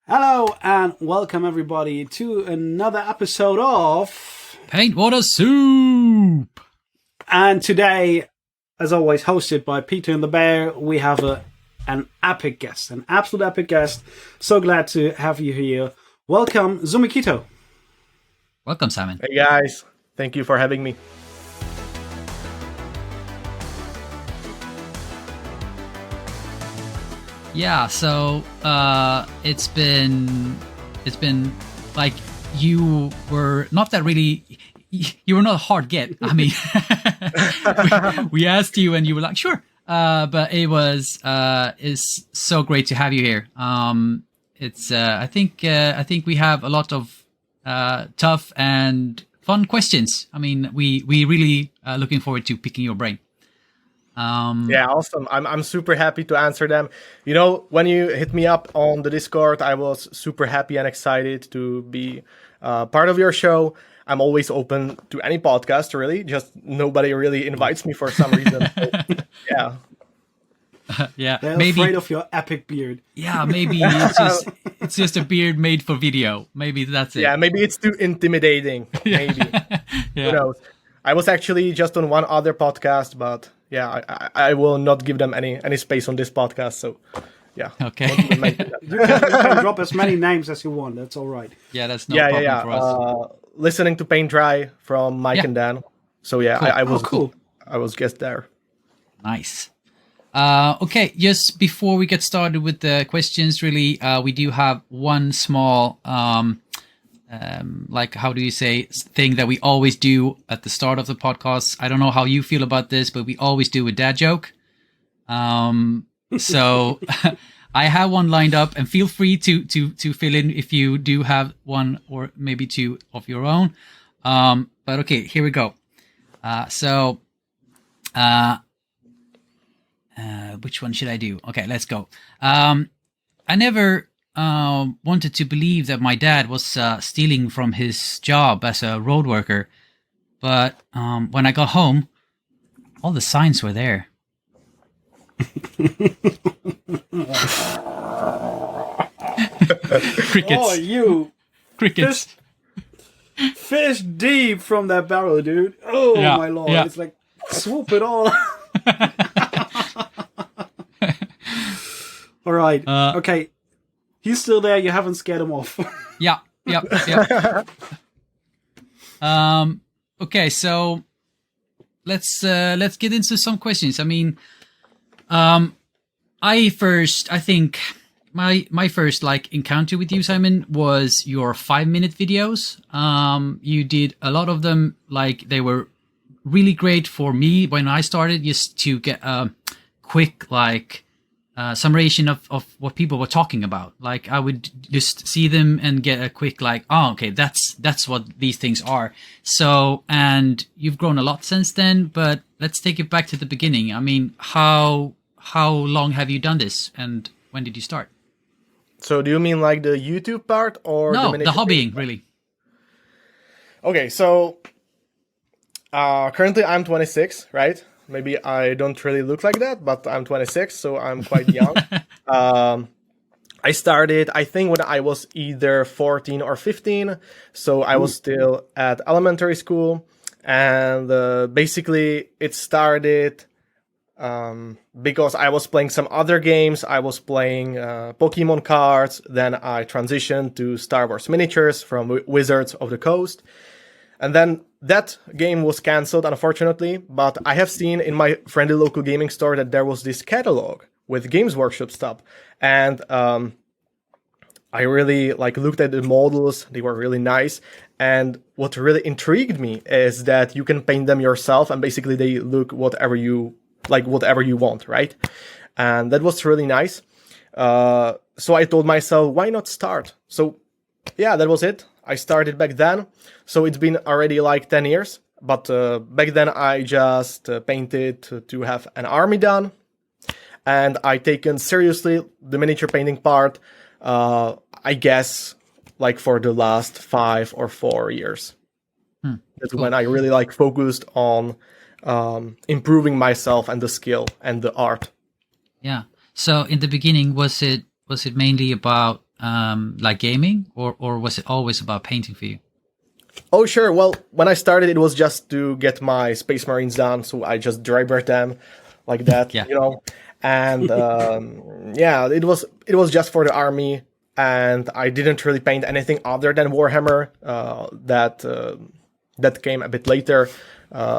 Hello and welcome everybody to another episode of PaintWater Soup. And today, as always, hosted by Peter and the Bear, we have an epic guest, an absolute epic guest. So glad to have you here. Welcome, ZUMIKITO. Welcome, Simon. Hey guys, thank you for having me. Yeah, so it's been like you were not that really. You were not a hard get. I mean, we asked you and you were like, sure. But it was is so great to have you here. It's I think we have a lot of tough and fun questions. I mean, we really looking forward to picking your brain. Yeah, awesome. I'm super happy to answer them. You know, when you hit me up on the Discord, I was super happy and excited to be part of your show. I'm always open to any podcast, really. Just nobody really invites me for some reason. So, yeah. Yeah, They're maybe afraid of your epic beard. Yeah, maybe it's just a beard made for video. Maybe that's it. Yeah, maybe it's too intimidating. Maybe. Yeah. Who knows? I was actually just on one other podcast, but yeah, I will not give them any space on this podcast. So yeah. Okay. You can drop as many names as you want. That's all right. Yeah, that's no problem for us. Listening to Paint Dry from Mike and Dan. So yeah, Cool. I was cool. I was guest there. Nice. Okay, just before we get started with the questions, really, we do have one small, like, how do you say, thing that we always do at the start of the podcast. I don't know how you feel about this, but we always do a dad joke. So I have one lined up, and feel free to fill in if you do have one or maybe two of your own. But okay, here we go. Which one should I do? Okay, let's go. I never wanted to believe that my dad was stealing from his job as a road worker, but when I got home, all the signs were there. Crickets. Oh, you Crickets. fish deep from that barrel, dude. Oh, Yeah, my lord. yeah. It's like, swoop it all. All right. Okay. He's still there. You haven't scared him off. Yeah. Okay, so let's get into some questions. I mean, I think my first like encounter with you, Simon, was your 5-minute videos. You did a lot of them. Like, they were really great for me when I started, just to get a quick summation of what people were talking about. Like, I would just see them and get a quick oh, okay, that's what these things are. So, and you've grown a lot since then, but let's take it back to the beginning. I mean, how long have you done this, and when did you start? So do you mean like the YouTube part or No, the the hobbying, really. Okay, so currently I'm 26, right? Maybe I don't really look like that, but I'm 26, so I'm quite young. I started, I think, when I was either 14 or 15, so I was still at elementary school, and basically it started because I was playing some other games. I was playing Pokemon cards, then I transitioned to Star Wars miniatures from Wizards of the Coast. And then that game was cancelled, unfortunately, but I have seen in my friendly local gaming store that there was this catalog with Games Workshop stuff. And I really looked at the models. They were really nice. And what really intrigued me is that you can paint them yourself, and basically they look whatever you want, right? And that was really nice. So I told myself, why not start? So yeah, that was it. I started back then, so it's been already 10 years, but back then I just painted to have an army done, and I taken seriously the miniature painting part, I guess, for the last 5 or 4 years. That's cool. when I really focused on improving myself and the skill and the art. Yeah. So in the beginning, was it mainly about like gaming, or was it always about painting for you? Oh, sure. Well, when I started, it was just to get my Space Marines done, so I just dryburnt them like that, Yeah. And yeah, it was just for the army, and I didn't really paint anything other than Warhammer. That came a bit later.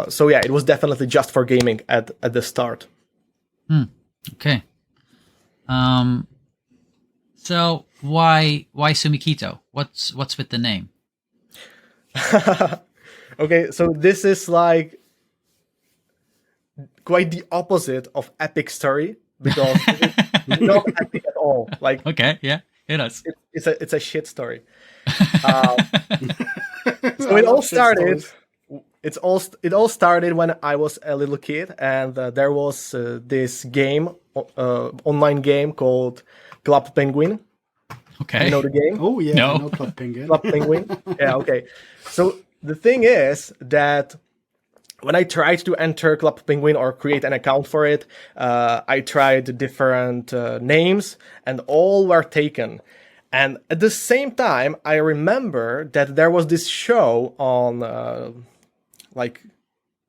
So yeah, it was definitely just for gaming at the start. Okay. So why ZUMIKITO? What's with the name? Okay, so this is like quite the opposite of epic story, because it's not epic at all. Like, Okay, yeah, it is. it's a shit story. So it all started. It all started when I was a little kid, and there was this game, online game called Club Penguin. Okay. You know the game? Oh yeah, No. I know Club Penguin. Club Penguin. Yeah, okay. So the thing is that when I tried to enter Club Penguin or create an account for it, I tried different names, and all were taken. And at the same time, I remember that there was this show on like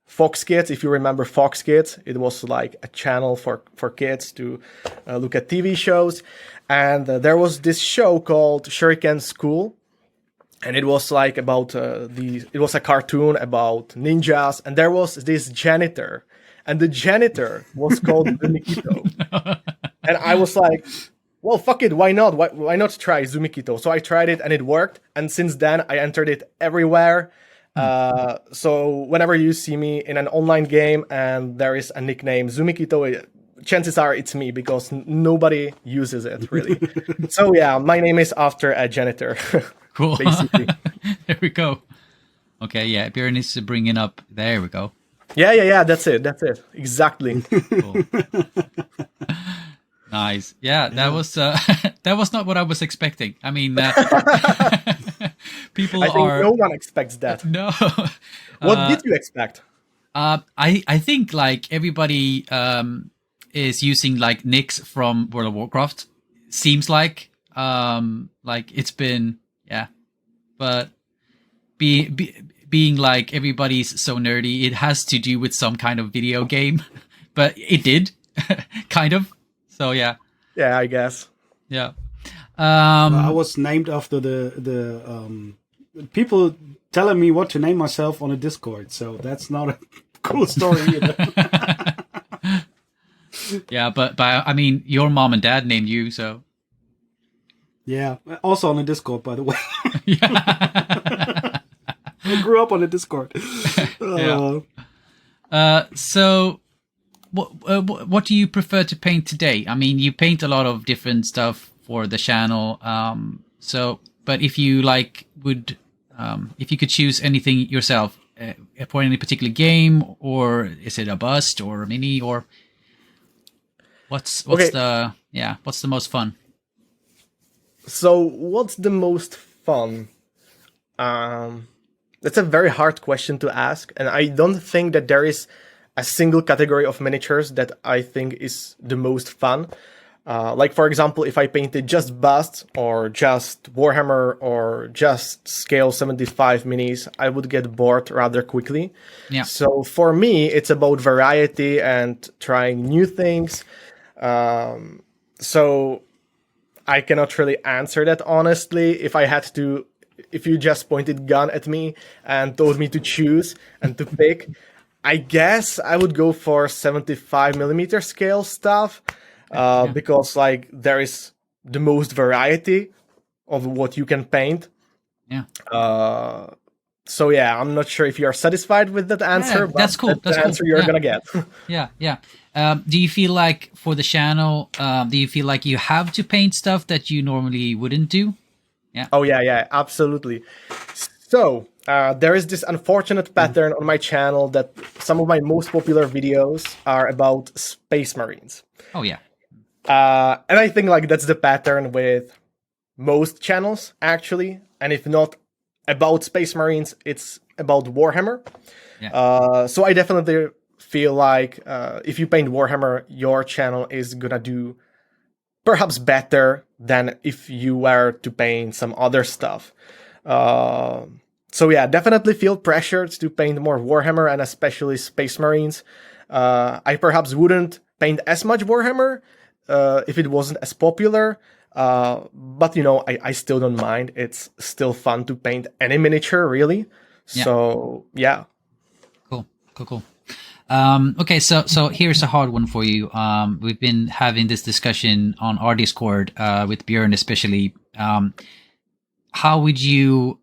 Fox Kids. If you remember Fox Kids, it was like a channel for kids to look at TV shows. And there was this show called Shuriken School. And it was like about it was a cartoon about ninjas. And there was this janitor. And the janitor was called ZUMIKITO. And I was like, well, fuck it, why not? Why not try ZUMIKITO? So I tried it and it worked. And since then, I entered it everywhere. So whenever you see me in an online game and there is a nickname ZUMIKITO, chances are it's me, because nobody uses it, really. So yeah, my name is after a janitor. Cool. Basically. There we go. Okay, yeah, Björn is bringing up. There we go. Yeah. That's it. Exactly. Cool. Nice. Yeah, that was that was not what I was expecting. I mean, people I think are. no one expects that. No. What did you expect? I think like everybody is using like nicks from World of Warcraft. Seems like it's been, yeah, but being like everybody's so nerdy, it has to do with some kind of video game, but it did kind of. So yeah. Yeah, I guess. Yeah. I was named after the people telling me what to name myself on a Discord, so that's not a cool story either. Yeah, but I mean, your mom and dad named you, so. Yeah, also on the Discord, by the way. Yeah. I grew up on the Discord. Yeah. So, what do you prefer to paint today? I mean, you paint a lot of different stuff for the channel. So, but if you if you could choose anything yourself for any particular game, or is it a bust or a mini, or what's Okay. what's the most fun? So what's the most fun? That's a very hard question to ask, and I don't think that there is a single category of miniatures that I think is the most fun. Like, for example, if I painted just busts or just Warhammer or just scale 75 minis, I would get bored rather quickly. Yeah. So for me, it's about variety and trying new things. So I cannot really answer that honestly. If you just pointed gun at me and told me to choose and to pick, I guess I would go for 75mm scale stuff, because like there is the most variety of what you can paint. Yeah. So yeah, I'm not sure if you're satisfied with that answer, but that's cool. That's the answer you're gonna get. Yeah. Do you feel like for the channel, do you feel like you have to paint stuff that you normally wouldn't do? Yeah. Oh yeah, absolutely. So there is this unfortunate pattern on my channel that some of my most popular videos are about Space Marines. Oh yeah. And I think like that's the pattern with most channels actually. And if not about Space Marines, it's about Warhammer. Yeah. So I definitely feel like if you paint Warhammer, your channel is gonna do perhaps better than if you were to paint some other stuff. So yeah, definitely feel pressured to paint more Warhammer and especially Space Marines. I perhaps wouldn't paint as much Warhammer if it wasn't as popular. But you know, I still don't mind. It's still fun to paint any miniature, really. Yeah. So yeah. Cool. Okay, so here's a hard one for you. We've been having this discussion on our Discord with Björn, especially. How would you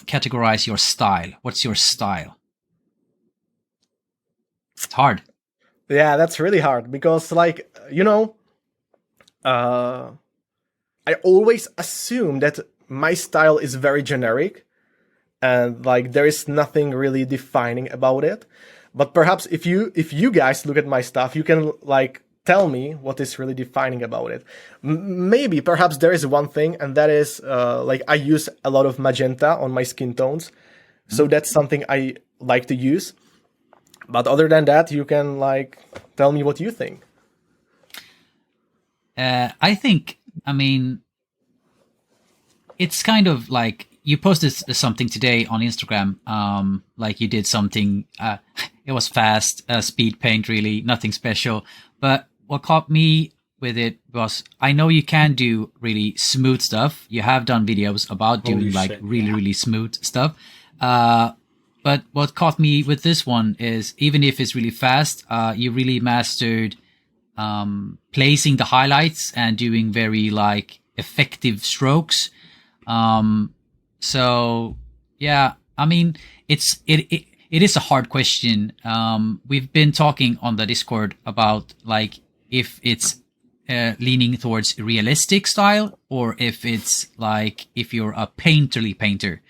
categorize your style? What's your style? It's hard. Yeah, that's really hard because, like, you know, I always assume that my style is very generic and like there is nothing really defining about it. But perhaps if you guys look at my stuff, you can like tell me what is really defining about it. Maybe perhaps there is one thing, and that is like I use a lot of magenta on my skin tones, so that's something I like to use. But other than that, you can like tell me what you think. I think, I mean, it's kind of like you posted something today on Instagram, like you did something, it was fast, speed paint, really, nothing special. But what caught me with it was, I know you can do really smooth stuff. You have done videos about doing really smooth stuff. But what caught me with this one is, even if it's really fast, you really mastered placing the highlights and doing very like effective strokes. So yeah, I mean, it is a hard question. We've been talking on the Discord about like if it's leaning towards realistic style or if it's like if you're a painterly painter.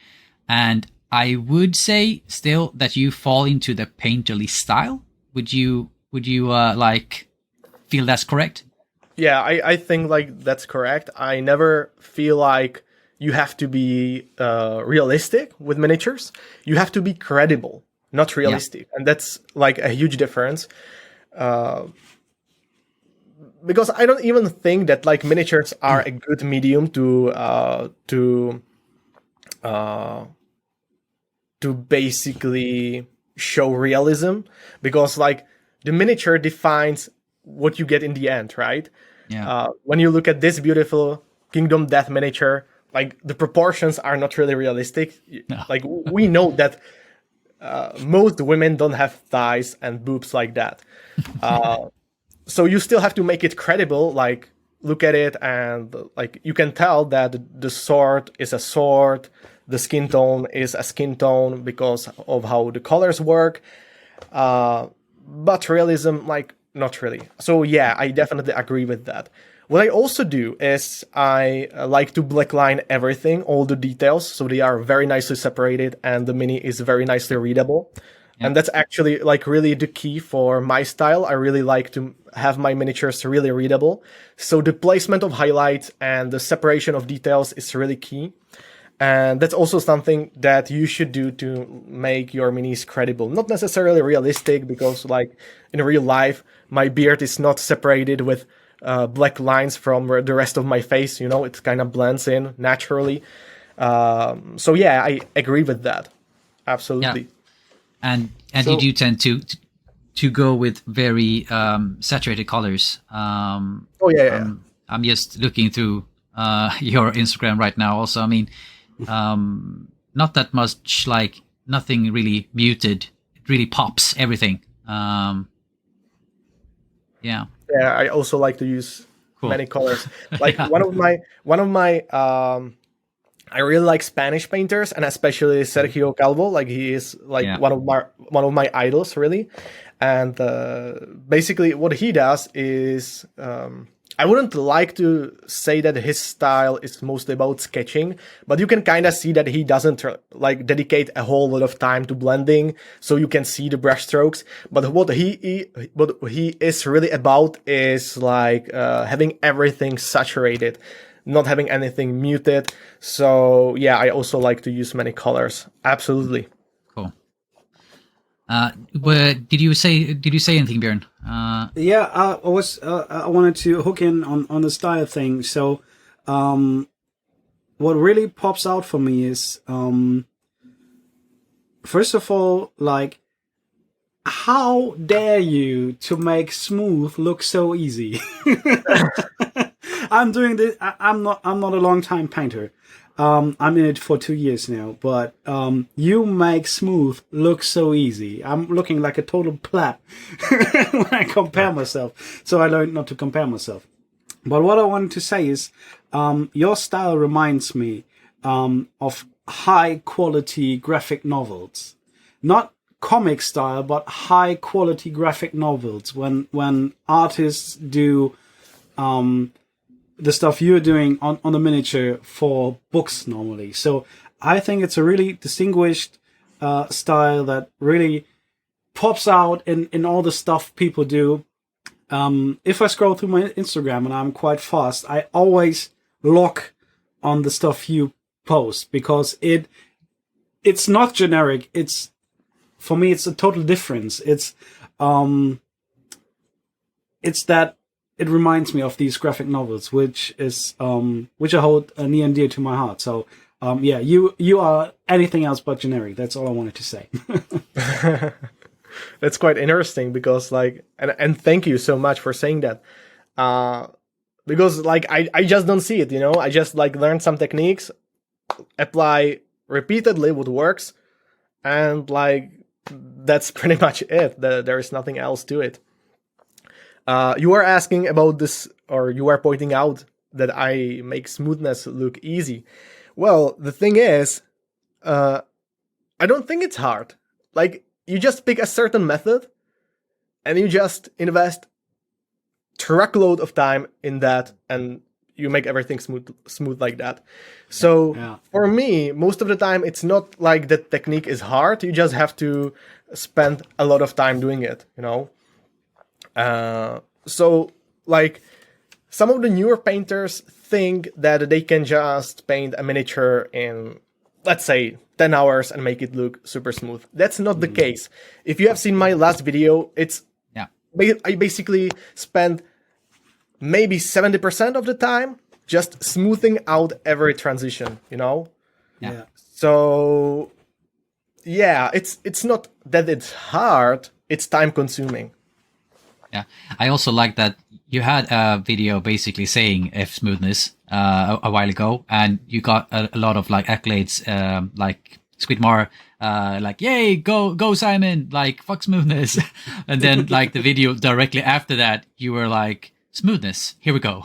And I would say still that you fall into the painterly style. Would you like feel that's correct? Yeah, I think like that's correct. I never feel like you have to be realistic with miniatures. You have to be credible, not realistic. And that's like a huge difference. Because I don't even think that like miniatures are a good medium to basically show realism, because like the miniature defines what you get in the end, right? Yeah. When you look at this beautiful Kingdom Death miniature, like the proportions are not really realistic. No. Like we know that most women don't have thighs and boobs like that. So you still have to make it credible. Like look at it and like you can tell that the sword is a sword, the skin tone is a skin tone because of how the colors work. But realism, like not really. So yeah, I definitely agree with that. What I also do is I like to blackline everything, all the details, so they are very nicely separated and the mini is very nicely readable. Yeah. And that's actually like really the key for my style. I really like to have my miniatures really readable. So the placement of highlights and the separation of details is really key. And that's also something that you should do to make your minis credible. Not necessarily realistic, because like in real life, my beard is not separated with black lines from the rest of my face. You know, it kind of blends in naturally. So yeah, I agree with that. Absolutely. Yeah. And so, you do tend to go with very saturated colors. Oh yeah. I'm just looking through your Instagram right now. Also, I mean, not that much, like nothing really muted. It really pops everything. Yeah. Yeah, I also like to use many colors. Like one of my I really like Spanish painters, and especially Sergio Calvo. Like he is like one of my idols, really. And basically, what he does is, I wouldn't like to say that his style is mostly about sketching, but you can kind of see that he doesn't like dedicate a whole lot of time to blending, so you can see the brush strokes. But what he is really about is like having everything saturated, not having anything muted. So yeah, I also like to use many colors. Absolutely. Cool. But did you say anything, Björn? Yeah, I wanted to hook in on the style thing. So, what really pops out for me is, first of all, like, how dare you to make smooth look so easy? I'm doing this. I'm not a long time painter. I'm in it for 2 years now, but you make smooth look so easy. I'm looking like a total plat when I compare myself. So I learned not to compare myself. But what I wanted to say is, your style reminds me of high quality graphic novels, not comic style, but high quality graphic novels. When artists do the stuff you're doing on the miniature for books normally. So I think it's a really distinguished style that really pops out in all the stuff people do. If I scroll through my Instagram, and I'm quite fast, I always lock on the stuff you post, because it's not generic. It's, for me, it's a total difference. It's that it reminds me of these graphic novels, which I hold near and dear to my heart. So, yeah, you are anything else but generic. That's all I wanted to say. That's quite interesting, because like, and thank you so much for saying that. Because like, I just don't see it, you know, I just like learn some techniques, apply repeatedly what works, and like, that's pretty much it. There is nothing else to it. You are asking about this, or you are pointing out that I make smoothness look easy. Well, the thing is, I don't think it's hard. Like, you just pick a certain method, and you just invest truckload of time in that, and you make everything smooth like that. So Yeah. For me, most of the time, it's not like the technique is hard. You just have to spend a lot of time doing it, you know? So like, some of the newer painters think that they can just paint a miniature in, let's say, 10 hours and make it look super smooth. That's not the case. If you have seen my last video, I basically spend maybe 70% of the time just smoothing out every transition, you know? Yeah. So yeah, it's not that it's hard, it's time consuming. Yeah, I also like that you had a video basically saying F smoothness a while ago, and you got a lot of like accolades, like Squidmar, like yay, go Simon, like fuck smoothness, and then like the video directly after that, you were like smoothness, here we go.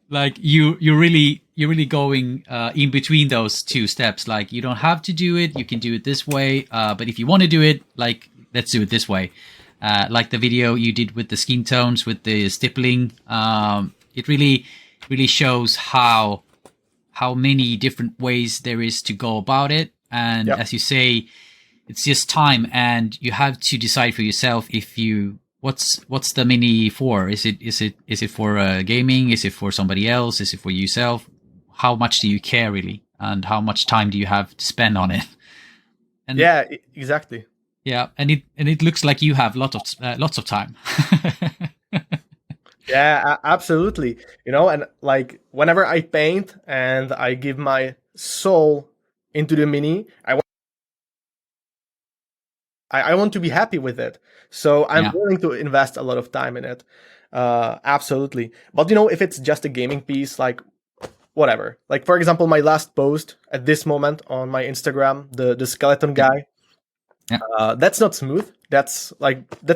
Like you're really going in between those two steps. Like you don't have to do it, you can do it this way, but if you want to do it, like let's do it this way. Like the video you did with the skin tones, with the stippling, it really shows how many different ways there is to go about it. And Yep. as you say, it's just time, and you have to decide for yourself if you what's the mini for. Is it for gaming? Is it for somebody else? Is it for yourself? How much do you care really, and how much time do you have to spend on it? And Yeah, exactly. yeah, and it looks like you have lots of time. Yeah, absolutely. You know, and like whenever I paint and I give my soul into the mini, I want to be happy with it. So I'm Yeah. willing to invest a lot of time in it. Absolutely. But you know, if it's just a gaming piece, like whatever. Like for example, my last post at this moment on my Instagram, the skeleton guy. Yeah. That's not smooth. That's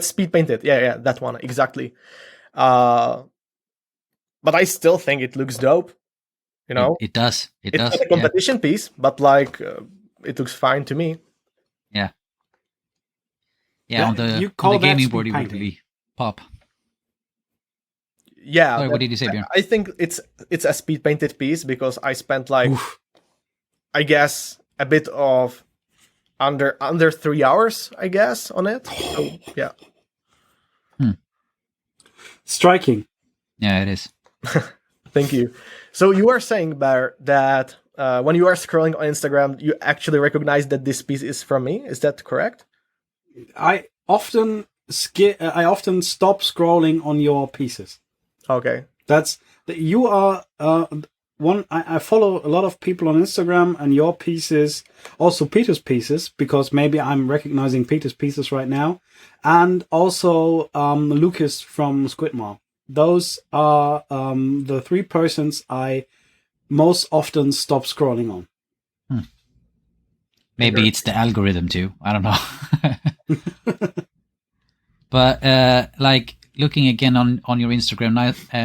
speed painted. Yeah, that one exactly. But I still think it looks dope. You know, It does. It it's does. not a competition piece, but like it looks fine to me. Yeah. Yeah. On You the call that gaming speed board, it would painting? really pop. Yeah. Sorry, what did you say, Björn? I think it's a speed painted piece because I spent like, I guess, a bit of under 3 hours, I guess, on it. So, yeah. Striking. Yeah, it is. Thank you. So you were saying, Bear, that when you are scrolling on Instagram, you actually recognize that this piece is from me. Is that correct? I often stop scrolling on your pieces. Okay. You are one. I follow a lot of people on Instagram, and your pieces, also Peter's pieces, because maybe I'm recognizing Peter's pieces right now, and also Lucas from Squidmore. Those are the three persons I most often stop scrolling on. Maybe it's the algorithm too. I don't know. But like looking again on your Instagram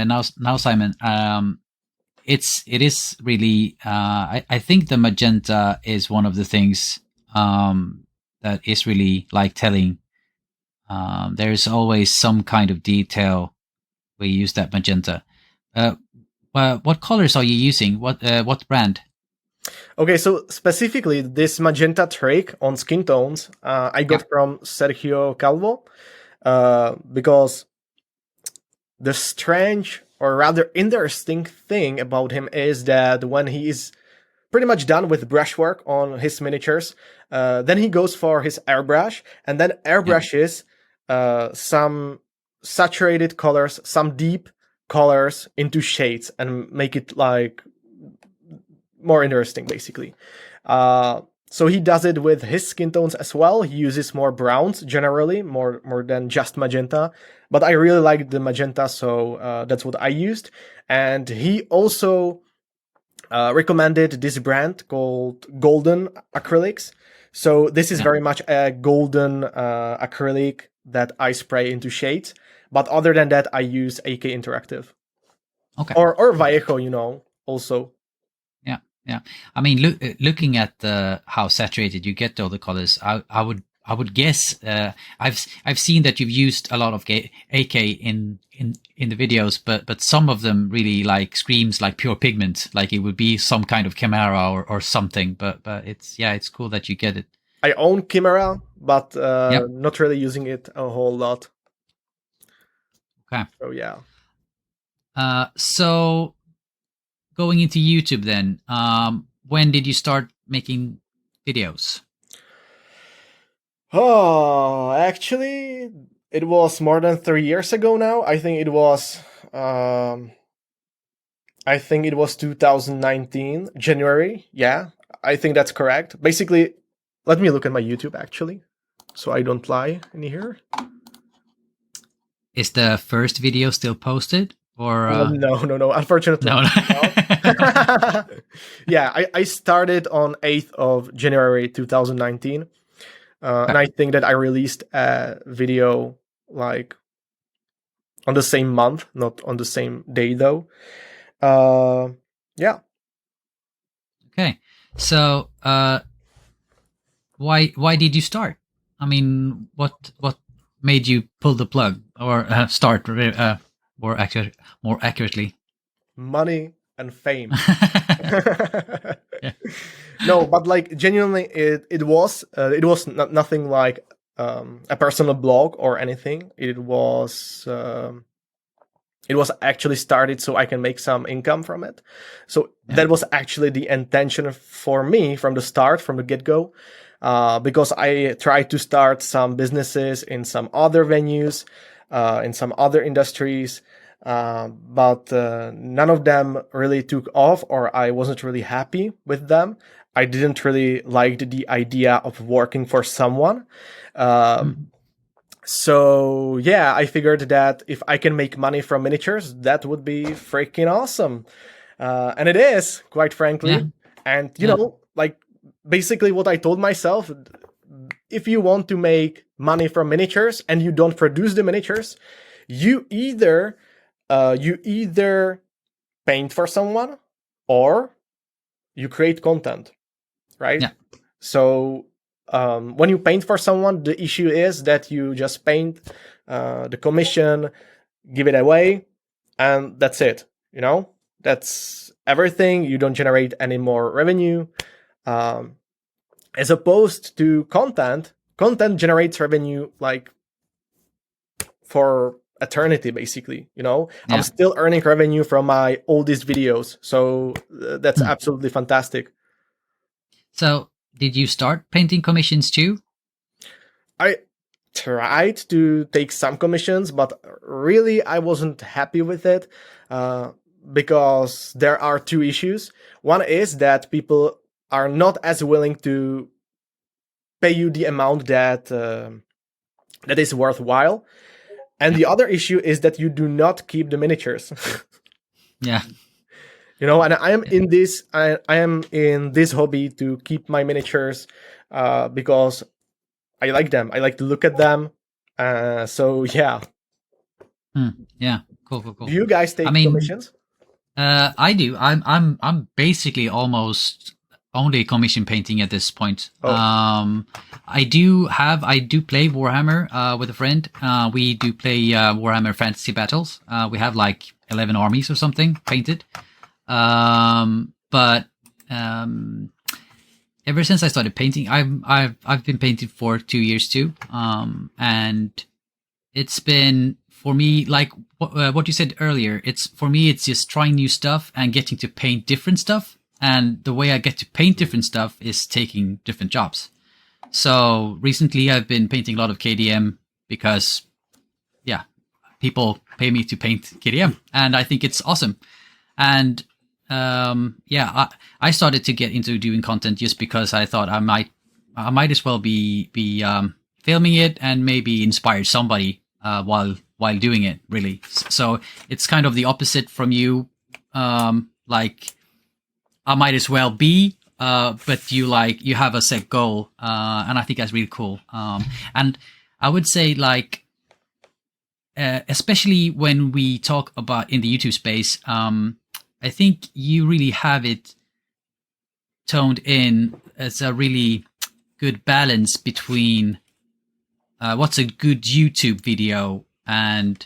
now, Simon, it is really. I think the magenta is one of the things that is really like telling. There's always some kind of detail where you use that magenta. What colors are you using? What brand? Okay, so specifically this magenta trig on skin tones, I got from Sergio Calvo, because the strange or rather interesting thing about him is that when he is pretty much done with brushwork on his miniatures, then he goes for his airbrush and then airbrushes some saturated colors, some deep colors into shades and make it like more interesting, basically. So he does it with his skin tones as well. He uses more browns generally, more than just magenta. But I really like the magenta, so that's what I used. And he also recommended this brand called Golden Acrylics. So this is very much a golden acrylic that I spray into shades. But other than that, I use AK Interactive. Okay. Or Vallejo, also. Yeah. I mean, looking at how saturated you get all the colors, I would guess I've seen that you've used a lot of AK in the videos, but some of them really like screams like pure pigment, like it would be some kind of chimera or something. But it's cool that you get it. I own Chimera, but not really using it a whole lot. Okay. So yeah. So going into YouTube then, when did you start making videos? Oh, actually, it was more than 3 years ago now. I think it was 2019 January. Yeah, I think that's correct. Basically, let me look at my YouTube actually, so I don't lie in here. Is the first video still posted? Or no, unfortunately no. Yeah, I started on 8th of January 2019, and I think that I released a video like on the same month, not on the same day though. Yeah. Okay, so why did you start? I mean, what made you pull the plug or start? More accurately, Money and fame. No, but like genuinely, it was nothing like a personal blog or anything. It was actually started so I can make some income from it. So that was actually the intention for me from the start, from the get-go, because I tried to start some businesses in some other venues, in some other industries, but none of them really took off, or I wasn't really happy with them. I didn't really like the idea of working for someone. So yeah, I figured that if I can make money from miniatures, that would be freaking awesome. And it is, quite frankly. Yeah. And like basically what I told myself, if you want to make money from miniatures and you don't produce the miniatures, you either paint for someone or you create content, right? Yeah. So when you paint for someone, the issue is that you just paint the commission, give it away, and that's it. That's everything. You don't generate any more revenue. As opposed to content generates revenue like for eternity, basically. You know, Yeah. I'm still earning revenue from my oldest videos, so that's absolutely fantastic. So, did you start painting commissions too? I tried to take some commissions, but really I wasn't happy with it because there are two issues. One is that people are not as willing to pay you the amount that that is worthwhile, and the other issue is that you do not keep the miniatures. Yeah. You know, and I am in this. I am in this hobby to keep my miniatures because I like them. I like to look at them. So yeah. Yeah. Cool. Cool. Cool. Do you guys take I mean, commissions? I do. I'm basically almost only commission painting at this point. Oh. I do play Warhammer with a friend. We do play Warhammer Fantasy Battles. We have like 11 armies or something painted. But ever since I started painting, I've been painting for 2 years too. And it's been, for me, like what you said earlier, it's just trying new stuff and getting to paint different stuff. And the way I get to paint different stuff is taking different jobs. So recently I've been painting a lot of KDM because, yeah, people pay me to paint KDM and I think it's awesome. And I started to get into doing content just because I thought I might as well be filming it and maybe inspire somebody while doing it, really. So it's kind of the opposite from you. Like, I might as well be, but you have a set goal, and I think that's really cool. And I would say, like, especially when we talk about in the YouTube space, I think you really have it toned in as a really good balance between what's a good YouTube video and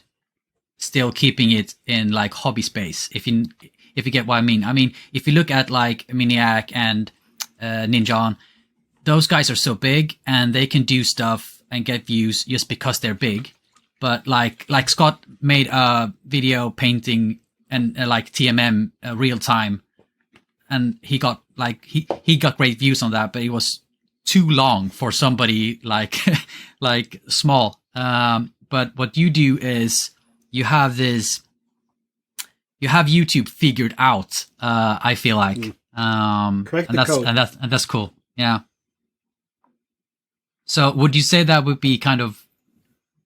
still keeping it in like hobby space. If you get what I mean. I mean, if you look at like Miniac and Ninja, those guys are so big and they can do stuff and get views just because they're big. But like Scott made a video painting and like TMM real time, and he got he got great views on that, but it was too long for somebody like like small. But what you do is you have YouTube figured out. I feel like, and that's cool. Yeah. So would you say that would be kind of?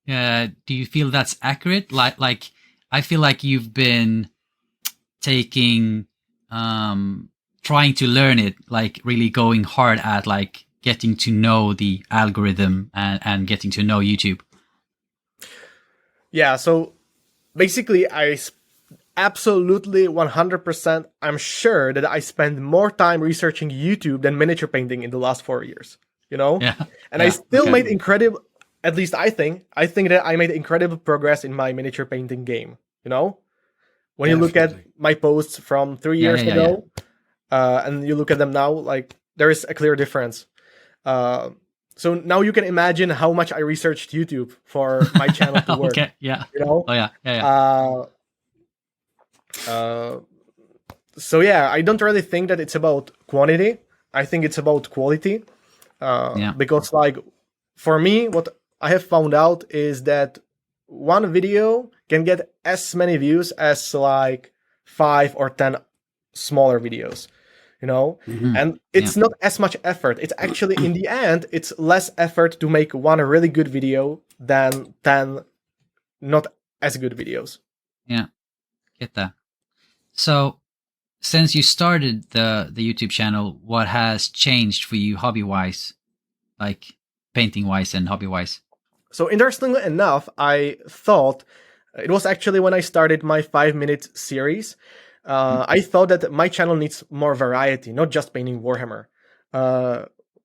Do you feel that's accurate? Like I feel like you've been taking, trying to learn it, like really going hard at like getting to know the algorithm and getting to know YouTube. Yeah. So basically, absolutely 100%. I'm sure that I spend more time researching YouTube than miniature painting in the last 4 years. You know, yeah. And I still made incredible. At least I think that I made incredible progress in my miniature painting game. You know, when you look at my posts from 3 years ago, and you look at them now, like there is a clear difference. So now you can imagine how much I researched YouTube for my channel to work. Okay, yeah. You know? Oh yeah. So yeah, I don't really think that it's about quantity. I think it's about quality. Because like for me, what I have found out is that one video can get as many views as like 5 or 10 smaller videos, you know? And it's not as much effort. It's actually, in the end, it's less effort to make one really good video than 10 not as good videos. Yeah, get that. So since you started the YouTube channel, what has changed for you hobby-wise, like painting-wise and hobby-wise? So interestingly enough, I thought it was actually when I started my 5-minute series. I thought that my channel needs more variety, not just painting Warhammer.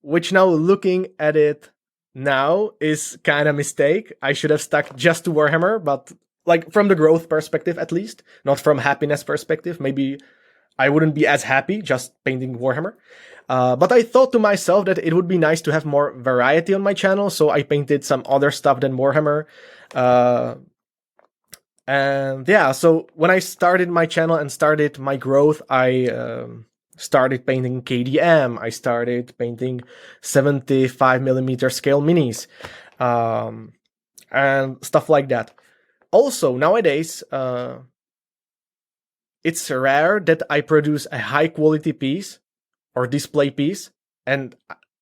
Which now, looking at it now, is kind of a mistake. I should have stuck just to Warhammer, but like from the growth perspective at least, not from happiness perspective. Maybe I wouldn't be as happy just painting Warhammer. But I thought to myself that it would be nice to have more variety on my channel, so I painted some other stuff than Warhammer. And yeah, so when I started my channel and started my growth, I started painting KDM. I started painting 75mm scale minis, and stuff like that. Also, nowadays, it's rare that I produce a high quality piece or display piece and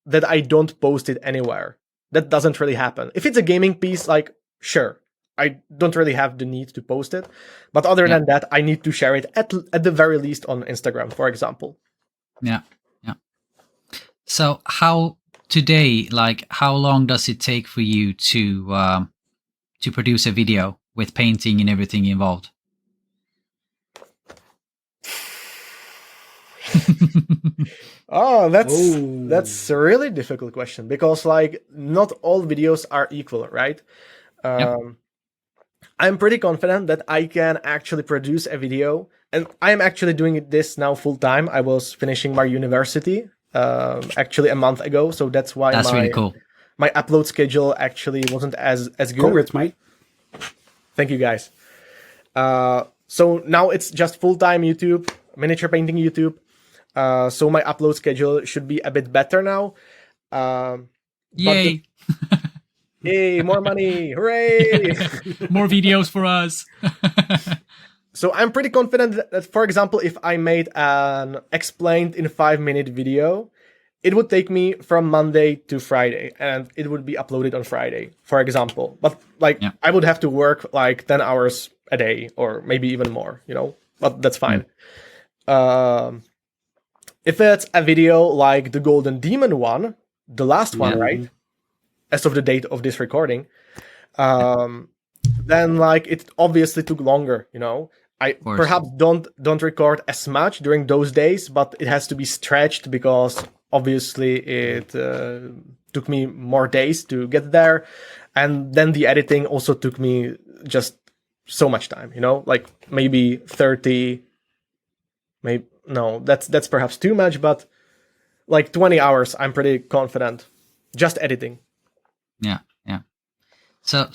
that I don't post it anywhere. That doesn't really happen. If it's a gaming piece, like, sure, I don't really have the need to post it. But other than that, I need to share it at the very least on Instagram, for example. Yeah. Yeah. So how today, like, how long does it take for you to produce a video with painting and everything involved? Oh, that's a really difficult question, because like not all videos are equal, right? I'm pretty confident that I can actually produce a video, and I'm actually doing this now full time. I was finishing my university actually a month ago, so that's why really cool. My upload schedule actually wasn't as good. Congrats, mate. Thank you, guys. So now it's just full-time YouTube, miniature painting YouTube. So my upload schedule should be a bit better now. Yay! Yay, more money! Hooray! More videos for us. So I'm pretty confident that, for example, if I made an explained in 5-minute video, it would take me from Monday to Friday, and it would be uploaded on Friday, for example. But like, I would have to work like 10 hours a day, or maybe even more, you know, but that's fine. If it's a video like the Golden Demon one, the last one, right? As of the date of this recording, then like it obviously took longer, you know. I perhaps don't record as much during those days, but it has to be stretched because obviously it took me more days to get there. And then the editing also took me just so much time, you know, like maybe 30, maybe, no, that's perhaps too much, but like 20 hours, I'm pretty confident, just editing. Yeah, yeah. So,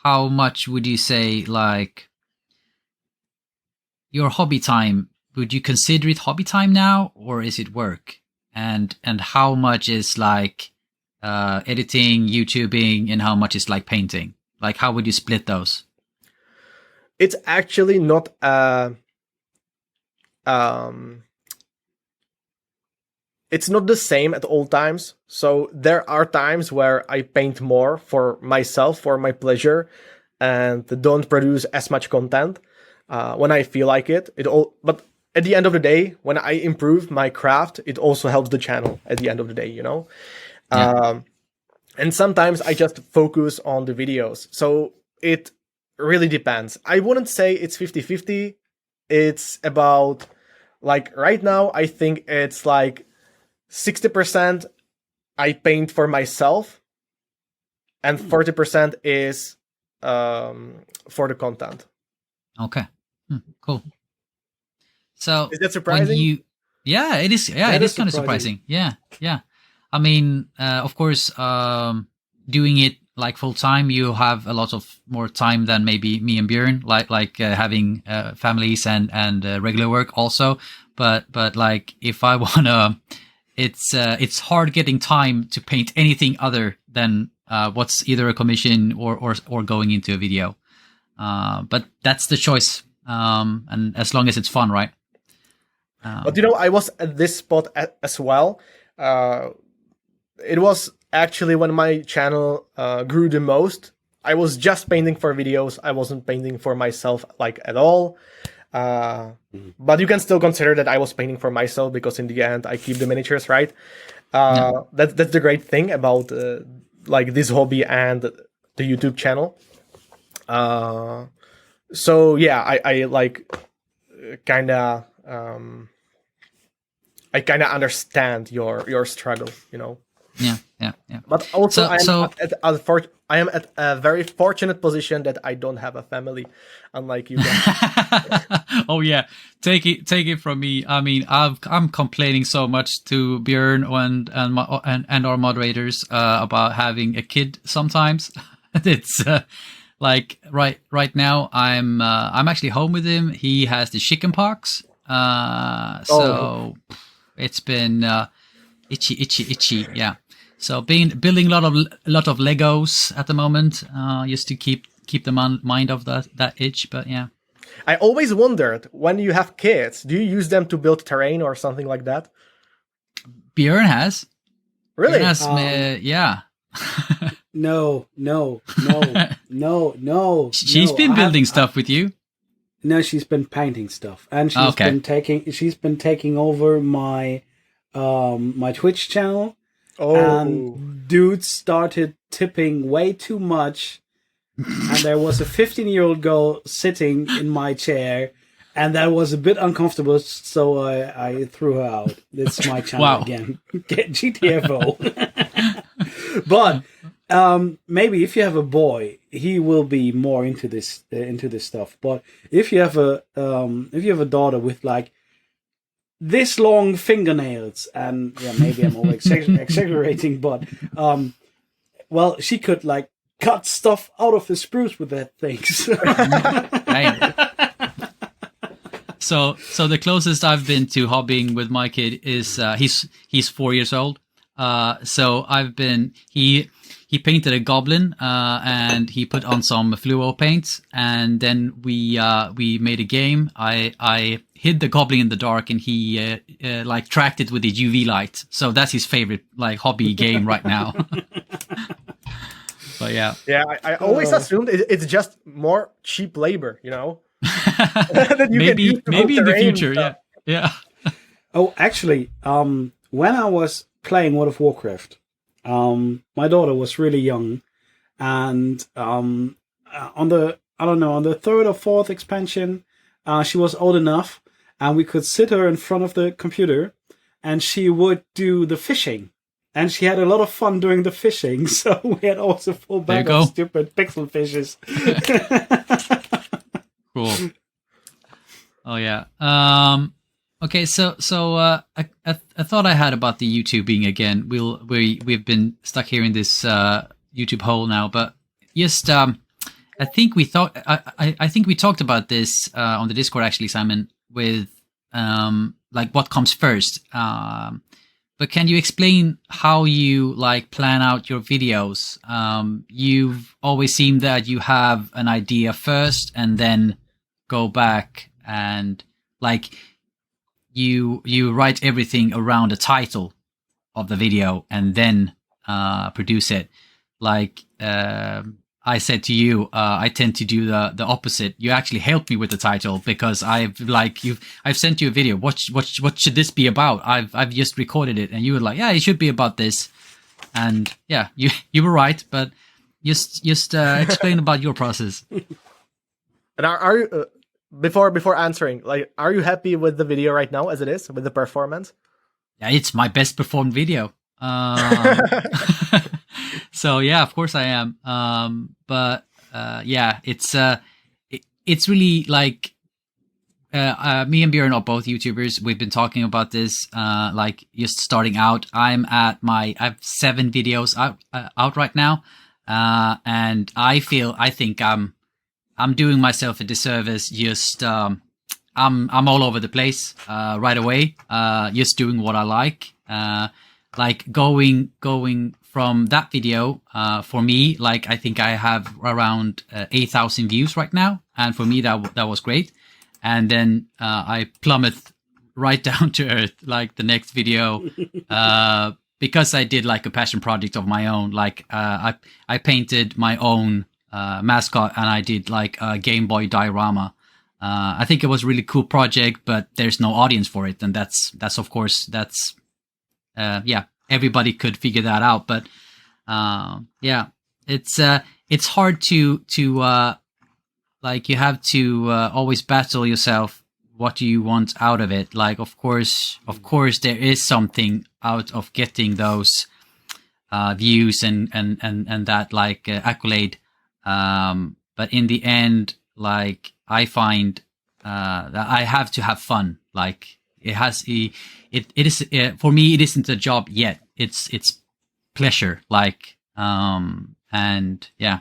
how much would you say, like, your hobby time, would you consider it hobby time now, or is it work? And how much is like editing, YouTubing, and how much is like painting? Like, how would you split those? It's actually not it's not the same at all times. So there are times where I paint more for myself, for my pleasure, and don't produce as much content when I feel like it. But at the end of the day, when I improve my craft, it also helps the channel at the end of the day, you know? And sometimes I just focus on the videos. So it really depends. I wouldn't say it's 50-50. It's about, like, right now, I think it's like 60% I paint for myself, and 40% is for the content. Okay, cool. So is that surprising? Yeah, it is. Yeah, it is kind of surprising. Yeah, yeah. I mean, of course, doing it like full time, you have a lot of more time than maybe me and Björn, like having families and regular work also. But like, if I wanna, it's hard getting time to paint anything other than what's either a commission or going into a video. But that's the choice. And as long as it's fun, right? But you know, I was at this spot as well. It was actually when my channel grew the most. I was just painting for videos. I wasn't painting for myself like at all. But you can still consider that I was painting for myself, because in the end I keep the miniatures, right? That's the great thing about like this hobby and the YouTube channel. So yeah, I like kinda I kinda understand your struggle, you know. Yeah. But also, I am at a very fortunate position that I don't have a family, unlike you guys. Oh yeah, take it from me. I mean, I'm complaining so much to Björn and our moderators about having a kid sometimes. It's like right now I'm actually home with him. He has the chicken pox. So it's been itchy. Yeah. So building a lot of Legos at the moment, just to keep the mind of that itch. But yeah. I always wondered, when you have kids, do you use them to build terrain or something like that? Björn has. Really? Björn has, yeah. No. She's been building stuff with you. No, she's been painting stuff, and she's been taking over my my Twitch channel. Oh. And dude started tipping way too much, and there was a 15-year-old girl sitting in my chair, and that was a bit uncomfortable, so I threw her out. It's my channel again. Get GTFO. But maybe if you have a boy, he will be more into this stuff. But if you have a daughter with like this long fingernails, and yeah, maybe I'm over exaggerating, but well, she could like cut stuff out of the spruce with that thing. So the closest I've been to hobbying with my kid is he's 4 years old. So he painted a goblin, and he put on some fluo paints, and then we made a game. I hid the goblin in the dark, and he like tracked it with the UV light. So that's his favorite like hobby game right now. But yeah. Yeah, I always assumed it's just more cheap labor, you know? maybe in the future, yeah. Oh, actually, when I was playing World of Warcraft, my daughter was really young, and on the third or fourth expansion, she was old enough, and we could sit her in front of the computer, and she would do the fishing. And she had a lot of fun doing the fishing, so we had also full bag of stupid pixel fishes. Cool. Oh yeah. Okay, so I thought I had about the YouTubing again. We've been stuck here in this YouTube hole now, but just I think we talked about this on the Discord actually, Simon, with like what comes first. But can you explain how you like plan out your videos? You've always seemed that you have an idea first and then go back and like you write everything around the title of the video and then produce it. Like I said to you, I tend to do the opposite. You actually helped me with the title because I've sent you a video. What should this be about? I've just recorded it, and you were like, yeah, it should be about this. And yeah, you were right, but just explain about your process. And are you before answering, like, are you happy with the video right now as it is, with the performance? Yeah, it's my best performed video. So yeah, of course I am. But yeah, it's really like me and Björn are both YouTubers. We've been talking about this, like just starting out. I have 7 videos out right now, and I think I'm doing myself a disservice. Just I'm all over the place right away. Just doing what I like going from that video, for me, like I think I have around 8,000 views right now, and for me that was great. And then I plummet right down to earth, like the next video, because I did like a passion project of my own. Like I painted my own mascot, and I did like a Game Boy diorama. I think it was a really cool project, but there's no audience for it, and that's of course yeah. Everybody could figure that out, but yeah, it's hard to like you have to always battle yourself. What do you want out of it? Like, of course, there is something out of getting those views and that like accolade. But in the end, like I find that I have to have fun. Like it is for me. It isn't a job yet. It's pleasure. Like and yeah.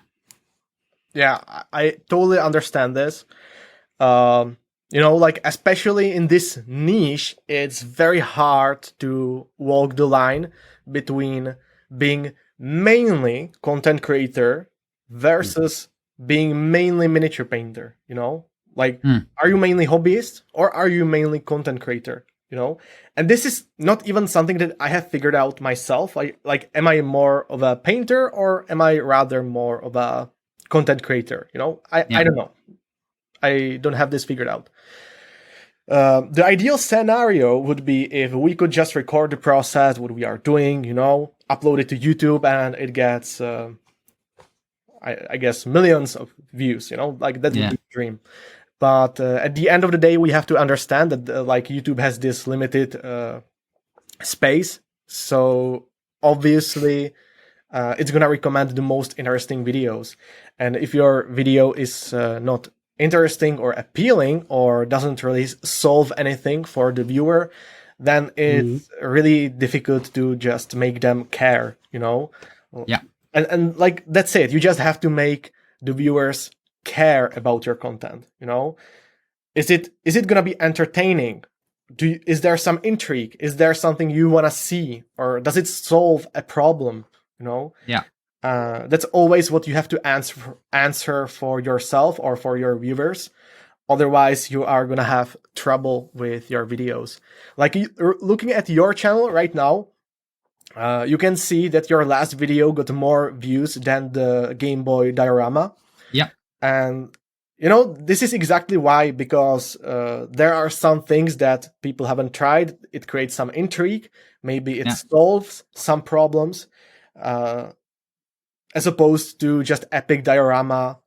Yeah, I totally understand this. Like especially in this niche, it's very hard to walk the line between being mainly content creator versus being mainly miniature painter. Like, Hmm. are you mainly hobbyist or are you mainly content creator? And this is not even something that I have figured out myself. Like, am I more of a painter or am I rather more of a content creator? I Yeah. don't know. I don't have this figured out. The ideal scenario would be if we could just record the process, what we are doing, upload it to YouTube, and it gets, I guess, millions of views. Like that would Yeah. be the dream. But at the end of the day, we have to understand that like YouTube has this limited space, so obviously it's gonna recommend the most interesting videos. And if your video is not interesting or appealing or doesn't really solve anything for the viewer, then it's really difficult to just make them care. Yeah. And like that's it. You just have to make the viewers care about your content. Is it gonna be entertaining? Is there some intrigue? Is there something you want to see, or does it solve a problem? Yeah. That's always what you have to answer for yourself or for your viewers. Otherwise, you are gonna have trouble with your videos. Like looking at your channel right now, you can see that your last video got more views than the Game Boy diorama. Yeah. And this is exactly why, because there are some things that people haven't tried. It creates some intrigue. Maybe it Yeah. solves some problems, as opposed to just epic diorama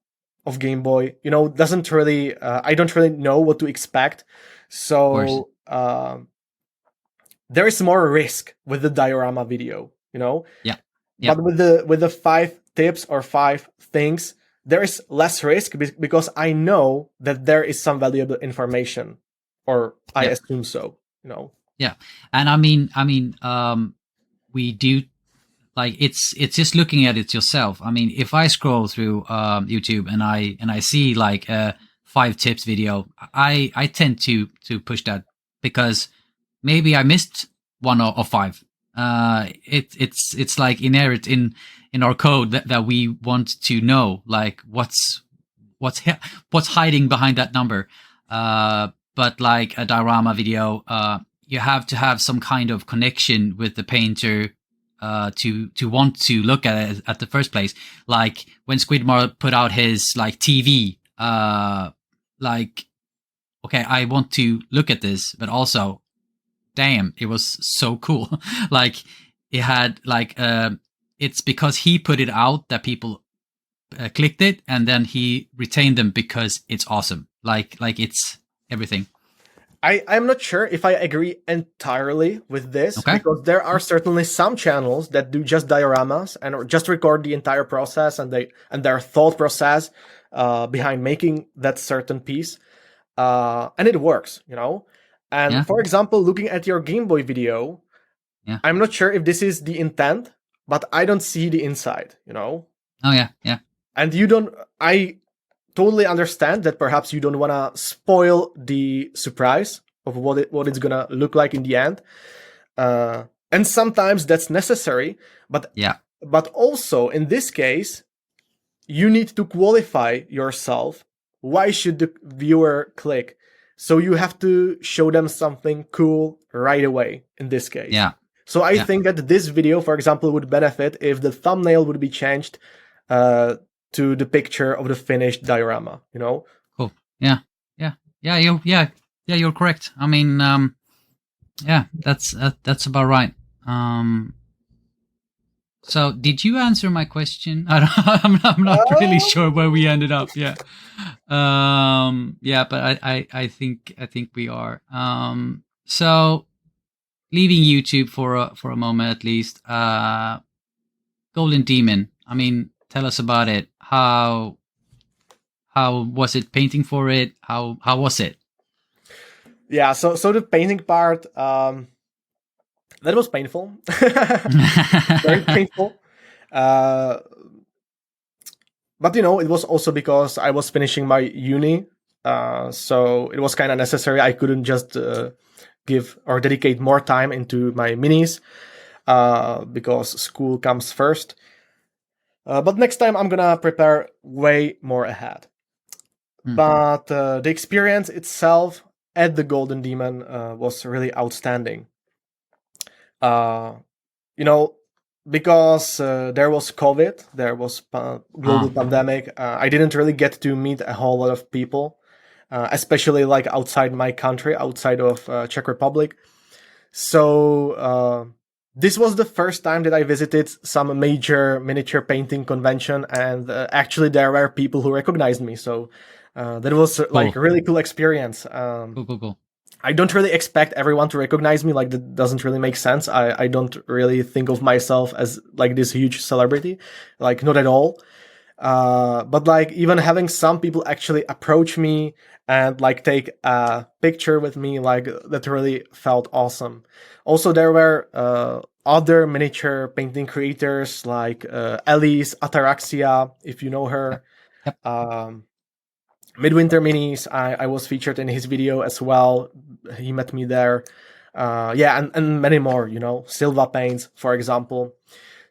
of Game Boy. Doesn't really. I don't really know what to expect. Of course. So there is more risk with the diorama video. Yeah. Yeah. But with the 5 tips or 5 things, there is less risk because I know that there is some valuable information, or I Yeah. assume so. Yeah. And I mean, we do, like, it's just looking at it yourself. I mean, if I scroll through YouTube and I see like a 5 tips video, I tend to push that because maybe I missed one or 5. It's like inherent in our code that we want to know, like what's hiding behind that number. But like a diorama video, you have to have some kind of connection with the painter to want to look at it at the first place. Like when Squidmar put out his like TV, like, okay, I want to look at this, but also, damn, it was so cool. Like it had like it's because he put it out that people clicked it, and then he retained them because it's awesome. Like it's everything. I'm not sure if I agree entirely with this, Okay. because there are certainly some channels that do just dioramas and just record the entire process and their thought process behind making that certain piece, and it works. And Yeah. for example, looking at your Game Boy video, Yeah. I'm not sure if this is the intent, but I don't see the inside. Oh yeah. Yeah. And you don't. I totally understand that perhaps you don't want to spoil the surprise of what it's gonna look like in the end, and sometimes that's necessary. But Yeah. but also in this case, you need to qualify yourself. Why should the viewer click? So you have to show them something cool right away. In this case, Yeah. So I Yeah. think that this video, for example, would benefit if the thumbnail would be changed to the picture of the finished diorama. Cool. Yeah. Yeah. Yeah. You're correct. I mean, yeah, that's about right. So did you answer my question? I'm not really sure where we ended up. Yeah. Yeah, but I think we are. So leaving YouTube for a moment at least. Golden Demon. I mean, tell us about it. How was it painting for it? How was it? Yeah, so the painting part, that was painful. Very painful. but you know, it was also because I was finishing my uni, so it was kind of necessary. I couldn't just give or dedicate more time into my minis because school comes first. But next time I'm gonna prepare way more ahead. But the experience itself at the Golden Demon was really outstanding. You know, because there was COVID, there was global pandemic. I didn't really get to meet a whole lot of people, especially like outside my country, outside of Czech Republic. So this was the first time that I visited some major miniature painting convention, and actually there were people who recognized me. So that was like a really cool experience. Cool. I don't really expect everyone to recognize me. Like, that doesn't really make sense. I don't really think of myself as like this huge celebrity, like not at all. But like even having some people actually approach me and like take a picture with me, like that really felt awesome. Also, there were other miniature painting creators like Elise Ataraxia, if you know her. Yep. Midwinter Minis, I was featured in his video as well. He met me there. Yeah, and many more, you know, Silva Paints, for example.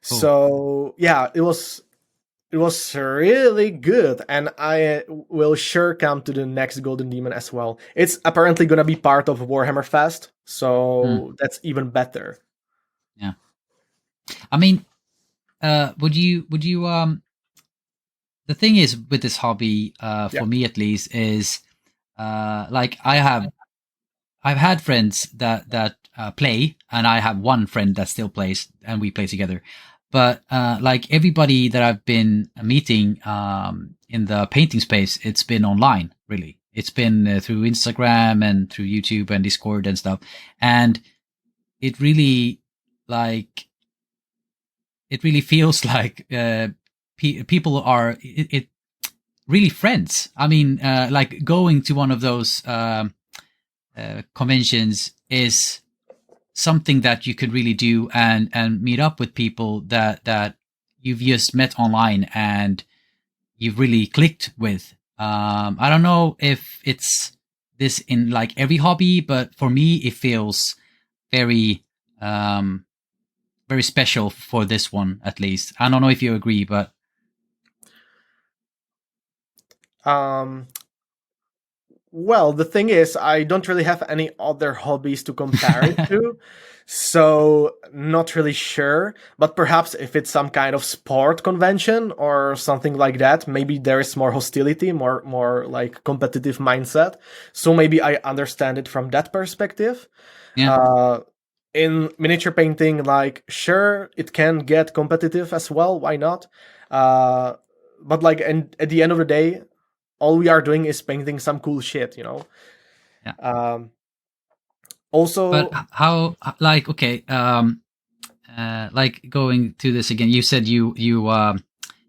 So yeah, it was really good, and I will sure come to the next Golden Demon as well. It's apparently gonna be part of Warhammer Fest, so that's even better. Yeah. I mean, would you the thing is with this hobby, for me at least, is like I've had friends that play, and I have one friend that still plays, and we play together. But like everybody that I've been meeting in the painting space, it's been online. Really, it's been through Instagram and through YouTube and Discord and stuff, and it really feels like people are it really friends. I mean, like going to one of those conventions is something that you could really do and meet up with people that you've just met online and you've really clicked with. I don't know if it's this in like every hobby, but for me, it feels very, very special for this one, at least. I don't know if you agree, but well, the thing is, I don't really have any other hobbies to compare it to, so not really sure. But perhaps if it's some kind of sport convention or something like that, maybe there is more hostility, more like competitive mindset. So maybe I understand it from that perspective. yeah. In miniature painting, like sure, it can get competitive as well. Why not? But like, and at the end of the day, all we are doing is painting some cool shit, you know? Yeah. Also, But how, like, okay, like going to this again, you said you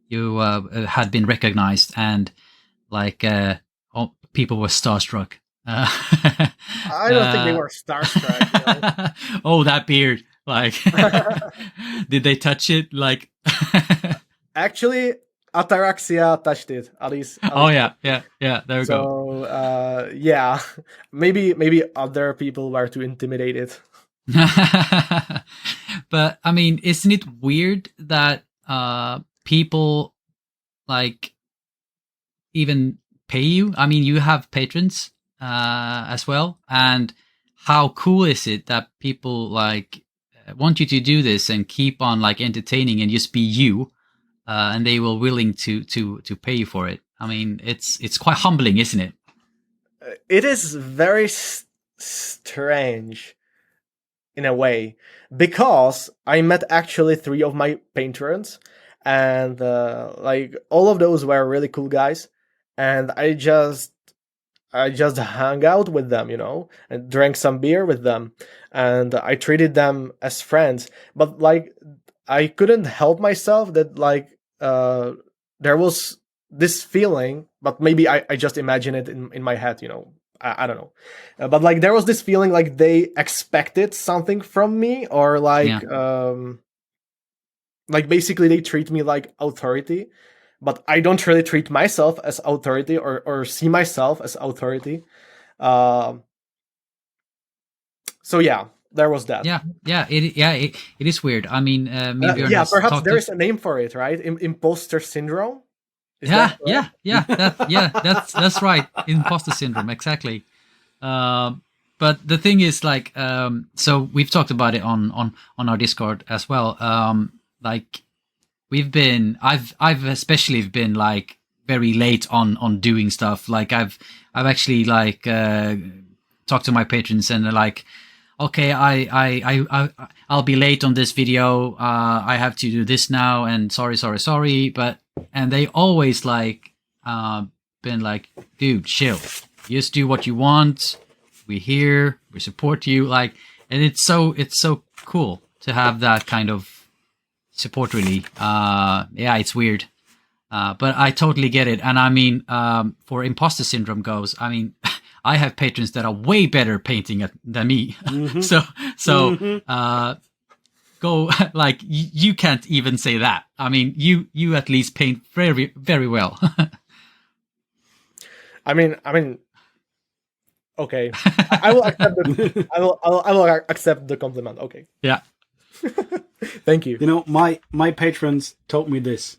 had been recognized and like people were starstruck. I don't think they were starstruck. You know? Oh, that beard! Like, did they touch it? Like, actually, Ataraxia touched it. Alice oh yeah. There we go. So yeah, maybe other people were too intimidated. But I mean, isn't it weird that people like even pay you? I mean, you have patrons as well, and how cool is it that people like want you to do this and keep on like entertaining and just be you, and they will willing to pay you for it? I mean, it's quite humbling, isn't it? It is very strange in a way, because I met actually 3 of my patrons, and like all of those were really cool guys, and I just hung out with them, you know, and drank some beer with them, and I treated them as friends. But like, I couldn't help myself that like there was this feeling, but maybe I just imagine it in my head, you know. I don't know, but like there was this feeling like they expected something from me, or like Yeah. like basically they treat me like authority. but I don't really treat myself as authority or see myself as authority. So yeah, there was that. It is weird. I mean, maybe perhaps there is a name for it, right? Imposter syndrome. That's right. Imposter syndrome, exactly. But the thing is, like, so we've talked about it on our Discord as well. Like, I've especially been like very late on doing stuff. Like, I've actually like talked to my patrons and they're like, okay, I'll be late on this video. I have to do this now, and sorry. And they always like been like, dude, chill. Just do what you want. We're here. We support you. Like, and it's so cool to have that kind of support. Really, it's weird, but I totally get it. And I mean, for imposter syndrome goes, I mean. I have patrons that are way better painting than me. Mm-hmm. So go like you can't even say that. I mean, you at least paint very, very well. I mean, okay. I will accept the, I will accept the compliment. Okay. Yeah. Thank you. You know, my patrons told me this.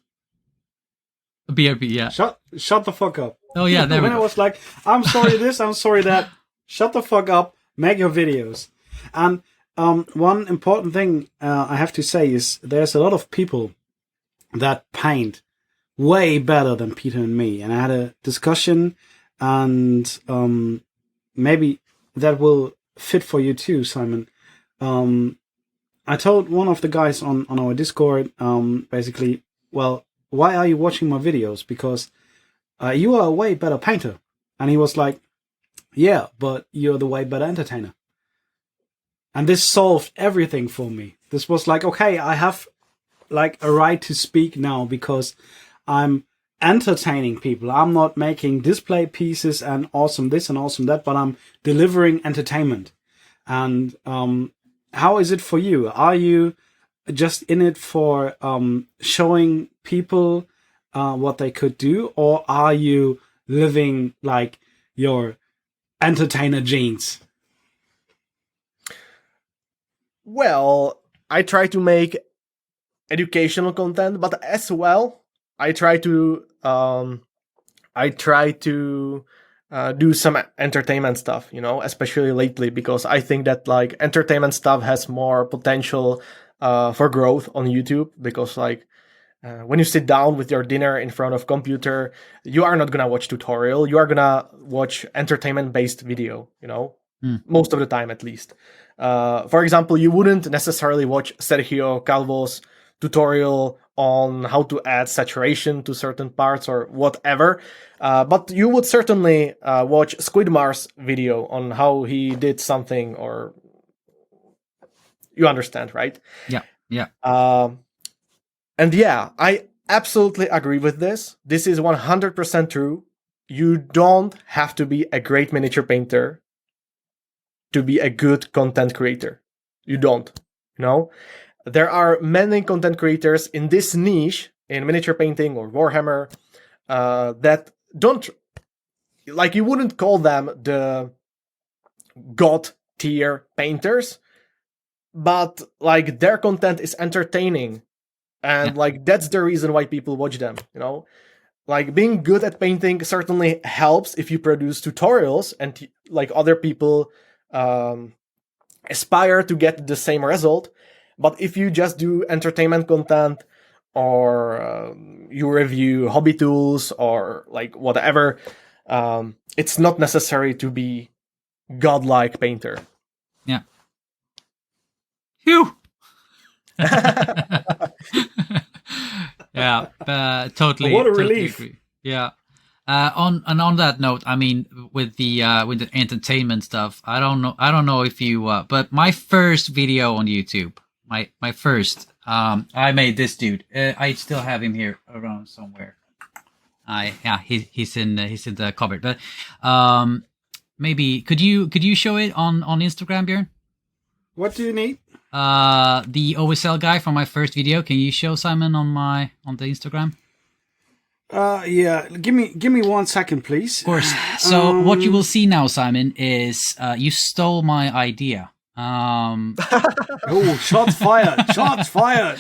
BRB, yeah. Shut the fuck up. Oh yeah, there we go. I was like, I'm sorry this, I'm sorry that. Shut the fuck up. Make your videos. And one important thing I have to say is there's a lot of people that paint way better than Peter and me. And I had a discussion, and maybe that will fit for you too, Simon. I told one of the guys on our Discord, basically, well, why are you watching my videos? Because you are a way better painter. And he was like, yeah, but you're the way better entertainer. And this solved everything for me. This was like, okay, I have like a right to speak now because I'm entertaining people. I'm not making display pieces and awesome this and awesome that, but I'm delivering entertainment. And how is it for you? Are you just in it for showing people what they could do, or are you living like your entertainer genes? Well, I try to make educational content, but as well, I try to do some entertainment stuff, you know, especially lately, because I think that like entertainment stuff has more potential for growth on YouTube, because like when you sit down with your dinner in front of computer, you are not gonna watch tutorial. You are gonna watch entertainment-based video, you know, most of the time at least. For example, you wouldn't necessarily watch Sergio Calvo's tutorial on how to add saturation to certain parts or whatever, but you would certainly watch Squidmar's video on how he did something, or you understand, right? Yeah. And yeah, I absolutely agree with this. This is 100% true. You don't have to be a great miniature painter to be a good content creator. You don't, you know? There are many content creators in this niche, in miniature painting or Warhammer, that don't, like, you wouldn't call them the god tier painters, but like their content is entertaining. And like, that's the reason why people watch them, you know? Like, being good at painting certainly helps if you produce tutorials and like other people aspire to get the same result. But if you just do entertainment content, or you review hobby tools or like whatever, it's not necessary to be godlike painter. Yeah. Phew. Yeah, totally. What a totally relief. Agree. Yeah. On that note, I mean, with the entertainment stuff, I don't know if you, but my first video on YouTube, my first, I made this dude. I still have him here around somewhere. He's in the cupboard. But maybe could you show it on Instagram, Björn? What do you need? The OSL guy from my first video. Can you show Simon on the Instagram? Yeah. Give me 1 second, please. Of course. So what you will see now, Simon, is you stole my idea. Oh, shots fired! Shots fired!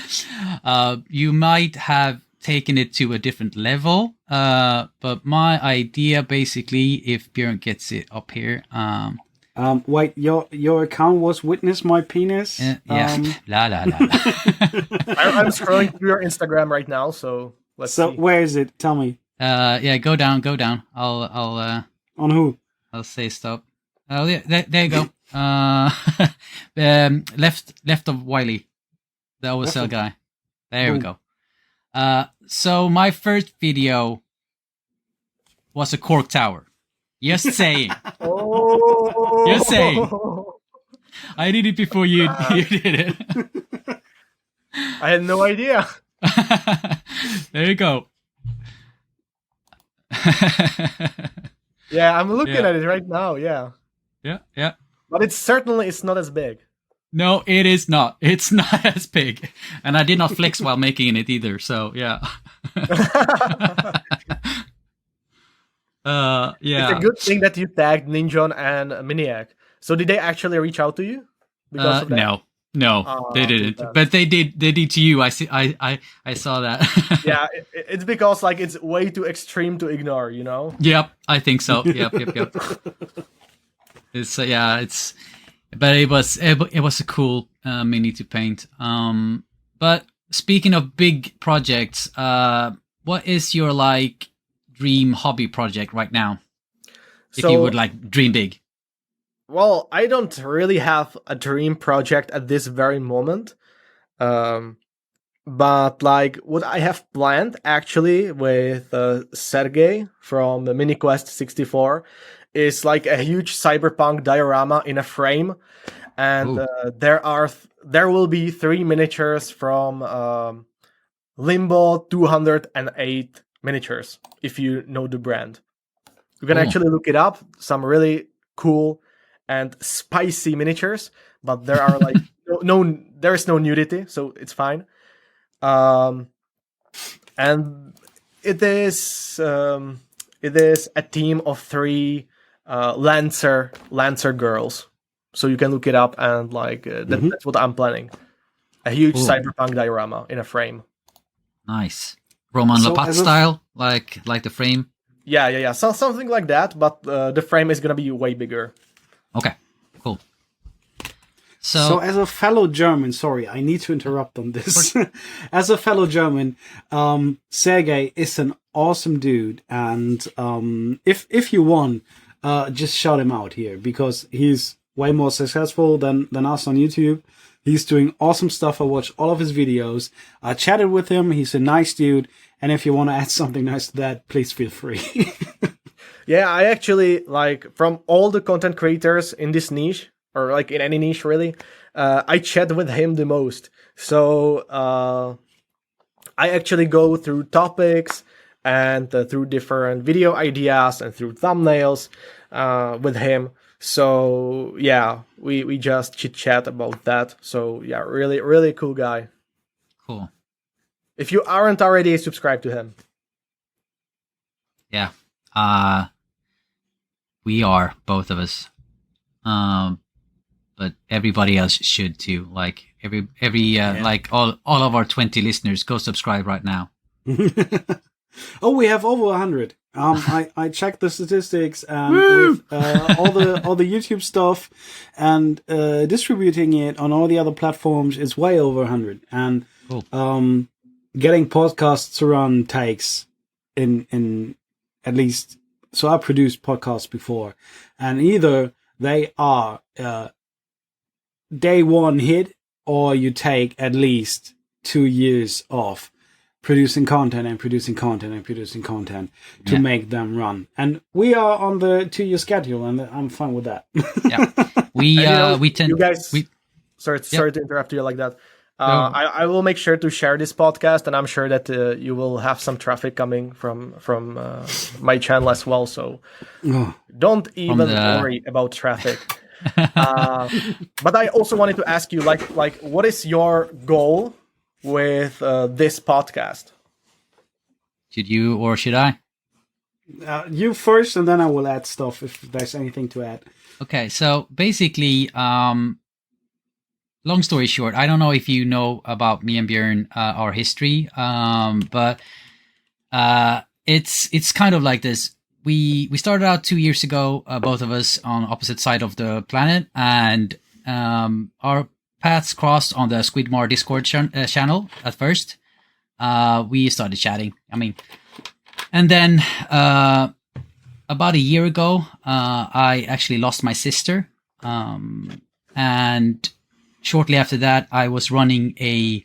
You might have taken it to a different level, but my idea, basically, if Björn gets it up here, wait, your account was witness my penis? yeah, la la la. La. I'm scrolling through your Instagram right now, so let's see. Where is it? Tell me. Yeah, go down. I'll On who? I'll say stop. Oh yeah, there you go. Left of Wiley, the oversell guy. There we go. So my first video was a cork tower. Just saying. Oh, Just saying. I did it before you did it. I had no idea. There you go. Yeah, I'm looking at it right now. Yeah, Yeah. but it's not as big. No, it is not. It's not as big, and I did not flex while making it either. So yeah. Yeah. It's a good thing that you tagged Ninjon and Miniac. So did they actually reach out to you because of that? No, they didn't. But they did. They did to you. I see. I saw that. Yeah, it's because like it's way too extreme to ignore. You know. Yep, I think so. Yep. It's but it was a cool mini to paint. But speaking of big projects, what is your like dream hobby project right now? If you would like dream big. Well, I don't really have a dream project at this very moment. But like what I have planned actually with Sergey from the MiniQuest 64 is like a huge cyberpunk diorama in a frame, and there will be 3 miniatures from Limbo 208 miniatures. If you know the brand, you can actually look it up. Some really cool and spicy miniatures, but there are like there is no nudity, so it's fine. And it is a team of 3 Lancer girls. So you can look it up, and like that's what I'm planning. A huge cyberpunk diorama in a frame. Nice. Roman Lapat style, like the frame. Yeah. So something like that, but the frame is gonna be way bigger. Okay, cool. So as a fellow German, sorry, I need to interrupt on this. As a fellow German, Sergey is an awesome dude, and if you want, just shout him out here, because he's way more successful than us on YouTube. He's doing awesome stuff. I watched all of his videos. I chatted with him. He's a nice dude, and if you want to add something nice to that, please feel free. Yeah, I actually, like, from all the content creators in this niche, or like in any niche really, I chat with him the most. So I actually go through topics and through different video ideas and through thumbnails with him. So yeah, we just chit chat about that. So yeah, really, really cool guy. Cool. If you aren't already, subscribe to him. Yeah. We are, both of us. But everybody else should too. Like like all of our 20 listeners, go subscribe right now. Oh, we have over 100. I checked the statistics, and with all the YouTube stuff and distributing it on all the other platforms, it's way over 100. And cool. Getting podcasts to run takes in at least. So I produced podcasts before, and either they are day one hit, or you take at least 2 years of producing content to make them run. And we are on the 2-year schedule, and I'm fine with that. Yeah, we tend. You guys, sorry to interrupt you like that. I will make sure to share this podcast, and I'm sure that you will have some traffic coming from my channel as well. So don't even worry about traffic. But I also wanted to ask you, like, what is your goal with this podcast? Should you or should I? You first, and then I will add stuff if there's anything to add. Okay, so basically, long story short, I don't know if you know about me and Björn, our history, but it's kind of like this. We started out 2 years ago, both of us on opposite side of the planet, and our paths crossed on the Squidmore Discord channel at first. We started chatting. And then about a year ago, I actually lost my sister. And shortly after that, I was running a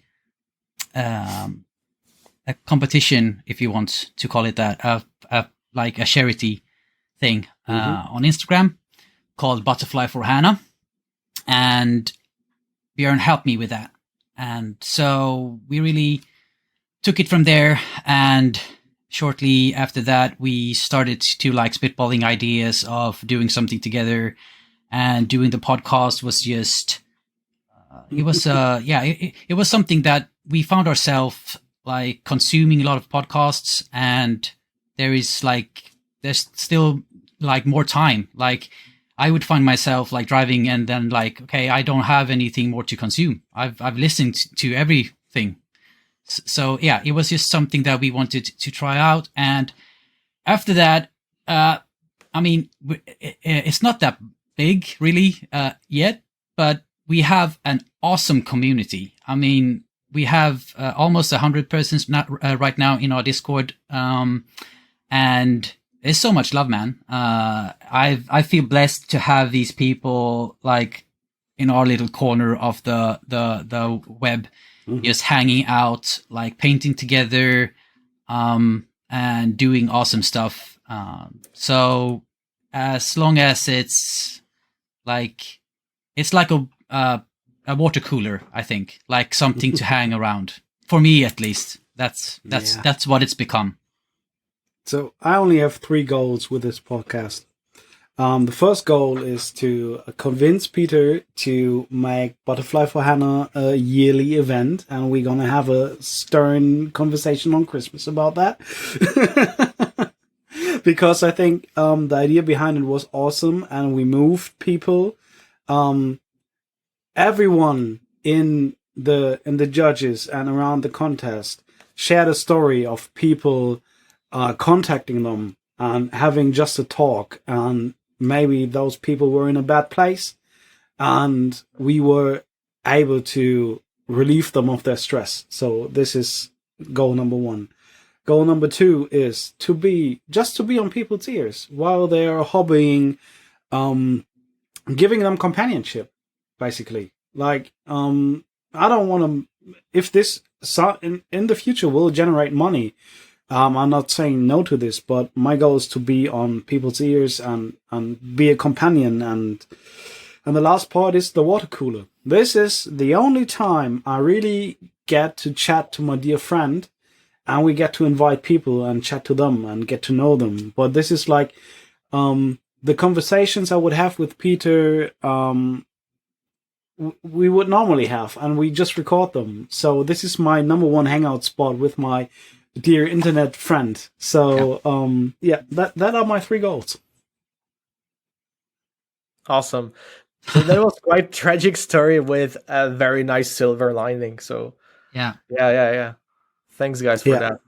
competition, if you want to call it that, like a charity thing on Instagram called Butterfly for Hannah. And Björn helped me with that. And so we really took it from there. And shortly after that, we started to like spitballing ideas of doing something together, and doing the podcast was just, it was something that we found ourselves like consuming a lot of podcasts, and there's still like more time. Like I would find myself like driving and then like, okay, I don't have anything more to consume. I've listened to everything. So yeah, it was just something that we wanted to try out. And after that, it's not that big really yet, but we have an awesome community. We have almost 100 persons right now in our Discord, and there's so much love, man. I feel blessed to have these people like in our little corner of the web, just hanging out, like painting together, and doing awesome stuff. So as long as it's like a water cooler, I think, like something to hang around. For me, at least, that's what it's become. So I only have 3 goals with this podcast. The first goal is to convince Peter to make Butterfly for Hannah a yearly event, and we're gonna have a stern conversation on Christmas about that. Because I think the idea behind it was awesome, and we moved people. Everyone in the judges and around the contest shared a story of people contacting them and having just a talk, and maybe those people were in a bad place, and we were able to relieve them of their stress. So this is goal number 1. Goal number 2 is to be on people's ears while they are hobbying, giving them companionship, basically. Like, I don't want to, if this in the future will generate money, I'm not saying no to this, but my goal is to be on people's ears and be a companion. And the last part is the water cooler. This is the only time I really get to chat to my dear friend, and we get to invite people and chat to them and get to know them. But this is like, the conversations I would have with Peter, we would normally have, and we just record them. So this is my number 1 hangout spot with my dear internet friend. So that are my 3 goals. Awesome. So that was quite tragic story with a very nice silver lining. So yeah. Thanks guys for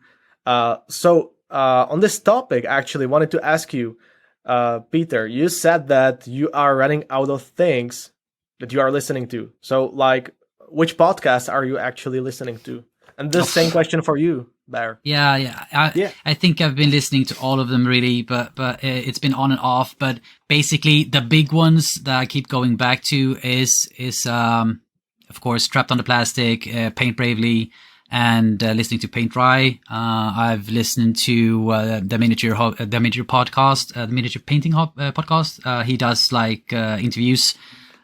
that. So on this topic, actually wanted to ask you, Peter, you said that you are running out of things that you are listening to. So like, which podcasts are you actually listening to? And the same question for you, Bear. I think I've been listening to all of them really, but it's been on and off. But basically, the big ones that I keep going back to is of course Trapped on the Plastic, Paint Bravely, and listening to Paint Dry. I've listened to the miniature podcast, the miniature painting podcast. He does like interviews.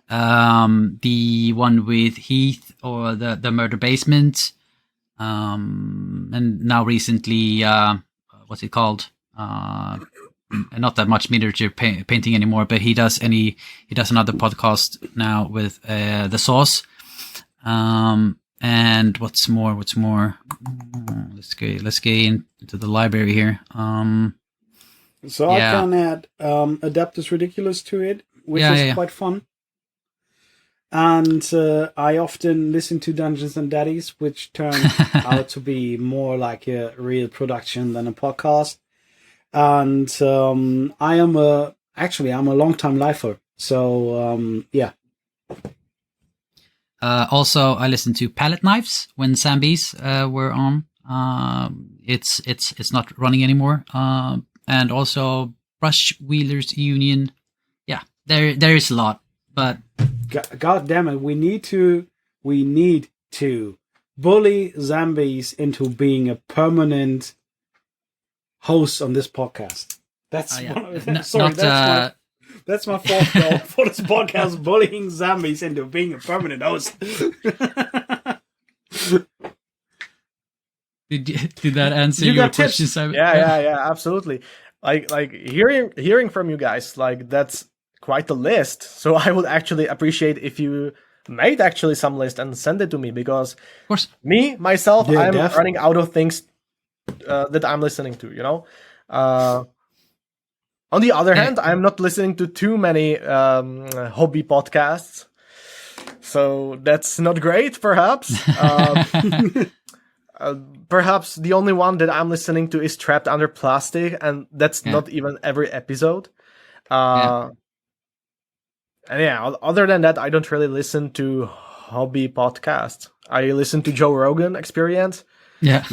The one with Heath, or the Murder Basement. And now recently, what's it called? Not that much miniature painting anymore, but he does another podcast now with The Sauce. And what's more? Let's get into the library here. So I can add Adapt is Ridiculous to it, which is quite fun. And I often listen to Dungeons and Daddies, which turned out to be more like a real production than a podcast. And I'm a long-time lifer. So yeah. Also, I listened to Palette Knives when Zambies were on. It's not running anymore. And also Brush Wheelers Union. Yeah, there is a lot, but God damn it, we need to bully Zambies into being a permanent host on this podcast. That's that's my fourth goal for this podcast: bullying Zambies into being a permanent host. Did that answer your question, Simon? Yeah, absolutely. Like hearing from you guys, like that's quite a list. So I would actually appreciate if you made actually some list and send it to me, because of course, myself, I'm running out of things that I'm listening to. You know. On the other hand, I'm not listening to too many hobby podcasts, so that's not great. Perhaps. Perhaps the only one that I'm listening to is Trapped Under Plastic, and that's not even every episode. And other than that, I don't really listen to hobby podcasts. I listen to Joe Rogan Experience. Yeah.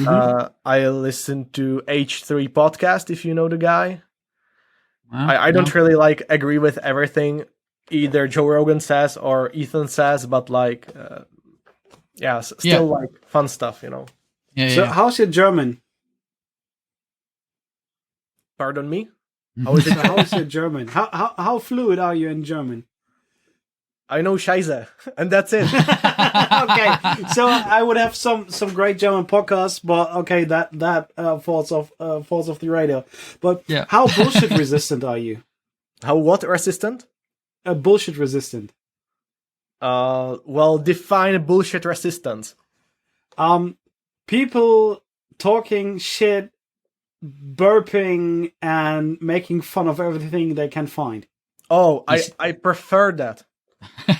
I listen to H3 Podcast, if you know the guy. Wow, I don't really agree with everything either Joe Rogan says or Ethan says, but still fun stuff, you know. So how's your German? Pardon me? How is your German? How fluid are you in German? I know Scheiße, and that's it. Okay, so I would have some great German podcasts, but okay, that falls off the radar. But how bullshit resistant are you? How what resistant? Bullshit resistant. Well, define bullshit resistance. People talking shit, burping, and making fun of everything they can find. Oh, I prefer that.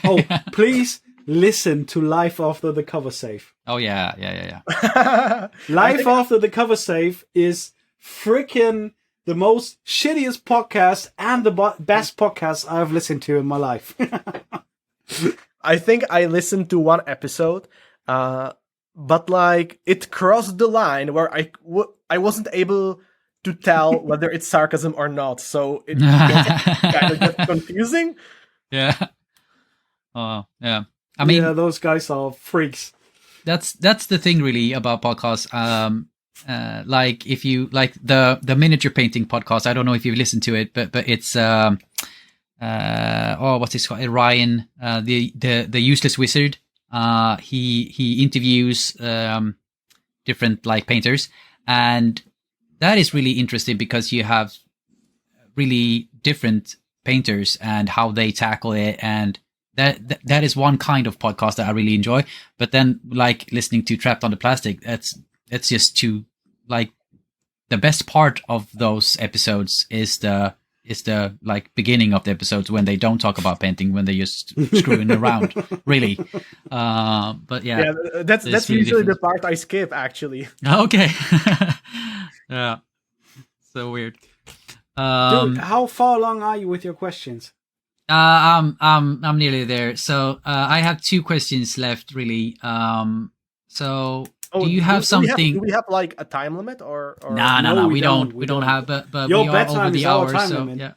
Oh, please listen to Life After the Cover Save. Oh yeah. Life After the Cover Save is freaking the most shittiest podcast and the best podcast I've listened to in my life. I think I listened to one episode, but it crossed the line where I wasn't able to tell whether it's sarcasm or not, so it kind of gets confusing. Yeah. Oh, yeah. I mean, those guys are freaks. That's the thing really about podcasts. If you like the miniature painting podcast, I don't know if you've listened to it, but it's what's his called? Ryan, the useless wizard. He interviews different painters, and that is really interesting because you have really different painters and how they tackle it, and that is one kind of podcast that I really enjoy. But then listening to Trapped Under Plastic, that's just too the best part of those episodes is the beginning of the episodes when they don't talk about painting, when they're just screwing around, really. But that's really usually the part I skip, actually. Okay. Yeah, so weird. Dude, how far along are you with your questions? I'm nearly there. So I have 2 questions left, really. So do you have something? Do we have a time limit or? No, we don't. We don't have. But your we are bedtime over the is hour. our time So limit.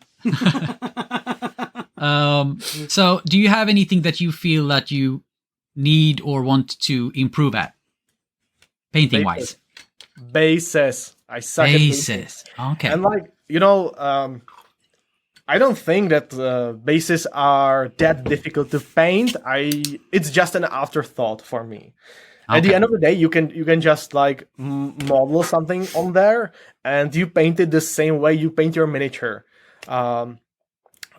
yeah. So do you have anything that you feel that you need or want to improve at, painting wise? Bases. I suck at bases. Okay. And I don't think that bases are that difficult to paint. It's just an afterthought for me. Okay. At the end of the day, you can just model something on there, and you paint it the same way you paint your miniature.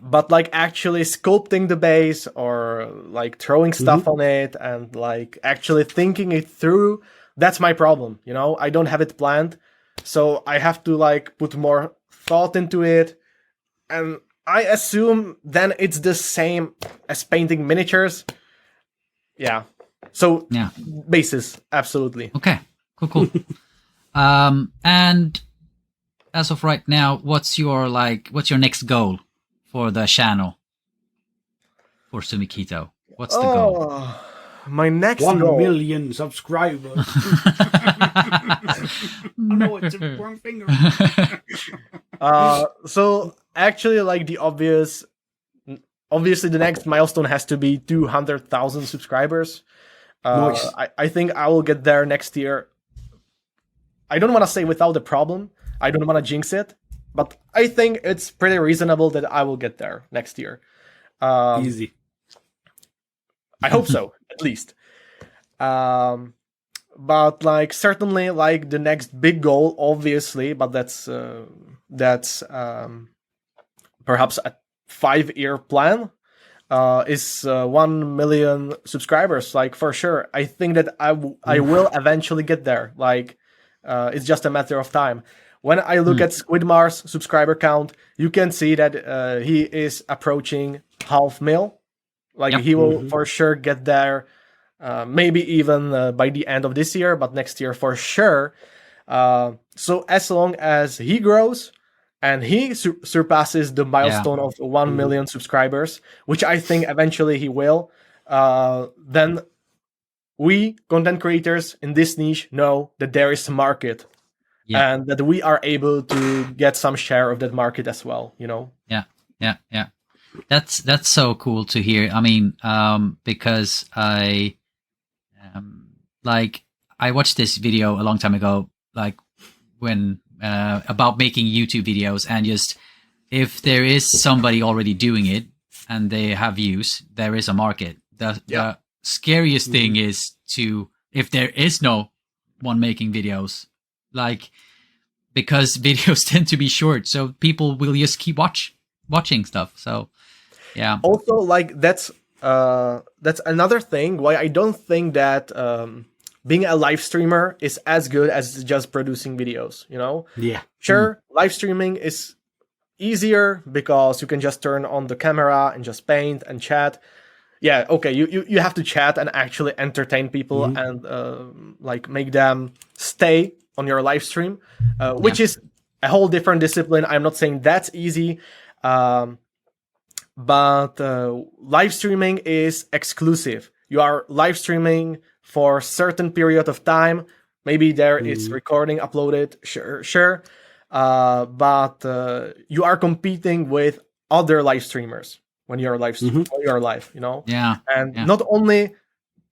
but like actually sculpting the base or like throwing stuff on it and like actually thinking it through, that's my problem. You know, I don't have it planned, so I have to like put more thought into it. And I assume then it's the same as painting miniatures. Yeah. So Yeah. bases, absolutely. Okay. Cool. And as of right now, what's your next goal for the channel for ZUMIKITO? What's the goal? My next 1 goal. million subscribers. I know it's a wrong finger. So actually, like obviously the next milestone has to be 200,000 subscribers. Nice. I think I will get there next year. I don't want to say without a problem. I don't want to jinx it, but I think it's pretty reasonable that I will get there next year. Easy. I hope so, at least. But like certainly like the next big goal, obviously, but that's perhaps a 5-year plan, is 1 million subscribers. Like for sure, I think that I will eventually get there. Like it's just a matter of time. When I look at Squidmar's subscriber count, you can see that he is approaching 500,000. Like he will for sure get there, maybe even by the end of this year, but next year for sure. So as long as he grows and he surpasses the milestone of 1 million subscribers, which I think eventually he will, then we content creators in this niche know that there is a market, and that we are able to get some share of that market as well, you know? Yeah. That's so cool to hear. I mean, because I watched this video a long time ago, like when about making YouTube videos, and just if there is somebody already doing it and they have views, there is a market. The scariest thing is if there is no one making videos, like, because videos tend to be short, so people will just keep watching stuff. So yeah. Also, like that's another thing why I don't think that being a live streamer is as good as just producing videos, you know? Yeah. Sure, live streaming is easier because you can just turn on the camera and just paint and chat. Yeah, okay, you have to chat and actually entertain people and like make them stay on your live stream, which is a whole different discipline. I'm not saying that's easy. But live streaming is exclusive. You are live streaming for a certain period of time. Maybe there is recording uploaded, sure. But you are competing with other live streamers when you're live, you know? Yeah. And not only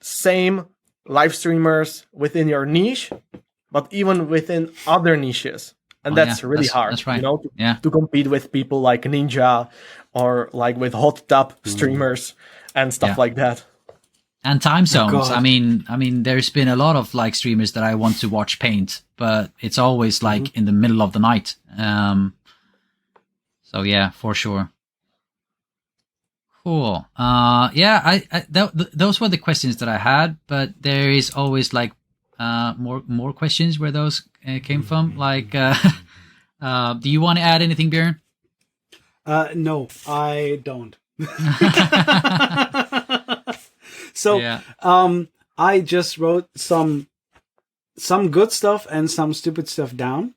same live streamers within your niche, but even within other niches. And that's really hard, that's right. You know, to compete with people like Ninja or like with hot tub streamers and stuff like that. And time zones. I mean, there's been a lot of like streamers that I want to watch paint, but it's always like in the middle of the night. So yeah, for sure. Cool. Those were the questions that I had, but there is always like more questions where those came from. Like, do you want to add anything, Björn? No, I don't. So, I just wrote some good stuff and some stupid stuff down.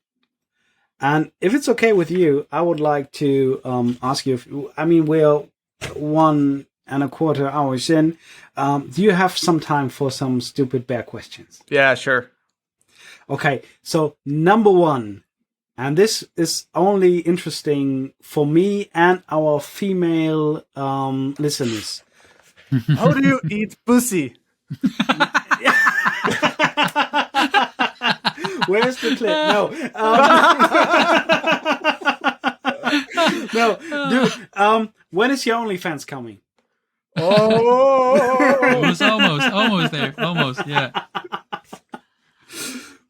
And if it's okay with you, I would like to ask you. We're 1.25 hours in. Do you have some time for some stupid bear questions? Yeah, sure. Okay, so number one, and this is only interesting for me and our female listeners. How do you eat pussy? Where's the clip? No. No, dude. When is your OnlyFans coming? Oh, It was almost there. Almost, yeah.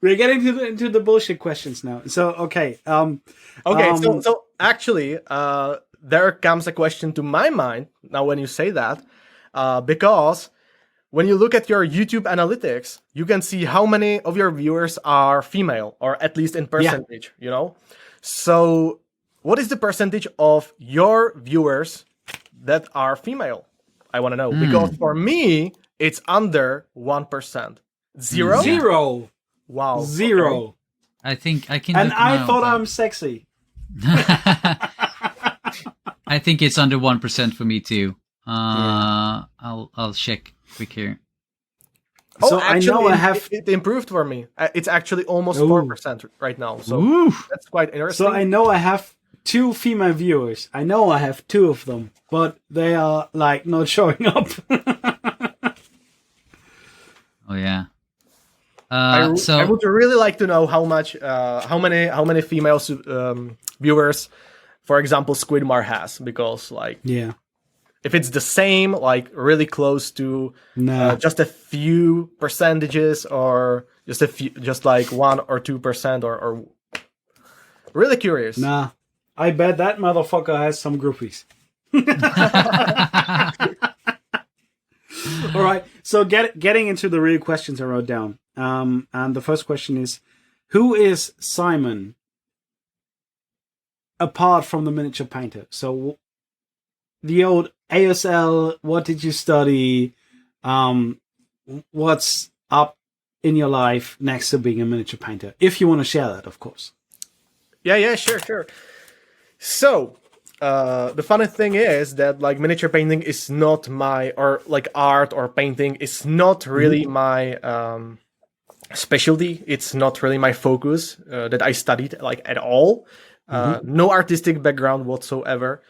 We're getting into the bullshit questions now. So, okay. okay. So actually, there comes a question to my mind now when you say that, because when you look at your YouTube analytics, you can see how many of your viewers are female, or at least in percentage, you know? So what is the percentage of your viewers that are female? I want to know. Because for me, it's under 1%. Zero? Zero. Wow. Zero. Okay. I think I can. And look now, I thought but I'm sexy. I think it's under 1% for me too. I'll check quick here. Oh, So actually, I know I have. it improved for me. It's actually almost 4% right now. So Ooh. that's quite interesting. So I know I have 2 female viewers. I know I have 2 of them, but they are like not showing up. Oh yeah. I So would really like to know how many female viewers, for example, Squidmar has, because like Yeah. if it's the same, like really close to No. just a few percentages, or just a few, just like 1 or 2%, or really curious. Nah. I bet that motherfucker has some groupies. All right. So getting into the real questions I wrote down. And the first question is, who is Simon apart from the miniature painter? So the old ASL, what did you study? What's up in your life next to being a miniature painter? If you want to share that, of course. Yeah, sure. So, the funny thing is that like miniature painting is not my, or like art or painting is not really my specialty. It's not really my focus that I studied like at all. No artistic background whatsoever.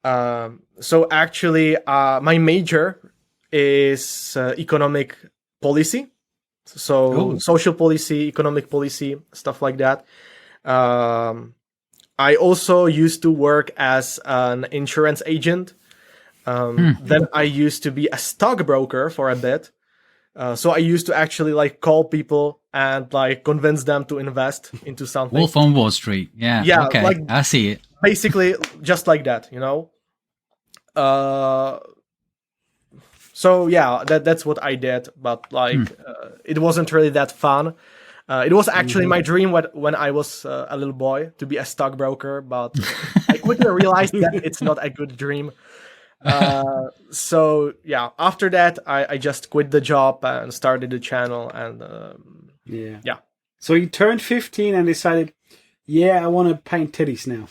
So actually, my major is economic policy. So social policy, economic policy, stuff like that. I also used to work as an insurance agent. Then I used to be a stockbroker for a bit. So I used to actually like call people and like convince them to invest into something. Wolf on Wall Street. Yeah. Yeah, Okay. like- I see it. Basically, just like that, you know. So yeah, that's what I did. But like, it wasn't really that fun. It was actually my dream when I was a little boy to be a stockbroker, but I quickly realized that it's not a good dream. So yeah, after that, I just quit the job and started the channel, and yeah. So you turned 15 and decided, yeah, I want to paint titties now.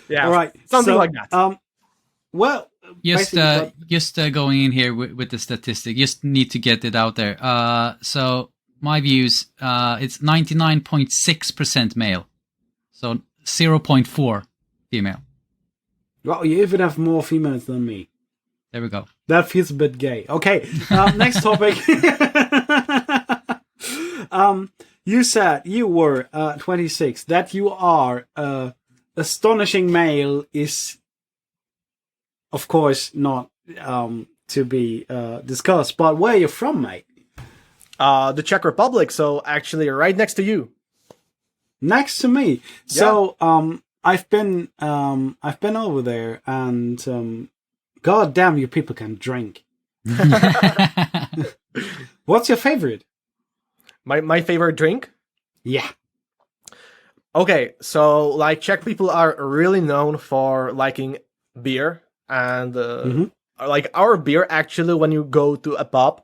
Yeah, All right, something so, like that. Well, Just basically, going in here with the statistic. Just need to get it out there. So my views, it's 99.6% male, so 0.4 female. well, you even have more females than me. There we go. That feels a bit gay. Okay, next topic. You said you were 26. That you are astonishing male is, of course, not to be discussed. But where are you from, mate? The Czech Republic. So actually, right next to you. Next to me. So I've been over there, and god damn, you people can drink. What's your favorite? My favorite drink. Yeah. Okay, so like Czech people are really known for liking beer, and like our beer actually, when you go to a pub,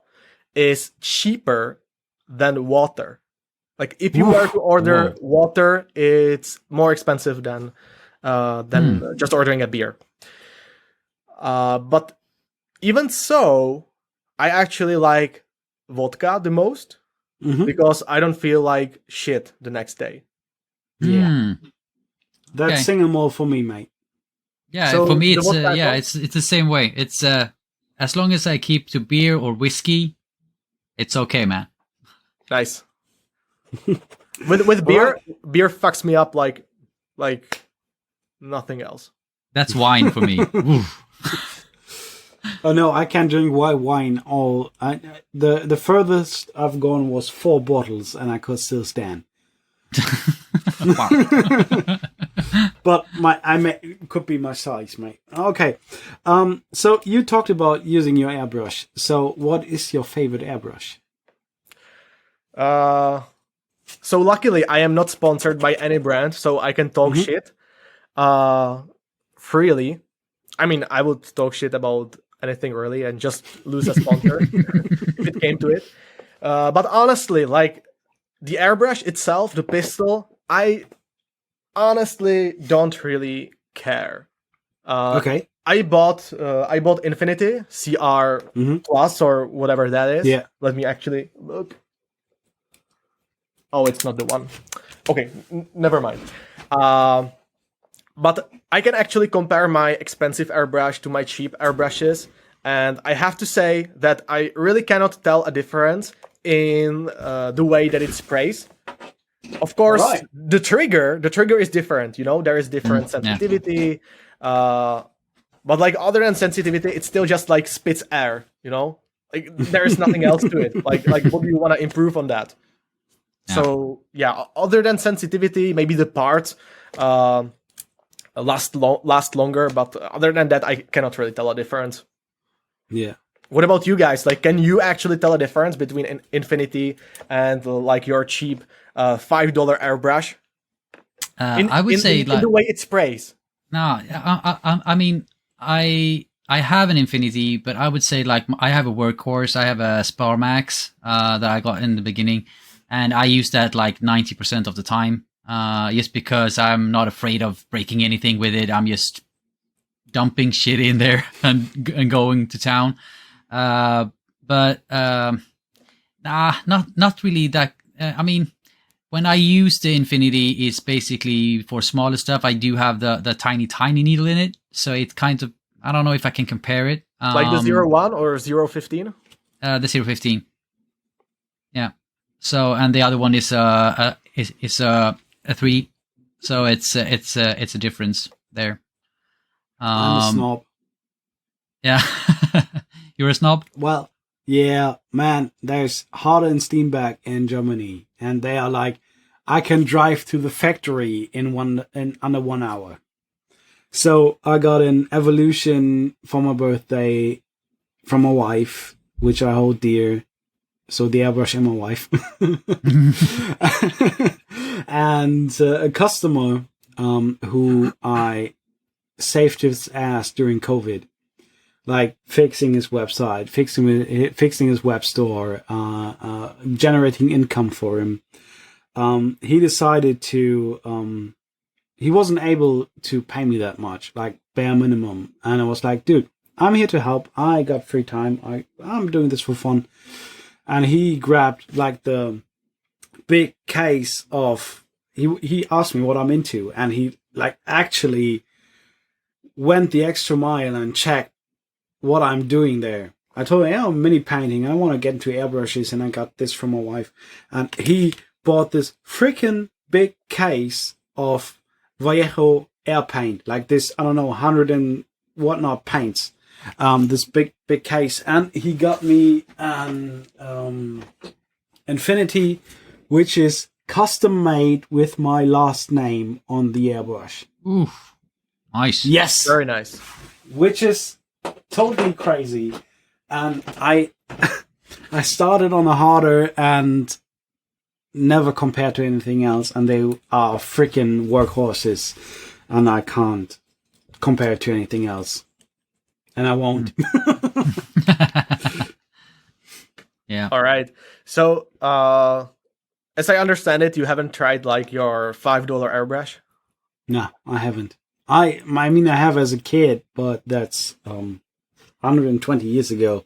is cheaper than water. Like if you were to order water, it's more expensive than just ordering a beer. But even so, I actually like vodka the most because I don't feel like shit the next day. Yeah. That's Okay. singable for me, mate. Yeah, So for me, the it's vodka yeah, sauce? it's the same way. It's as long as I keep to beer or whiskey, it's okay, man. Nice. With beer, beer fucks me up like nothing else. That's wine for me. Oof. Oh no, I can't drink white wine. The furthest I've gone was 4 bottles, and I could still stand. Wow. But could be my size, mate. Okay. So you talked about using your airbrush. So what is your favorite airbrush? So luckily, I am not sponsored by any brand, so I can talk shit freely. I mean, I would talk shit about anything really and just lose a sponsor if it came to it. But honestly, like the airbrush itself, the pistol, I honestly don't really care. Okay. I bought Infinity CR Plus or whatever that is. Yeah. Let me actually look. Oh, it's not the one. Okay, never mind. But I can actually compare my expensive airbrush to my cheap airbrushes, and I have to say that I really cannot tell a difference in the way that it sprays. Of course, Right. the trigger is different. You know, there is different sensitivity. But like other than sensitivity, it still just like spits air. You know, like there is nothing else to it. Like what do you want to improve on that? So yeah, other than sensitivity, maybe the parts last longer, but other than that, I cannot really tell a difference. Yeah. What about you guys? Like, can you actually tell a difference between Infinity and like your cheap $5 airbrush? I would say in the way it sprays. No, I mean, I have an Infinity, but I would say like I have a workhorse. I have a Spar Max that I got in the beginning, and I use that like 90% of the time. Just because I'm not afraid of breaking anything with it. I'm just dumping shit in there and going to town. But not really that. I mean, when I use the Infinity, it's basically for smaller stuff. I do have the tiny needle in it, so it kind of, I don't know if I can compare it. Like the 01 or 015? The 015. Yeah. So, and the other one is a 3. So it's a difference there. I'm a snob. Yeah. You're a snob? Well, yeah, man, there's Harder and Steenbeck in Germany, and they are like, I can drive to the factory in under 1 hour. So I got an Evolution for my birthday from my wife, which I hold dear. So the airbrush and my wife. And a customer who I saved his ass during COVID. Like fixing his website, fixing his web store, generating income for him. He decided to, he wasn't able to pay me that much, like bare minimum. And I was like, dude, I'm here to help. I got free time. I'm doing this for fun. And he grabbed like the big case of, he asked me what I'm into. And he like actually went the extra mile and checked what I'm doing there. I told him, I'm mini painting. I want to get into airbrushes, and I got this from my wife. And he bought this freaking big case of Vallejo air paint, like this, I don't know, 100 and whatnot paints. This big case, and he got me an Infinity, which is custom made with my last name on the airbrush. Oof, nice. Yes, Very nice. Which is totally crazy. And I started on a Harder and never compared to anything else, and they are freaking workhorses, and I can't compare it to anything else, and I won't. Yeah. All right. So, as I understand it, you haven't tried like your $5 airbrush? No, I haven't. I mean, I have as a kid, but that's 120 years ago.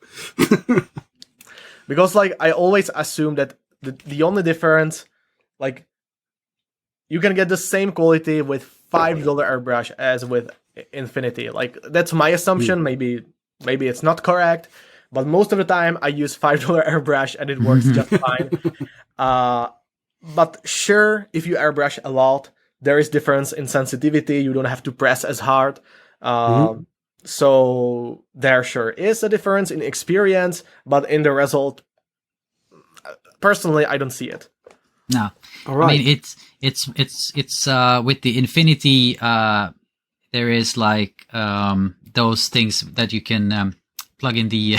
Because like I always assume that the only difference, like you can get the same quality with $5 airbrush as with Infinity. Like that's my assumption. Maybe it's not correct, but most of the time I use $5 airbrush and it works just fine. But sure, if you airbrush a lot, there is difference in sensitivity. You don't have to press as hard. So there sure is a difference in experience, but in the result, personally, I don't see it. No, All right. I mean it's with the Infinity. There is like those things that you can plug in the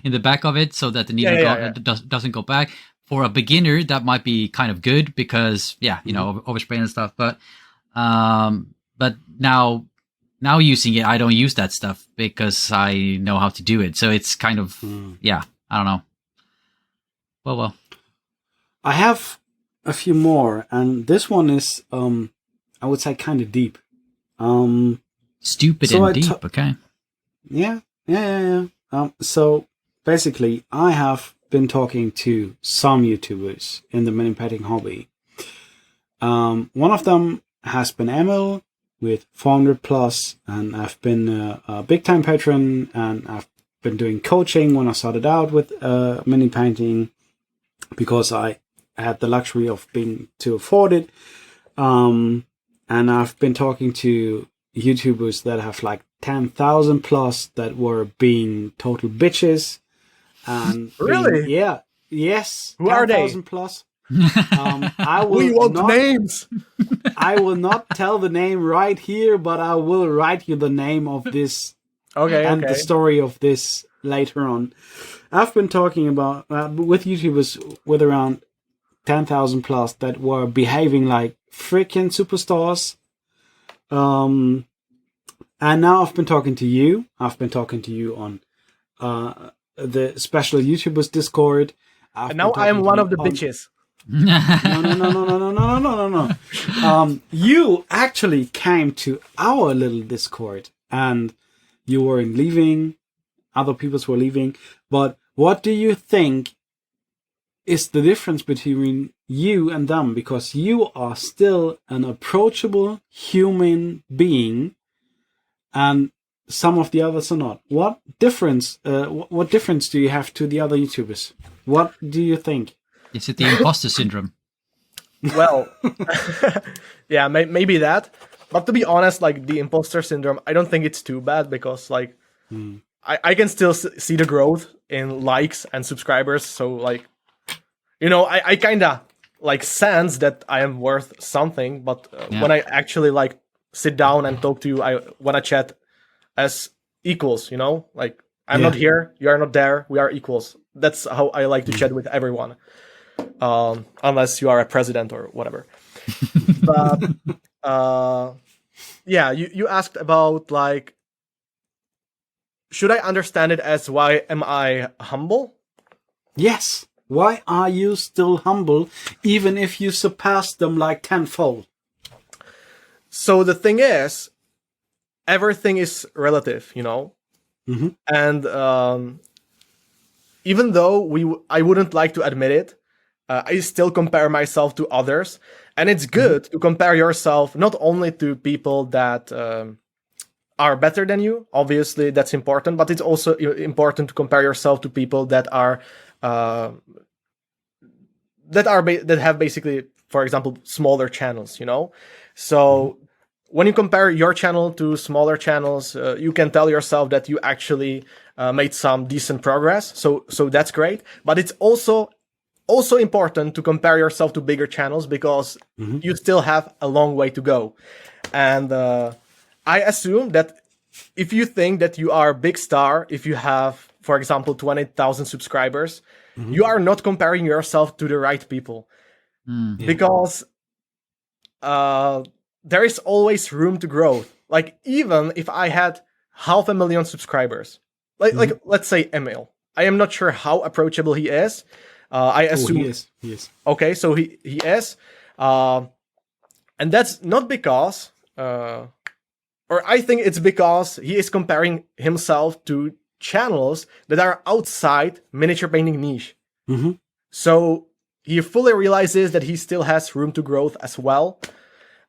in the back of it, so that the needle doesn't go back. For a beginner, that might be kind of good because you know, overspray and stuff. But now using it, I don't use that stuff because I know how to do it. So it's kind of I don't know. Well. I have a few more, and this one is, I would say, kind of deep. Stupid so and deep, okay. Yeah. So basically, I have been talking to some YouTubers in the mini painting hobby. One of them has been Emil with 400 plus, and I've been a big time patron, and I've been doing coaching when I started out with mini painting because I had the luxury of being to afford it. And I've been talking to YouTubers that have like 10,000 plus that were being total bitches. And Really? Yes. Who are they? 10,000 plus. I will We want not, names. I will not tell the name right here, but I will write you the name of this and the story of this later on. I've been talking about with YouTubers with around 10,000 plus that were behaving like freaking superstars. And now I've been talking to you. I've been talking to you on the special YouTubers Discord. And now I am one of the bitches. No. You actually came to our little Discord, and you weren't leaving. Other people were leaving. But what do you think is the difference between you and them? Because you are still an approachable human being, and some of the others are not. What difference? What difference do you have to the other YouTubers? What do you think? Is it the imposter syndrome? Well, yeah, maybe that. But to be honest, like the imposter syndrome, I don't think it's too bad because like I can still see the growth in likes and subscribers. So like, you know, I kind of like sense that I am worth something. But when I actually like sit down and talk to you, I want to chat as equals, you know, like I'm not here, you are not there, we are equals. That's how I like to chat with everyone. Unless you are a president or whatever. But yeah, you asked about like, should I understand it as why am I humble? Yes. Why are you still humble, even if you surpassed them like tenfold? So the thing is, everything is relative, you know? And even though I wouldn't like to admit it, I still compare myself to others. And it's good to compare yourself not only to people that are better than you. Obviously, that's important. But it's also important to compare yourself to people that are that have basically, for example, smaller channels, you know? So when you compare your channel to smaller channels, you can tell yourself that you actually made some decent progress. So that's great. But it's also important to compare yourself to bigger channels because you still have a long way to go. And I assume that if you think that you are a big star, if you have, for example, 20,000 subscribers, you are not comparing yourself to the right people. Because there is always room to grow. Like, even if I had 500,000 subscribers, like let's say Emil, I am not sure how approachable he is. I assume he is. Okay, so he is, and that's not because, or I think it's because he is comparing himself to channels that are outside miniature painting niche. So he fully realizes that he still has room to growth as well.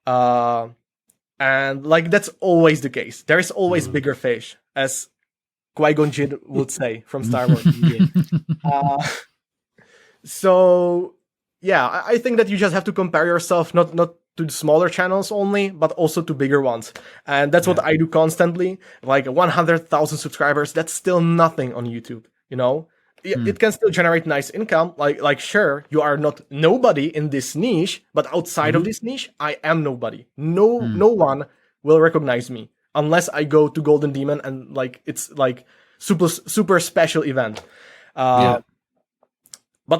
And like that's always the case. There is always bigger fish, as Qui-Gon Jinn would say from Star Wars. So yeah, I think that you just have to compare yourself not to the smaller channels only, but also to bigger ones. And that's what I do constantly. Like 100,000 subscribers, that's still nothing on YouTube, you know? it can still generate nice income. Like sure, you are not nobody in this niche, but outside of this niche, I am nobody. No one will recognize me unless I go to Golden Demon and like it's like super special event. But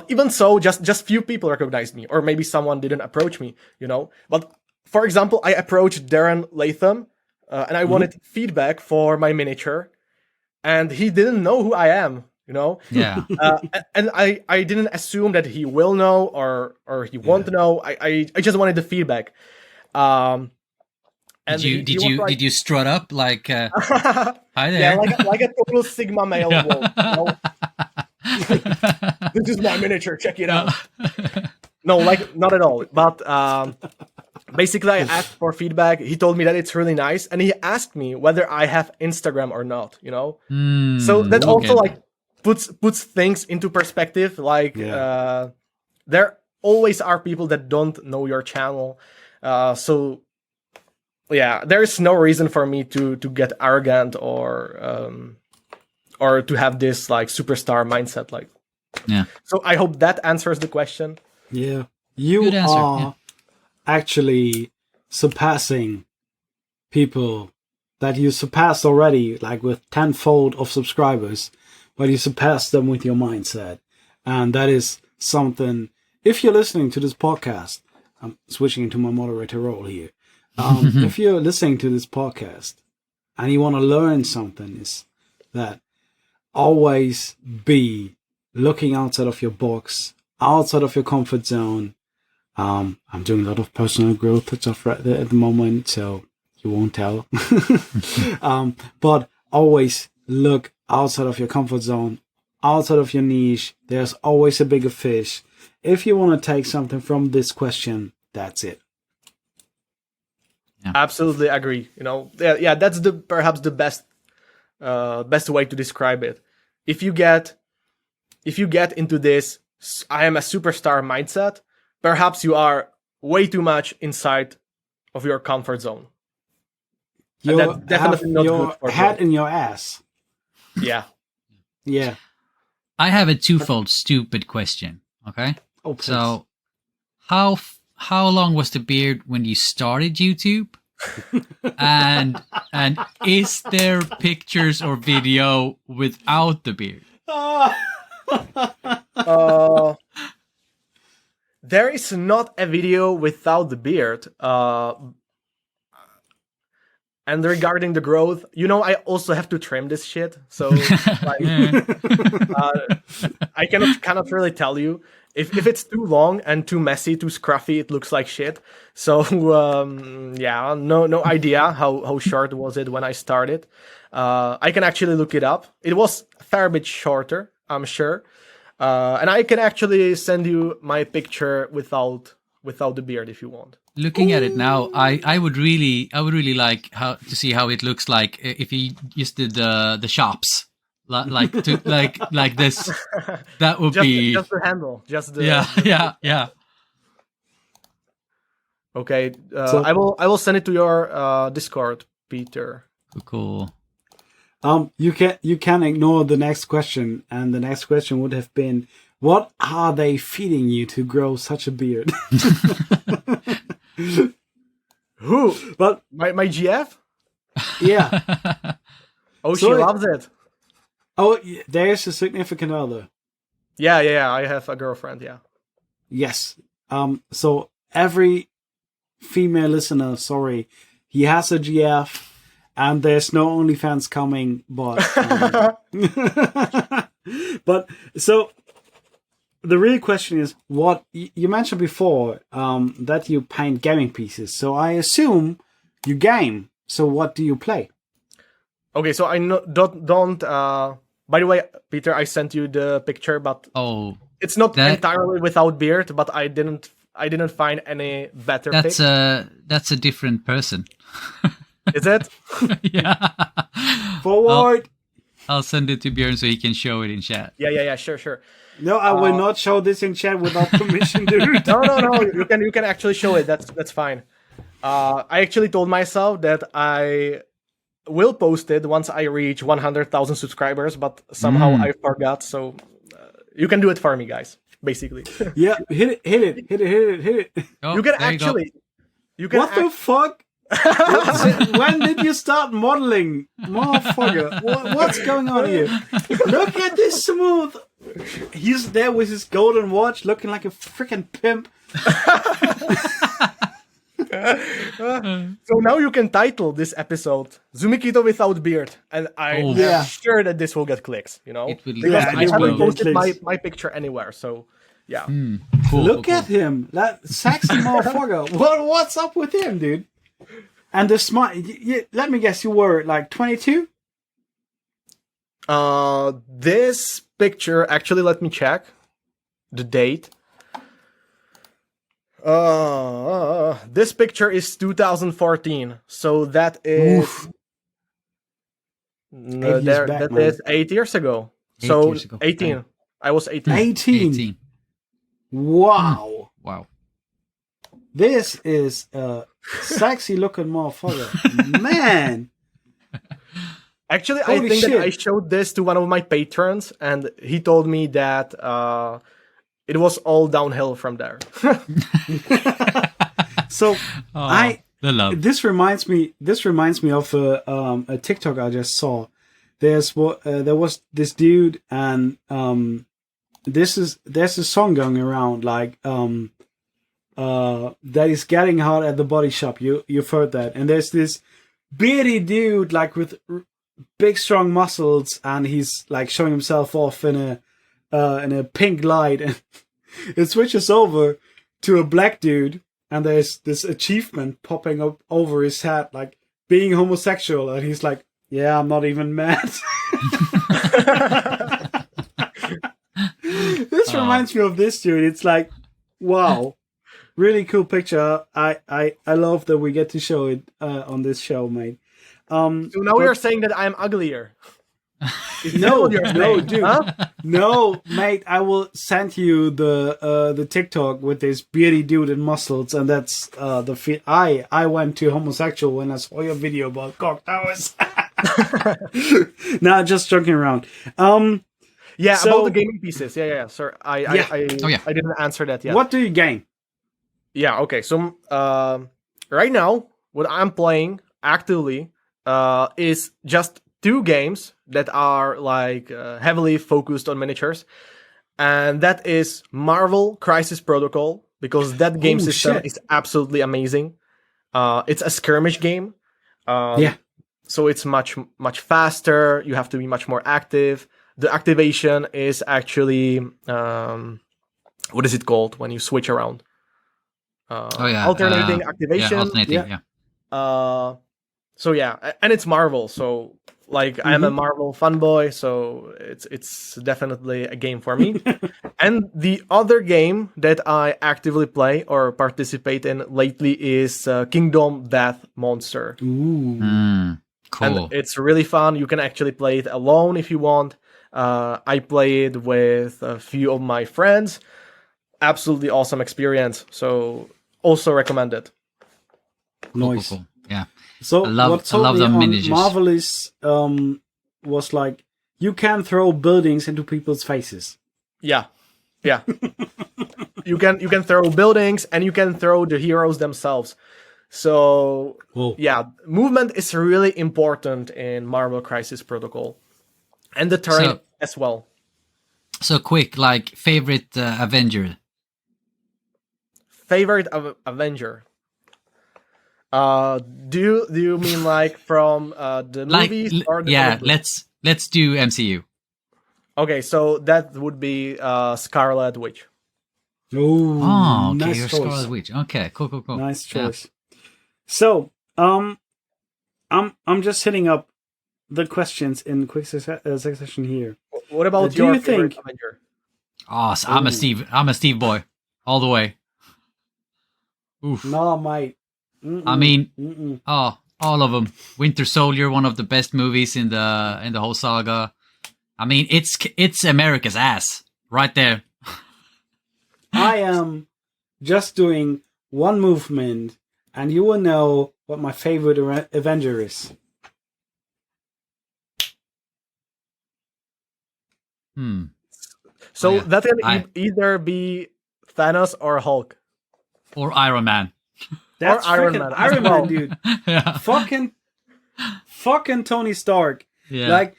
even so, just few people recognized me, or maybe someone didn't approach me, you know. But for example, I approached Darren Latham, and I wanted feedback for my miniature, and he didn't know who I am, you know. Yeah. And I didn't assume that he will know or he won't know. I just wanted the feedback. And Did you strut up like hi there? Yeah, like a total Sigma male wolf, you know? This is my miniature, check it out. No, like not at all. But basically I asked for feedback. He told me that it's really nice, and he asked me whether I have Instagram or not, you know. So that also like puts things into perspective. Like there always are people that don't know your channel. So yeah, there is no reason for me to get arrogant or to have this like superstar mindset. Like, so I hope that answers the question. Yeah, you are actually surpassing people that you surpassed already, like with tenfold of subscribers, but you surpassed them with your mindset. And that is something, if you're listening to this podcast, I'm switching into my moderator role here. If you're listening to this podcast and you want to learn something, is that always be looking outside of your box, outside of your comfort zone. I'm doing a lot of personal growth stuff right there at the moment, so you won't tell. But always look outside of your comfort zone, outside of your niche. There's always a bigger fish. If you want to take something from this question, that's it. Yeah. Absolutely agree. You know, yeah, that's perhaps the best way to describe it. If you get into this, I am a superstar mindset, perhaps you are way too much inside of your comfort zone. You that's definitely not your good for head growth. in your ass. Yeah. Yeah. I have a twofold stupid question. Okay. Oh, please. So, how long was the beard when you started YouTube? and is there pictures or video without the beard? There is not a video without the beard. And regarding the growth, you know, I also have to trim this shit. So like, I cannot really tell you. If it's too long and too messy, too scruffy, it looks like shit. So yeah, no idea how short was it when I started. I can actually look it up. It was a fair bit shorter, I'm sure. And I can actually send you my picture without the beard if you want. Looking at it now, I would really like to see how it looks like if you just did the shops. Like this, that would be just the handle, just the yeah. Okay, so I will send it to your Discord, Peter. Cool. You can ignore the next question, and the next question would have been, what are they feeding you to grow such a beard? Who? But my GF? Yeah. Oh, she loves it. Oh, there's a significant other. Yeah. I have a girlfriend. Yeah. Yes. So every female listener, sorry, he has a GF, and there's no OnlyFans coming. But but so the real question is, what you mentioned before, that you paint gaming pieces. So I assume you game. So what do you play? Okay, so I don't. By the way, Peter, I sent you the picture, but it's not entirely without beard. But I didn't find any better. That's a different person. Is it? Yeah. Forward. I'll send it to Björn so he can show it in chat. Yeah. Sure. No, I will not show this in chat without permission, dude. No. You can actually show it. That's fine. I actually told myself that I will post it once I reach 100,000 subscribers, but somehow I forgot. So You can do it for me, guys. Basically, Yeah, hit it. Oh, you can there you go. actually. You can. What the fuck? When did you start modeling, motherfucker? What's going on here? Look at this smooth. He's there with his golden watch, looking like a freaking pimp. So now you can title this episode "ZUMIKITO without beard," and I'm Yeah. sure that this will get clicks. You know, It will- because Yeah, I it haven't will. posted Clicks. my picture anywhere. So yeah. Cool, Look cool, at him, that sexy motherfucker. What's up with him, dude? And the smart. Let me guess, you were like 22. This picture actually, let me check the date. This picture is 2014, so that is Oof. 8 years back, that man. is 8 years ago. 8 So years ago. 18. I was 18. 18. 18. Wow. Wow. This is a sexy looking motherfucker. Man. Actually, I Holy think that shit. I showed this to one of my patrons, and he told me that it was all downhill from there. So Oh, the love. this reminds me of a TikTok I just saw. There was this dude, and there's a song going around like that is getting hot at the body shop. You've heard that, and there's this beardy dude like with big strong muscles, and he's like showing himself off in a pink light, and it switches over to a black dude, and there's this achievement popping up over his head, like being homosexual, and he's like, "Yeah, I'm not even mad." This reminds me of this dude. It's like, wow, really cool picture. I love that we get to show it on this show, mate. So now we are saying that I'm uglier. Is that No, what you're no, saying? dude, Huh? no, mate. I will send you the TikTok with this beardy dude and muscles, and that's the fit. I went to homosexual when I saw your video about cock towers. Nah, just joking around. Yeah, So- about the gaming pieces. Yeah. Sir, Yeah. I didn't answer that yet. What do you gain? Yeah, okay. So right now, what I'm playing actively is just 2 games that are like heavily focused on miniatures, and that is Marvel Crisis Protocol, because that game Oh, system shit. is absolutely amazing. It's a skirmish game. Yeah. So it's much faster. You have to be much more active. The activation is actually what is it called when you switch around? Alternating activation. Yeah, alternating, Yeah. yeah. So yeah, and it's Marvel. So like I'm a Marvel fanboy, so it's definitely a game for me. And the other game that I actively play or participate in lately is Kingdom Death Monster. Ooh. Cool. And it's really fun. You can actually play it alone if you want. I play it with a few of my friends. Absolutely awesome experience. So also recommend it. Nice. Cool. Yeah. So I love what sold me them on miniatures. Marvel is was like you can throw buildings into people's faces. Yeah. You can throw buildings and you can throw the heroes themselves. So Whoa. yeah, movement is really important in Marvel Crisis Protocol, and the terrain So- as well. So quick, like favorite Avenger. Favorite Avenger. Do you mean like from the Like, movies or the yeah, comic book? let's do MCU. Okay, so that would be Scarlet Witch. Oh, Oh, okay, nice you're choice. Scarlet Witch. Okay, cool. Nice Yeah. choice. So, I'm just hitting up the questions in quick succession here. What about Do your you favorite think- Avenger? Oh, so I'm a Steve boy, all the way. Oof. No, mate. Mm-mm. I mean, Mm-mm. oh, all of them. Winter Soldier, one of the best movies in the whole saga. I mean, it's America's ass right there. I am just doing one movement, and you will know what my favorite Avenger is. So yeah. that can I- either be Thanos or Hulk. or Iron Man. That's Iron freaking Man as Iron well. Man, dude. Yeah. Fucking Tony Stark. Yeah. Like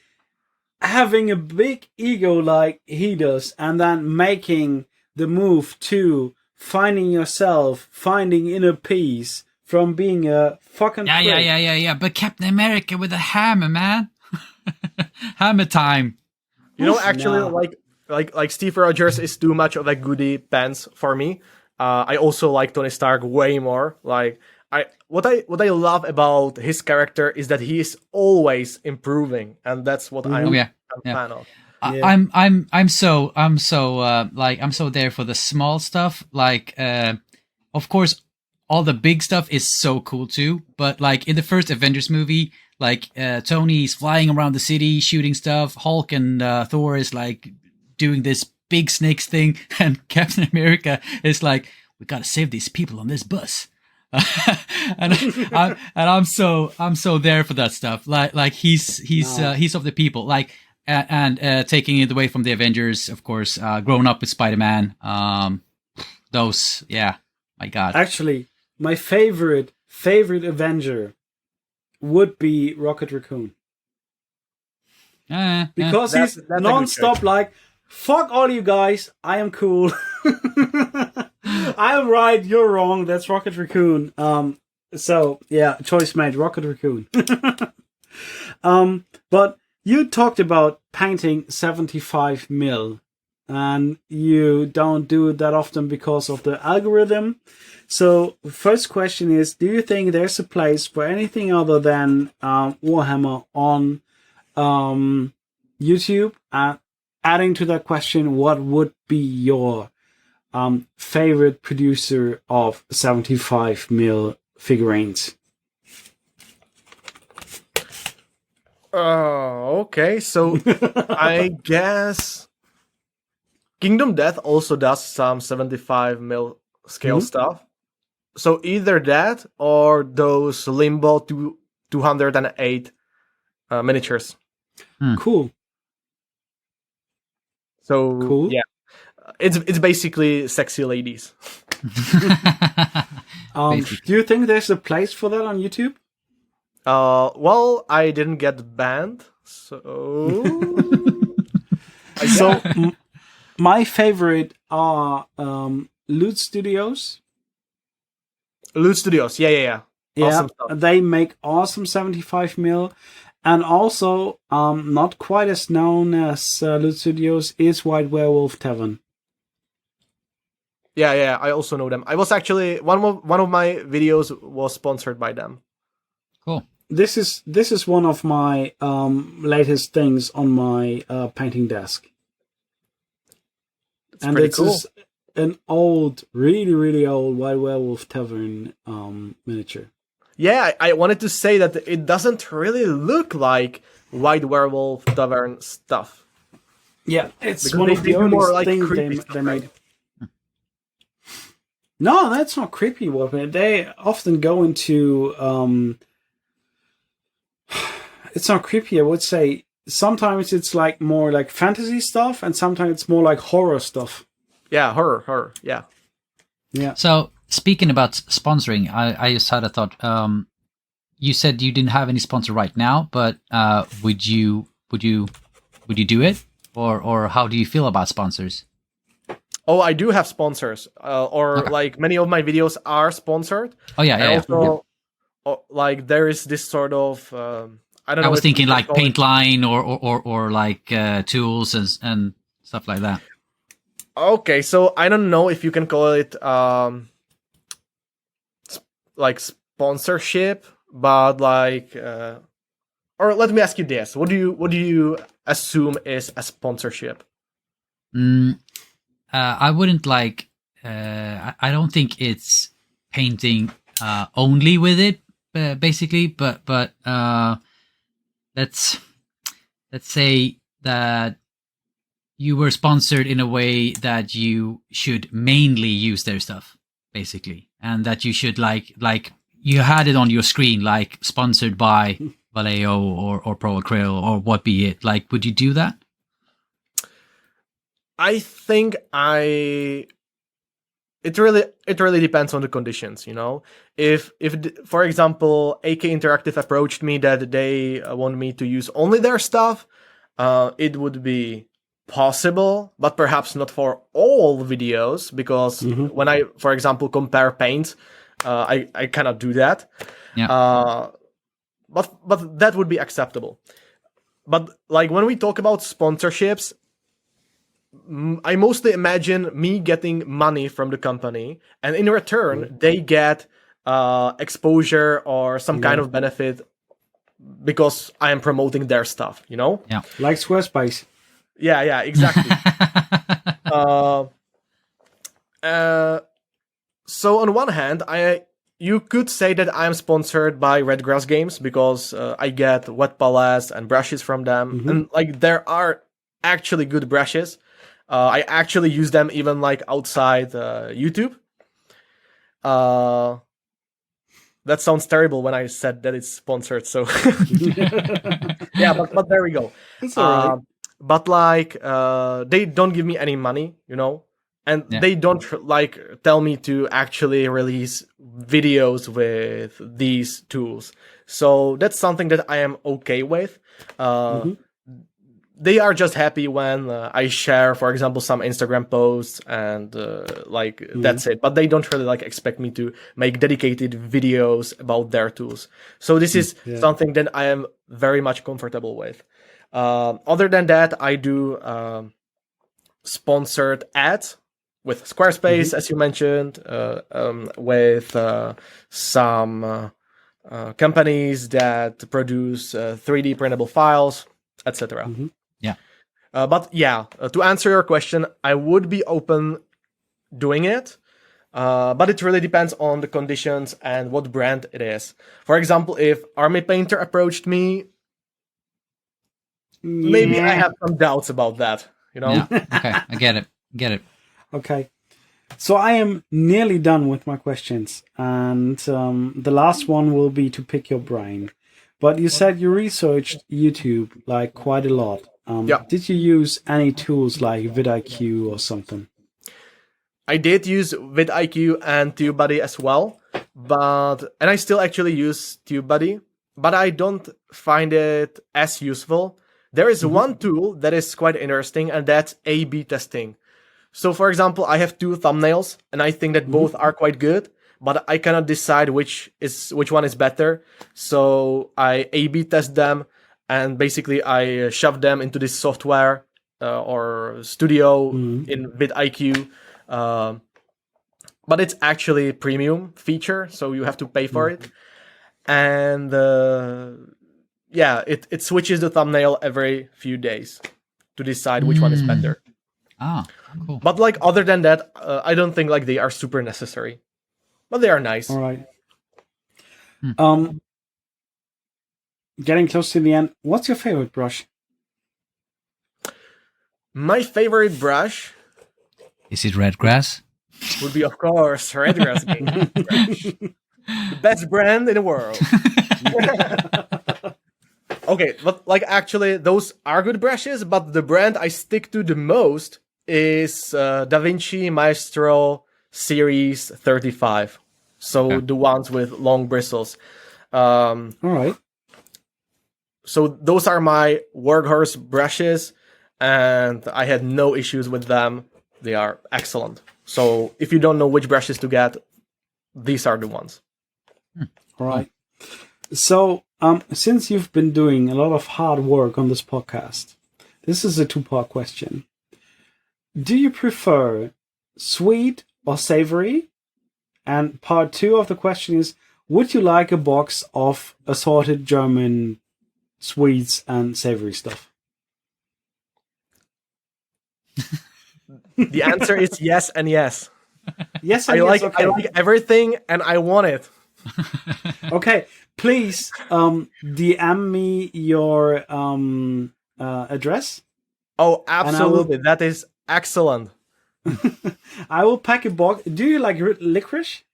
having a big ego like he does, and then making the move to finding yourself, finding inner peace from being a fucking Yeah, prick. yeah. But Captain America with a hammer, man. Hammer time. You know, actually, No. like Steve Rogers is too much of a goody pants for me. I also like Tony Stark way more. Like what I love about his character is that he is always improving, and that's what I'm, Oh, yeah. I'm Yeah. fan of. Yeah. I'm so like I'm so there for the small stuff. Like of course all the big stuff is so cool too. But like in the first Avengers movie, like Tony's flying around the city shooting stuff. Hulk and Thor is like doing this big snakes thing, and Captain America is like, we gotta save these people on this bus. and I'm so there for that stuff. Like he's of the people. Like and taking it away from the Avengers, of course. Growing up with Spider-Man. Those, yeah, my God. Actually, my favorite Avenger would be Rocket Raccoon. Because That's- he's that's a good non-stop like, fuck all you guys, I am cool. I'm right, you're wrong, that's Rocket Raccoon. So yeah, choice made, Rocket Raccoon. But you talked about painting 75 mil, and you don't do it that often because of the algorithm. So first question is, do you think there's a place for anything other than Warhammer on YouTube? Adding to that question, what would be your favorite producer of 75 mil figurines? Okay, so I guess Kingdom Death also does some 75 mil scale stuff. So either that or those Limbo 208 miniatures. Cool. So Cool. yeah, it's basically sexy ladies. Do you think there's a place for that on YouTube? Well, I didn't get banned, so So my favorite are Loot Studios. Loot Studios, yeah. Yeah, Awesome stuff. they make awesome 75 mil. And also, not quite as known as Loot Studios is White Werewolf Tavern. Yeah, I also know them. I was actually one of my videos was sponsored by them. Cool. This is one of my latest things on my painting desk. It's And pretty it's cool. an old, really old White Werewolf Tavern miniature. Yeah, I wanted to say that it doesn't really look like White Werewolf Tavern stuff. Yeah, it's Because one they of the do more earliest like things creepy they stuff, made. right? No, that's not creepy. They often go into. It's not creepy. I would say sometimes it's like more like fantasy stuff, and sometimes it's more like horror stuff. Yeah, horror. Yeah. Yeah. So speaking about sponsoring, I just had a thought. You said you didn't have any sponsor right now, but would you do it, or how do you feel about sponsors? Oh, I do have sponsors, or Okay. like many of my videos are sponsored. Oh yeah, And yeah. also, like there is this sort of I don't know. I was if you thinking can like call it- paint line or like tools and stuff like that. Okay, so I don't know if you can call it like sponsorship, but like or let me ask you this: what do you assume is a sponsorship? I wouldn't like. I don't think it's painting only with it, basically. But let's say that you were sponsored in a way that you should mainly use their stuff, basically, and that you should like you had it on your screen, like sponsored by Vallejo or Pro Acryl or what be it. Like, would you do that? I think it really depends on the conditions, you know. If for example, AK Interactive approached me that they want me to use only their stuff, it would be possible, but perhaps not for all videos, because when I, for example, compare Paint, I cannot do that. Yeah. But that would be acceptable. But like when we talk about sponsorships, I mostly imagine me getting money from the company, and in return, they get exposure or some kind of benefit because I am promoting their stuff, you know? Yeah. Like Squarespace. Yeah, exactly. So on one hand, you could say that I'm sponsored by Redgrass Games because I get wet palettes and brushes from them, and like there are actually good brushes. I actually use them even like outside YouTube. That sounds terrible when I said that it's sponsored. So yeah, but there we go. It's all right. But like they don't give me any money, you know, and they don't like tell me to actually release videos with these tools. So that's something that I am okay with. They are just happy when I share, for example, some Instagram posts, and that's it. But they don't really like expect me to make dedicated videos about their tools. So this is something that I am very much comfortable with. Other than that, I do sponsored ads with Squarespace, as you mentioned, with some companies that produce 3D printable files, etc. But yeah, to answer your question, I would be open doing it, but it really depends on the conditions and what brand it is. For example, if Army Painter approached me, maybe I have some doubts about that, you know? Yeah. Okay, I get it. Okay. So I am nearly done with my questions, and the last one will be to pick your brain. But you said you researched YouTube like quite a lot. Did you use any tools like vidIQ or something? I did use vidIQ and TubeBuddy as well, and I still actually use TubeBuddy, but I don't find it as useful. There is one tool that is quite interesting, and that's A/B testing. So, for example, I have two thumbnails, and I think that both are quite good, but I cannot decide which one is better. So I A/B test them, and basically I shove them into this software or studio in vidIQ. But it's actually premium feature, so you have to pay for it. And it switches the thumbnail every few days to decide which one is better. Ah, cool. But like other than that, I don't think like they are super necessary. But they are nice. All right. Getting close to the end, what's your favorite brush? My favorite brush... Is it Redgrass? Would be, of course, Redgrass Games. The best brand in the world. Okay, but like actually, those are good brushes, but the brand I stick to the most is DaVinci Maestro Series 35. So the ones with long bristles. All right. So those are my workhorse brushes, and I had no issues with them. They are excellent. So if you don't know which brushes to get, these are the ones. All right. So since you've been doing a lot of hard work on this podcast, this is a two-part question. Do you prefer sweet or savory? And part two of the question is, would you like a box of assorted German sweets and savory stuff? The answer is yes and yes. Yes and I yes. like I like everything, and I want it. Okay, please DM me your address. Oh, absolutely! That is excellent. I will pack a box. Do you like licorice?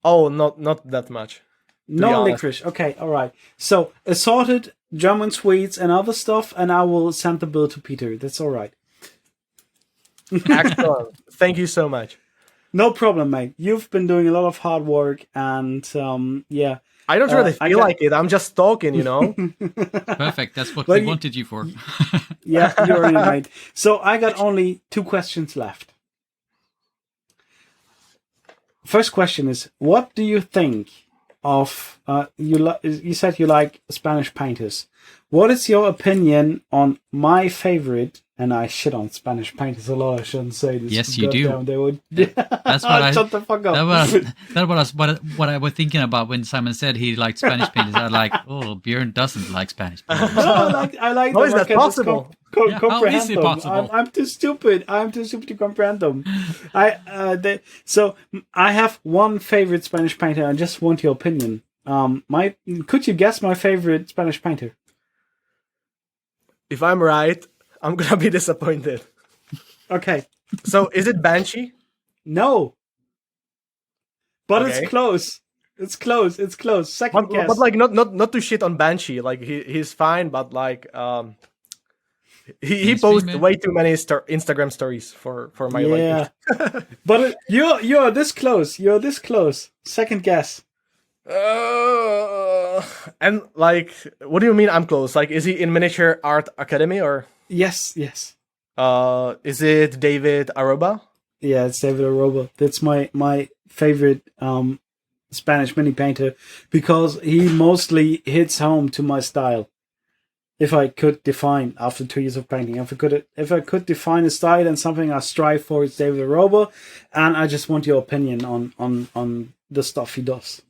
Oh, not that much. No licorice. Okay, all right. So assorted German sweets and other stuff, and I will send the bill to Peter. That's all right. Excellent. Thank you so much. No problem, mate. You've been doing a lot of hard work, and yeah. I don't really I feel got- like it. I'm just talking, you know. Perfect. That's what Well, we wanted you for. Yeah, you're in, mate. So I got only 2 questions left. First question is, what do you think of you said you like Spanish painters. What is your opinion on my favorite? And I shit on Spanish painters a lot. I shouldn't say this. Yes, you do. They would. That's what I. Shut the fuck up. That was what I was thinking about when Simon said he liked Spanish painters. I was like, oh, Björn doesn't like Spanish painters. No, I like. How them. is I that can just possible? Yeah, how comprehend is it them. possible? I'm too stupid. I'm too stupid to comprehend them. So I have one favorite Spanish painter. I just want your opinion. Could you guess my favorite Spanish painter? If I'm right, I'm gonna be disappointed. Okay. So is it Banshee? No. But Okay. it's close. It's close. It's close. Second guess. But like not to shit on Banshee. Like he's fine, but like he He's posts female. way too many Instagram stories for my yeah. liking. But you're this close. You're this close. Second guess. And like, what do you mean I'm close? Like, is he in Miniature Art Academy or Yes. is it David Aroba? Yeah, it's David Aroba. That's my favorite Spanish mini painter because he mostly hits home to my style. If I could define after 2 years of painting, if I could define a style and something I strive for, it's David Aroba, and I just want your opinion on the stuff he does.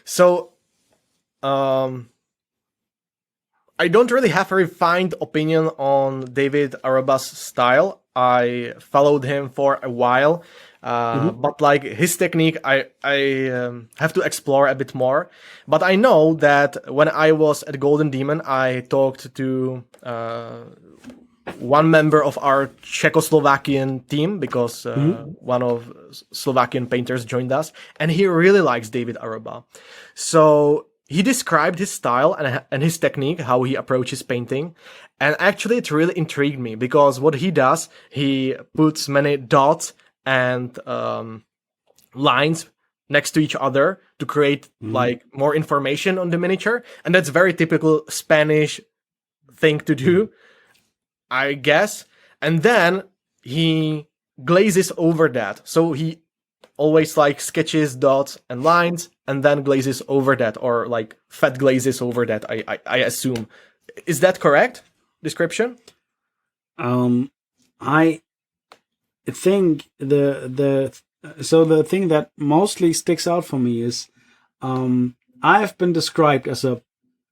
So, I don't really have a refined opinion on David Aroba's style. I followed him for a while, but like his technique, I have to explore a bit more. But I know that when I was at Golden Demon, I talked to one member of our Czechoslovakian team because one of Slovakian painters joined us, and he really likes David Aroba. So he described his style and his technique, how he approaches painting. And actually, it really intrigued me because what he does, he puts many dots and lines next to each other to create like more information on the miniature. And that's very typical Spanish thing to do, I guess. And then he glazes over that. So he always like sketches dots and lines and then glazes over that, or like fat glazes over that, I assume. Is that correct description? I think the thing that mostly sticks out for me is I have been described as a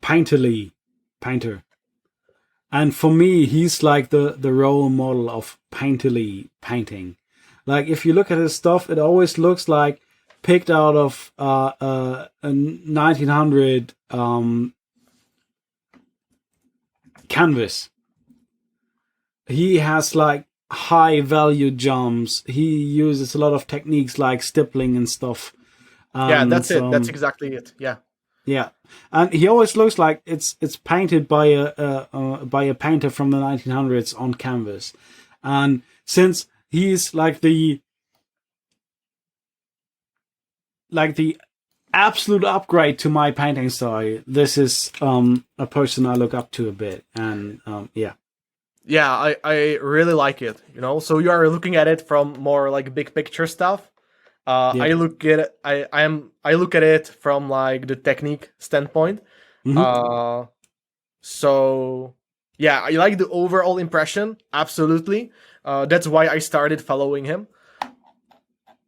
painterly painter. And for me, he's like the role model of painterly painting. Like, if you look at his stuff, it always looks like picked out of a 1900 canvas. He has like high value jumps. He uses a lot of techniques like stippling and stuff. Yeah, that's it. That's exactly it. Yeah. Yeah, and he always looks like it's painted by a painter from the 1900s on canvas. And since he's like the absolute upgrade to my painting style, this is a person I look up to a bit. And yeah. Yeah, I really like it, you know. So you are looking at it from more like big picture stuff. Yeah. I look at it from like the technique standpoint. So yeah, I like the overall impression, absolutely. That's why I started following him.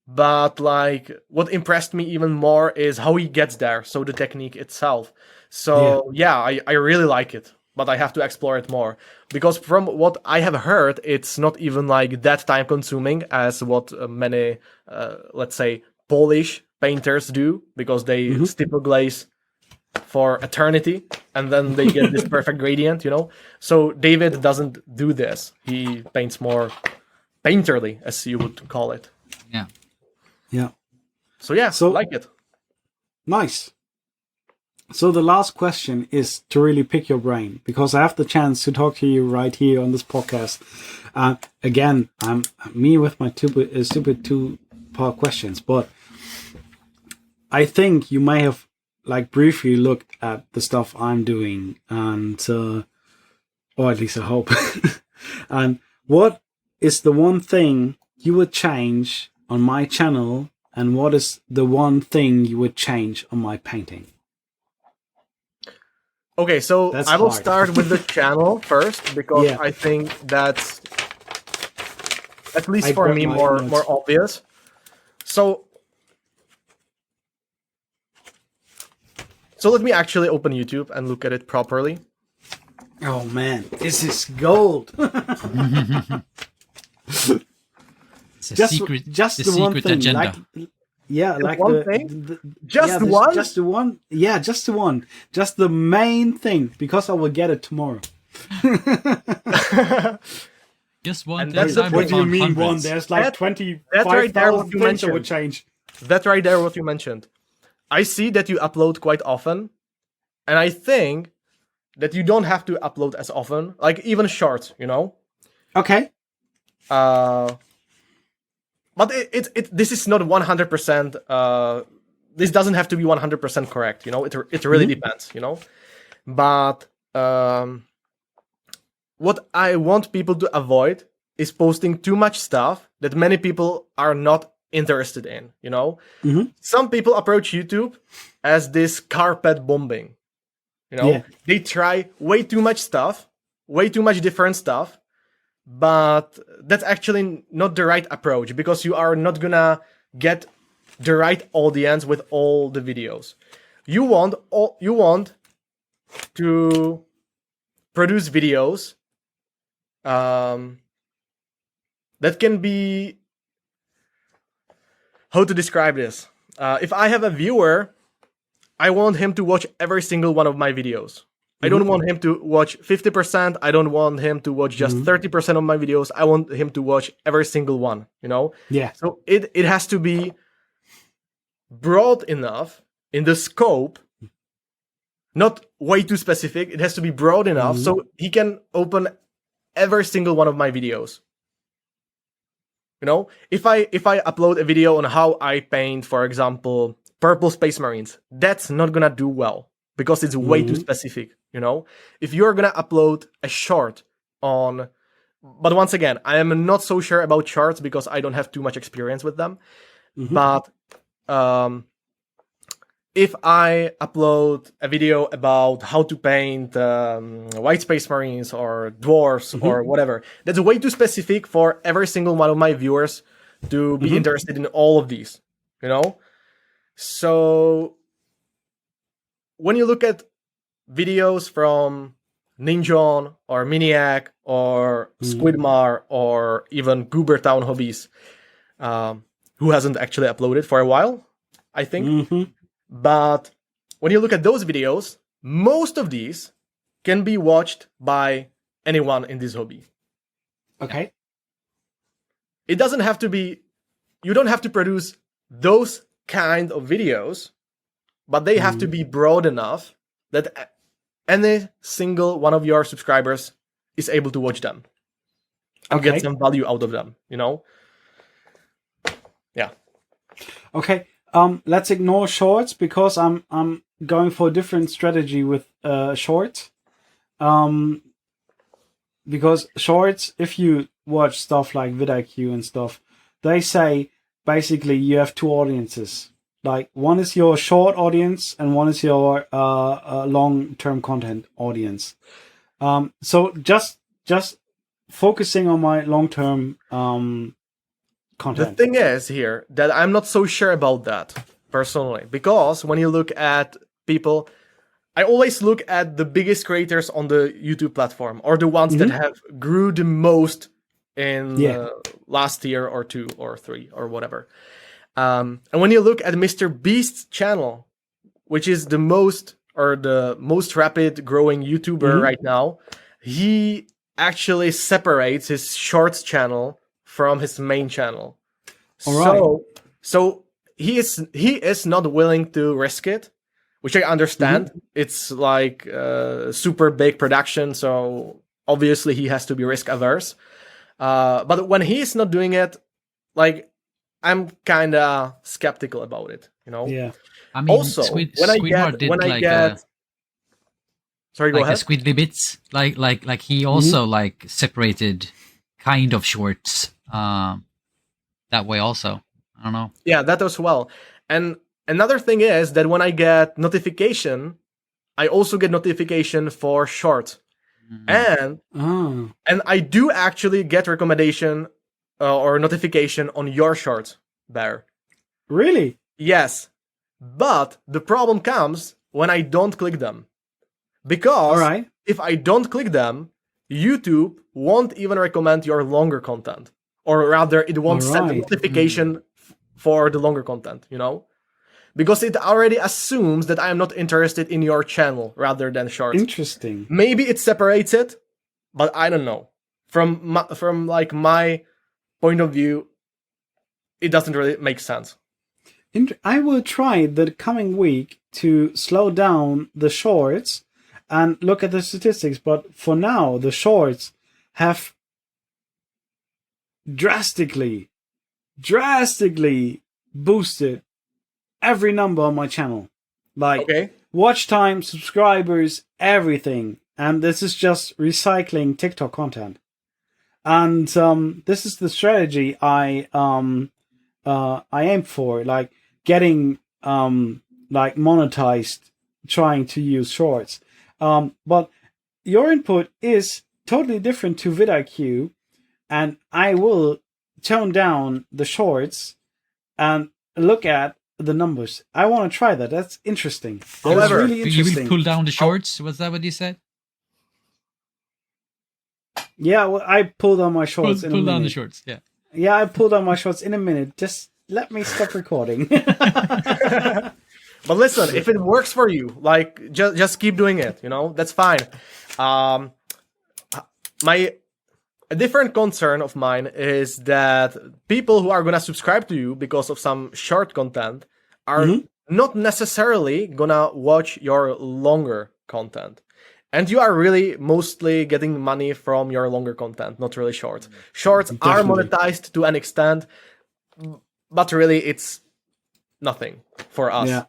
But like what impressed me even more is how he gets there, so the technique itself. So yeah, I really like it, but I have to explore it more. Because from what I have heard, it's not even like that time consuming as what many, let's say, Polish painters do, because they stipple glaze for eternity and then they get this perfect gradient, you know? So David doesn't do this. He paints more painterly, as you would call it. Yeah. Yeah. So yeah, So- like it. Nice. So the last question is to really pick your brain, because I have the chance to talk to you right here on this podcast. Again, I'm me with my stupid two-part questions, but I think you may have like briefly looked at the stuff I'm doing, and or at least I hope. And what is the one thing you would change on my channel, and what is the one thing you would change on my painting? Okay, so That's I will hard. start with the channel first, because Yeah. I think that's, at least I for got me, my more notes. obvious. So let me actually open YouTube and look at it properly. Oh man, this is gold. It's a secret, just the the one secret thing. agenda. Like one the, thing? the- Just yeah, the- one? just the one. Yeah, just the one. Just the main thing, because I will get it tomorrow. Just one And thing. that's the Simon What do you found mean hundreds. one? There's like That- 25,000 that's right there what you things I would mentioned. change. That's right there what you mentioned. I see that you upload quite often, and I think that you don't have to upload as often, like even shorts, you know? Okay. But this is not 100%. This doesn't have to be 100% correct, you know. It really depends, you know. But what I want people to avoid is posting too much stuff that many people are not interested in, you know. Some people approach YouTube as this carpet bombing, you know. Yeah. They try way too much stuff, way too much different stuff, but that's actually not the right approach, because you are not gonna get the right audience with all the videos. You want to produce videos that can be, how to describe this? If I have a viewer, I want him to watch every single one of my videos. I don't want him to watch 50%. I don't want him to watch just 30% of my videos. I want him to watch every single one, you know? Yeah. So it has to be broad enough in the scope, not way too specific. It has to be broad enough so he can open every single one of my videos. You know, if I upload a video on how I paint, for example, purple space marines, that's not gonna do well, because it's way too specific, you know? If you're gonna upload a short on... But once again, I am not so sure about shorts because I don't have too much experience with them. But if I upload a video about how to paint white space marines or dwarfs or whatever, that's way too specific for every single one of my viewers to be interested in all of these, you know? So when you look at videos from Ninjon or Miniac or Squidmar or even Goobertown Hobbies, who hasn't actually uploaded for a while, I think. But when you look at those videos, most of these can be watched by anyone in this hobby. Okay. It doesn't have to be... You don't have to produce those kind of videos, but they have to be broad enough that any single one of your subscribers is able to watch them and get some value out of them, you know? Yeah. Okay. Let's ignore shorts, because I'm going for a different strategy with shorts. Because shorts, if you watch stuff like vidIQ and stuff, they say basically you have two audiences. Like, one is your short audience and one is your long-term content audience. So just focusing on my long-term content. The thing is here that I'm not so sure about that personally, because when you look at people, I always look at the biggest creators on the YouTube platform, or the ones that have grew the most in last year or 2 or 3 or whatever. And when you look at Mr. Beast's channel, which is the most rapid growing YouTuber right now, he actually separates his shorts channel from his main channel. All right. So he is not willing to risk it which I understand. It's like super big production, so obviously he has to be risk averse. But when he's not doing it, like, I'm kind of skeptical about it, you know? Yeah. I mean, Also, Squidward did sorry, go like a ahead. Squidly Bits, like he also like separated kind of shorts that way also. I don't know. Yeah, that as well. And another thing is that when I get notification, I also get notification for short. And Oh. and I do actually get recommendation or notification on your short, Bear. Really? Yes. But the problem comes when I don't click them. Because All right. if I don't click them, YouTube won't even recommend your longer content. Or rather, it won't send a Alright. notification for the longer content, you know? Because it already assumes that I am not interested in your channel rather than shorts. Interesting. Maybe it separates it, but I don't know. From my point of view, it doesn't really make sense. I will try the coming week to slow down the shorts and look at the statistics, but for now, the shorts have drastically boosted every number on my channel. Like, Okay. watch time, subscribers, everything. And this is just recycling TikTok content. And this is the strategy I aim for, like getting like monetized, trying to use shorts. But your input is totally different to vidIQ, and I will tone down the shorts and look at the numbers. I want to try that. That's interesting. That's However, really You interesting. will pull down the shorts. Was that what you said? Yeah, well, I pulled on my shorts in a Pull minute. down the shorts. Yeah. Yeah, I pulled on my shorts in a minute. Just let me stop recording. But listen, if it works for you, like, just keep doing it. You know, that's fine. A different concern of mine is that people who are gonna subscribe to you because of some short content are not necessarily gonna watch your longer content. And you are really mostly getting money from your longer content, not really shorts. Shorts are Definitely. monetized to an extent, but really it's nothing for us. Yeah.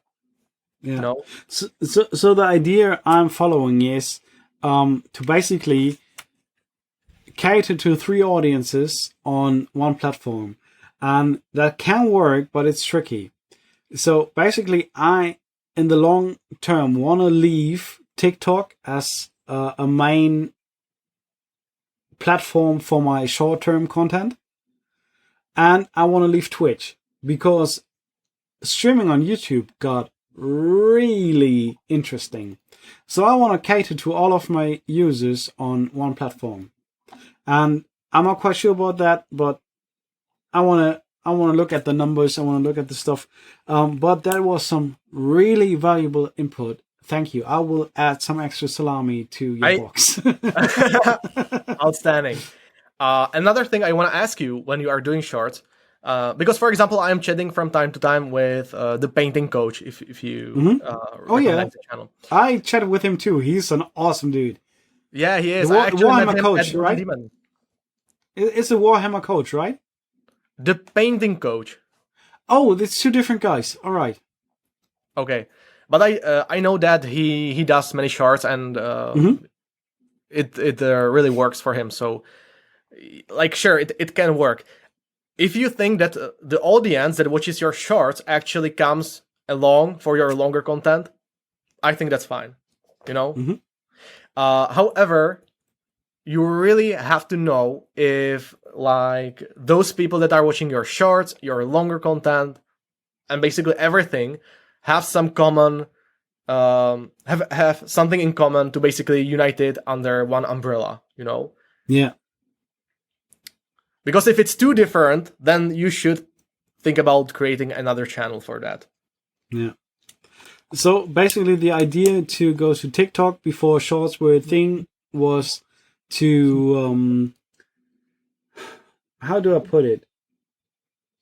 You know? So the idea I'm following is to basically cater to 3 audiences on one platform, and that can work, but it's tricky. So basically, I, in the long term, want to leave TikTok as a main platform for my short-term content, and I want to leave Twitch because streaming on YouTube got really interesting. So I want to cater to all of my users on one platform, and I'm not quite sure about that, but I want to look at the numbers. I want to look at the stuff. But that was some really valuable input. Thank you. I will add some extra salami to your box. Outstanding. Another thing I want to ask you when you are doing shorts, because for example, I am chatting from time to time with the painting coach. If you recognize the channel, I chatted with him too. He's an awesome dude. Yeah, he is. The I actually met Warhammer him coach, at right? Demon. It's a Warhammer coach, right? The painting coach. Oh, it's 2 different guys. All right. Okay, but I know that he does many shorts and it really works for him. So, like, sure, it can work. If you think that the audience that watches your shorts actually comes along for your longer content, I think that's fine. You know. However, you really have to know if, like, those people that are watching your shorts, your longer content, and basically everything have some common, have something in common to basically unite it under one umbrella, you know? Yeah. Because if it's too different, then you should think about creating another channel for that. Yeah. So basically, the idea to go to TikTok before shorts were a thing was to how do I put it?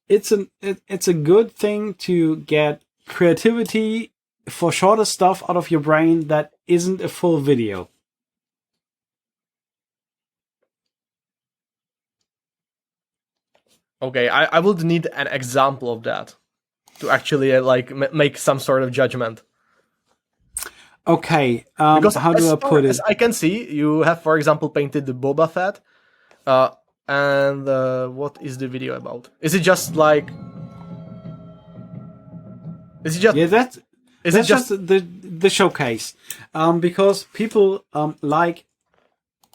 It's a good thing to get creativity for shorter stuff out of your brain that isn't a full video. Okay, I would need an example of that to actually like make some sort of judgment. Okay, Because how do I put it? as I can see, you have, for example, painted the Boba Fett. And what is the video about? Is it just like? Is it just? Yeah, that's Is it just? the showcase, because people like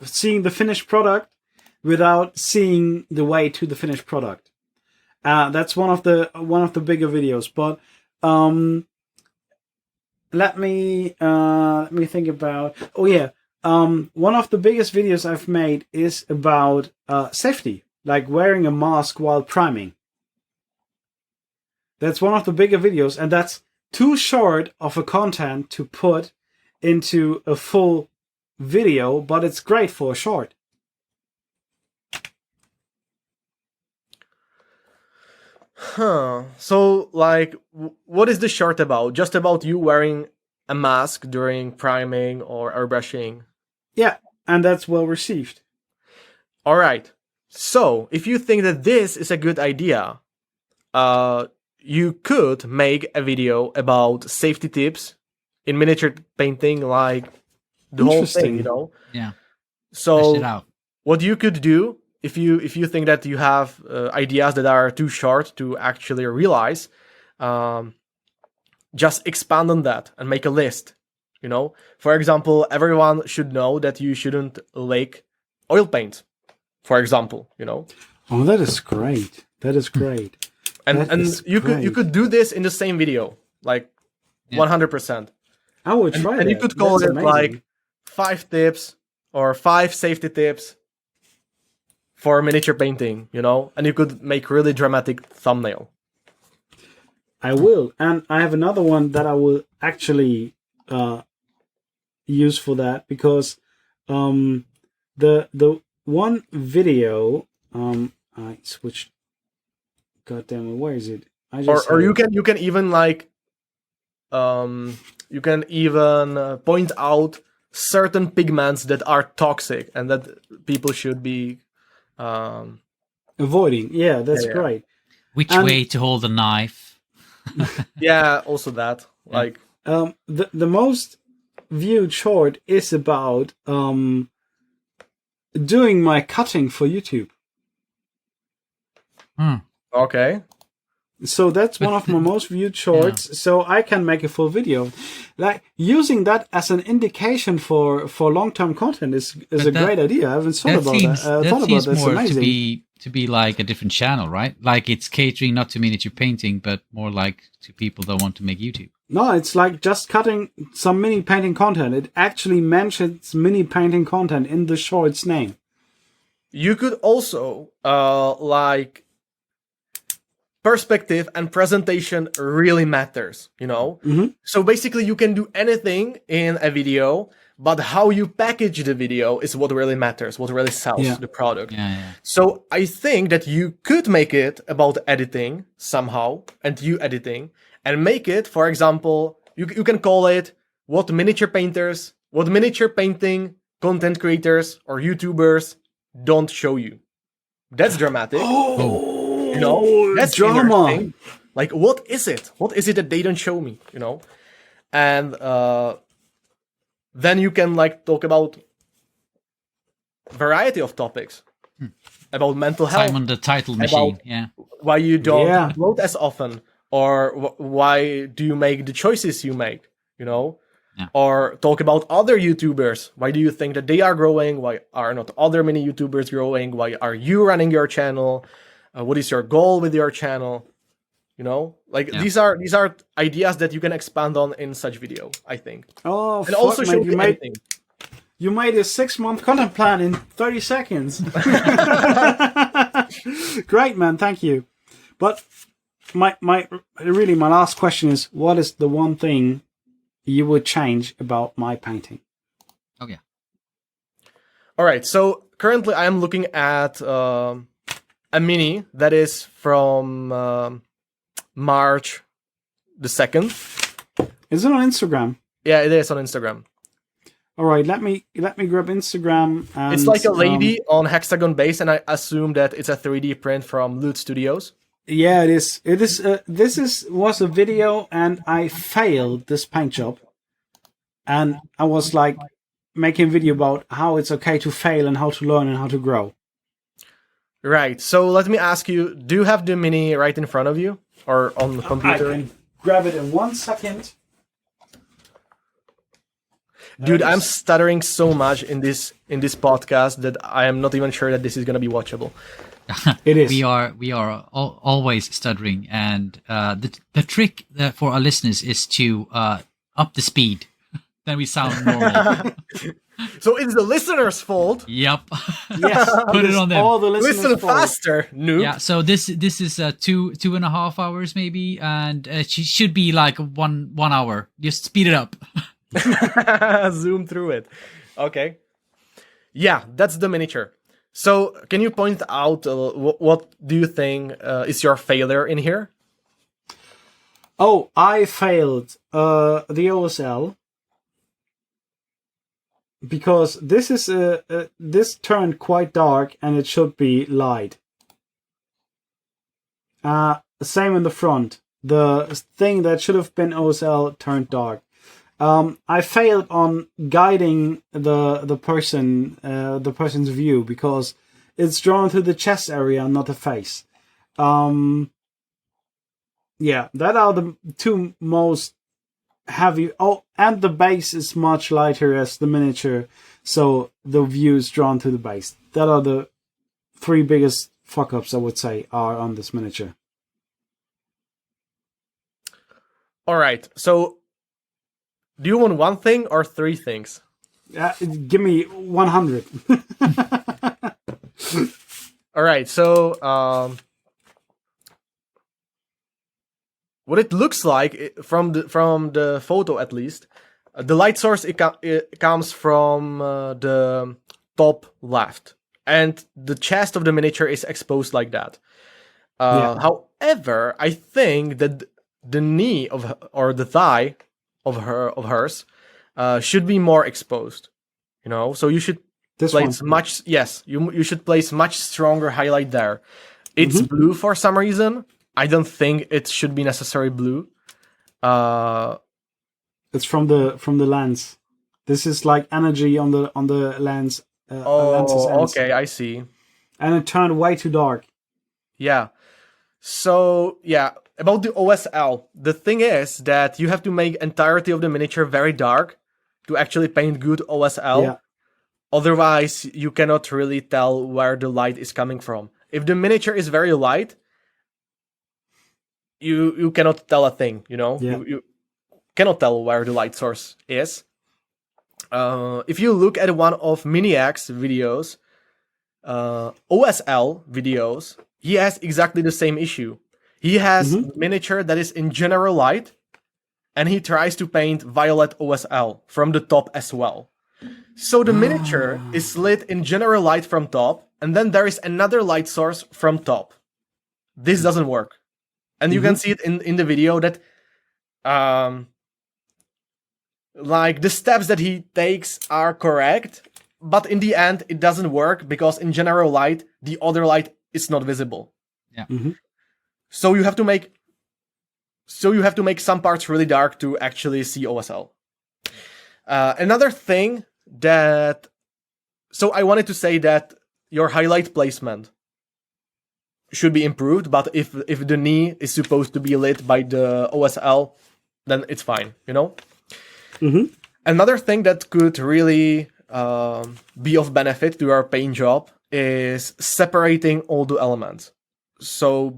seeing the finished product without seeing the way to the finished product. That's one of the bigger videos. But let me think about. Oh yeah, one of the biggest videos I've made is about safety, like wearing a mask while priming. That's one of the bigger videos, and that's too short of a content to put into a full video, but it's great for a short. Huh. So, like, what is the short about? Just about you wearing a mask during priming or airbrushing? Yeah, and that's well received. All right. So, if you think that this is a good idea, you could make a video about safety tips in miniature painting, like the whole thing, you know? Yeah. Test So, it out. what you could do if you think that you have ideas that are too short to actually realize, just expand on that and make a list. You know, for example, everyone should know that you shouldn't lick oil paint, for example. You know, Oh, that is great. That is great. and That and is you great. could do this in the same video, like Yeah. 100%. I would try And that. you could call That's it amazing. like 5 tips or 5 safety tips for miniature painting, you know, and you could make really dramatic thumbnail. I will, and I have another one that I will actually use for that, because the one video I switched. God damn it! Where is it? I just Or had it. you can even like you can even point out certain pigments that are toxic and that people should be Avoiding. Yeah, that's Yeah. great. Which And- way to hold the knife? yeah, also that Yeah. like The most viewed short is about doing my cutting for YouTube. okay. So that's one of my most viewed shorts. So I can make a full video. Like using that as an indication for long-term content is But a great idea. I haven't thought That about seems, that. that Thought about seems that's more amazing. to be like a different channel, right? Like it's catering not to miniature painting, but more like to people that want to make YouTube. No, it's like just cutting some mini painting content. It actually mentions mini painting content in the short's name. You could also like perspective and presentation really matters, you know? Mhm. So basically you can do anything in a video, but how you package the video is what really matters, what really sells Yeah. the product. Yeah. So I think that you could make it about editing somehow, and you editing, and make it, for example, you can call it what miniature painting content creators or YouTubers don't show you. That's dramatic. You know, that's drama. interesting. Like, what is it? What is it that they don't show me? You know, and then you can like talk about variety of topics about mental health, Time on the title machine. About- Yeah. why you don't Yeah. upload as often, or why do you make the choices you make? You know, Yeah. or talk about other YouTubers. Why do you think that they are growing? Why are not other mini YouTubers growing? Why are you running your channel? What is your goal with your channel? You know, like Yeah. these are ideas that you can expand on in such video, I think, Oh, and fuck, also mate, show the editing. you made a 6-month content plan in 30 seconds. Great, man. Thank you. But my last question is, what is the one thing you would change about my painting? Oh yeah. All right, so currently I am looking at a mini that is from March the 2nd. Is Is it on Instagram? Yeah, it is on Instagram. All right, let me grab Instagram. And, It's like a lady on hexagon base, and I assume that it's a 3D print from Loot Studios. Yeah, it is. It is. Was a video, and I failed this paint job, and I was like making a video about how it's okay to fail and how to learn and how to grow. Right. So let me ask you: do you have the Mini right in front of you or on the computer? I can grab it in 1 second. Dude, I'm stuttering so much in this podcast that I am not even sure that this is gonna be watchable. It is. We are always stuttering, and the trick for our listeners is to up the speed. Then we sound normal. So it's the listener's fault. Yep. Yes, Put it on them. All the listeners' Listen fault. faster, noob. Yeah. So this is 2.5 hours maybe, and it should be like one hour. Just speed it up. Zoom through it. Okay. Yeah, that's the miniature. So can you point out what do you think is your failure in here? Oh, I failed the OSL because this is this turned quite dark and it should be light. Same in the front. The thing that should have been OSL turned dark. I failed on guiding the person's view because it's drawn through the chest area, not the face. Yeah, that are the two most heavy. Oh, and the base is much lighter as the miniature, so the view is drawn through the base. That are the three biggest fuck-ups, I would say, are on this miniature. All right. So do you want one thing or three things? Give me 100. All right. So what it looks like from the photo, at least, the light source it comes from the top left, and the chest of the miniature is exposed like that. However, I think that the knee or the thigh of hers should be more exposed. You know, so you should place much. Yes, you should place much stronger highlight there. It's blue for some reason. I don't think it should be necessarily blue. It's from the lens. This is like energy on the lens. Lenses ends. Okay, I see. And it turned way too dark. Yeah. So yeah, about the OSL, the thing is that you have to make entirety of the miniature very dark to actually paint good OSL. Yeah. Otherwise, you cannot really tell where the light is coming from. If the miniature is very light, you cannot tell a thing, you know? Yeah. You cannot tell where the light source is. If you look at one of Miniac's videos, OSL videos, he has exactly the same issue. He has miniature that is in general light, and he tries to paint violet OSL from the top as well. So the miniature is lit in general light from top, and then there is another light source from top. This doesn't work. And you can see it in the video that like the steps that he takes are correct, but in the end it doesn't work because in general light the other light is not visible. Yeah. So you have to make some parts really dark to actually see OSL. Another thing that I wanted to say that your highlight placement should be improved, but if the knee is supposed to be lit by the OSL, then it's fine, you know? Another thing that could really be of benefit to our paint job is separating all the elements. So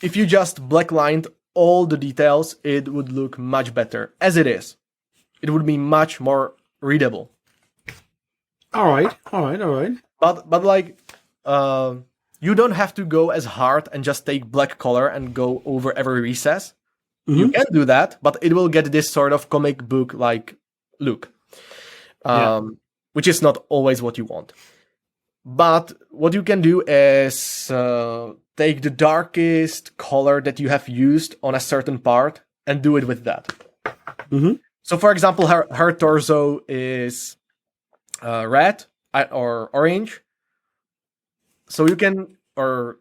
if you just blacklined all the details, it would look much better. As it is, it would be much more readable. All right. But like, you don't have to go as hard and just take black color and go over every recess. You can do that, but it will get this sort of comic book like look, which is not always what you want. But what you can do is take the darkest color that you have used on a certain part and do it with that. Mhm. So, for example, her torso is red or orange. So you can, or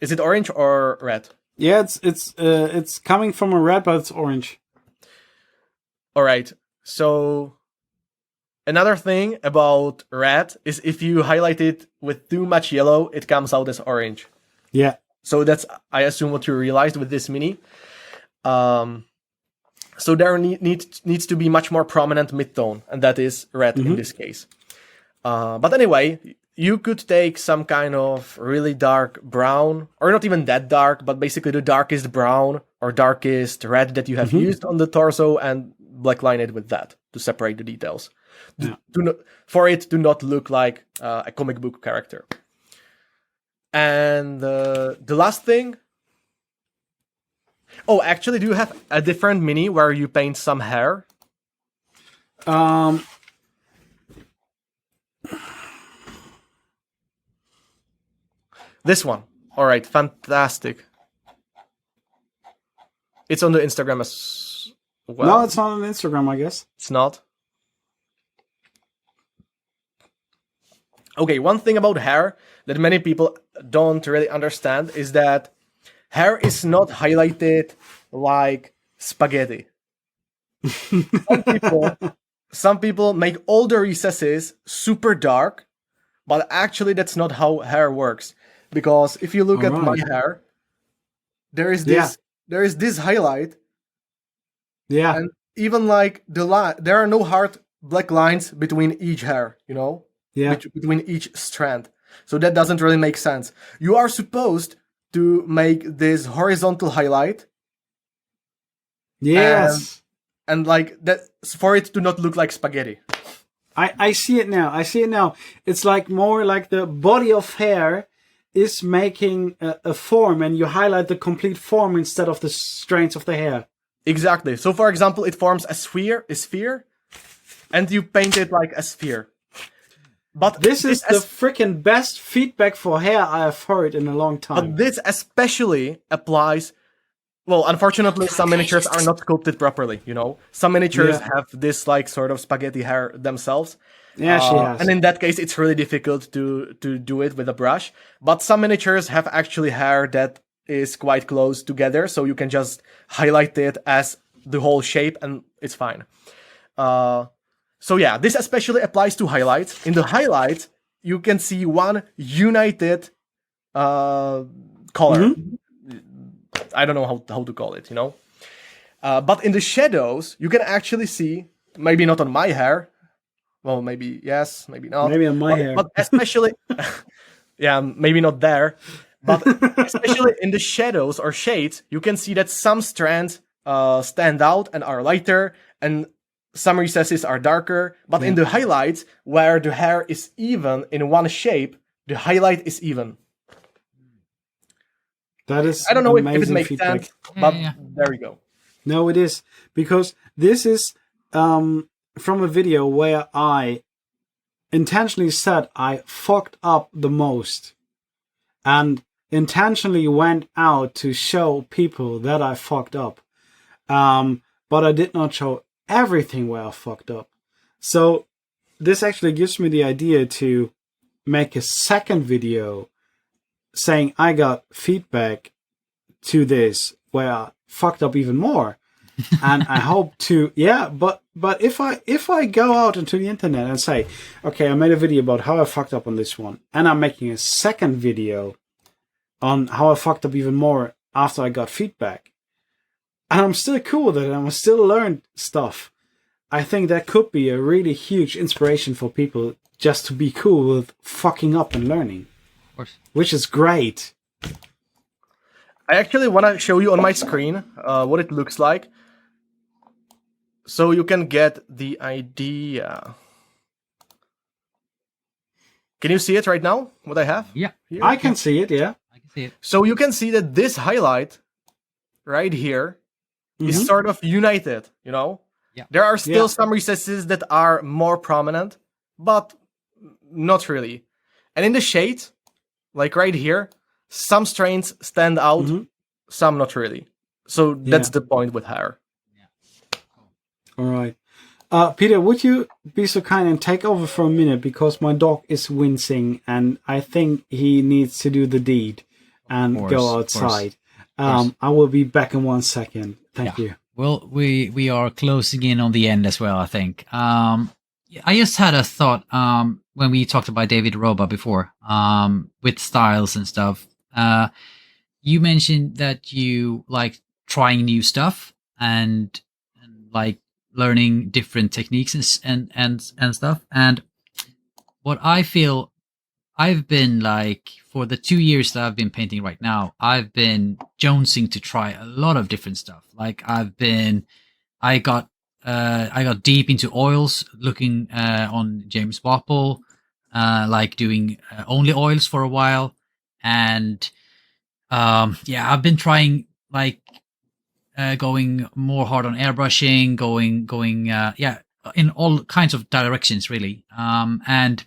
is it orange or red? Yeah, it's coming from a red, but it's orange. All right. So another thing about red is if you highlight it with too much yellow, it comes out as orange. Yeah. So that's, I assume, what you realized with this mini. So there needs to be much more prominent midtone, and that is red in this case. But anyway, you could take some kind of really dark brown, or not even that dark, but basically the darkest brown or darkest red that you have used on the torso, and blackline it with that to separate the details. Yeah. For it to not look like a comic book character. And the last thing... Oh, actually, do you have a different mini where you paint some hair? This one. All right, fantastic. It's on the Instagram as well. No, it's not on Instagram, I guess. It's not. Okay, one thing about hair that many people don't really understand is that hair is not highlighted like spaghetti. Some people make all the recesses super dark, but actually that's not how hair works. Because if you look at my hair, there is this highlight. Yeah. And even like there are no hard black lines between each hair, you know? Yeah. Between each strand. So that doesn't really make sense. You are supposed to make this horizontal highlight. Yes. And like that, for it to not look like spaghetti. I see it now. I see it now. It's like more like the body of hair is making a form, and you highlight the complete form instead of the strands of the hair. Exactly. So for example, it forms a sphere, and you paint it like a sphere. But this is the freaking best feedback for hair I have heard in a long time. But this especially applies... Well, unfortunately, some miniatures are not sculpted properly, you know? Some miniatures have this, like, sort of spaghetti hair themselves. Yeah, she has. And in that case, it's really difficult to do it with a brush. But some miniatures have actually hair that is quite close together, so you can just highlight it as the whole shape, and it's fine. So yeah, this especially applies to highlights. In the highlights, you can see one united color. I don't know how to call it, you know? But in the shadows, you can actually see, maybe not on my hair. Well, maybe yes, maybe not. Maybe on my hair. But especially, yeah, maybe not there. But especially in the shadows or shades, you can see that some strands stand out and are lighter, and some recesses are darker. But in the highlights, where the hair is even in one shape, the highlight is even. That is I don't know if it makes feedback. sense, but there we go. No, it is. Because this is from a video where I intentionally said I fucked up the most. And intentionally went out to show people that I fucked up. But I did not show everything where I fucked up. So this actually gives me the idea to make a second video saying I got feedback to this where I fucked up even more. And I hope to, but if I go out into the internet and say, okay, I made a video about how I fucked up on this one, and I'm making a second video on how I fucked up even more after I got feedback, and I'm still cool with it, and I still learn stuff, I think that could be a really huge inspiration for people just to be cool with fucking up and learning. Of course. Which is great. I actually want to show you on my screen what it looks like, so you can get the idea. Can you see it right now, what I have? Yeah. Here? I can see it, yeah. I can see it. So you can see that this highlight right here is sort of united, you know? Yeah. There are still some recesses that are more prominent, but not really. And in the shade, like right here, some strains stand out, some not really. So that's the point with hair. All right. Peter, would you be so kind and take over for a minute because my dog is wincing and I think he needs to do the deed and go outside. I will be back in 1 second. Thank you. Well, we are closing in on the end as well, I think. I just had a thought when we talked about David Roba before, with styles and stuff. You mentioned that you like trying new stuff and like learning different techniques and stuff. And what I feel I've been like for the 2 years that I've been painting right now, I've been jonesing to try a lot of different stuff. Like I got deep into oils, looking on James Wapple, like doing only oils for a while, and I've been trying like going more hard on airbrushing, going in all kinds of directions really. And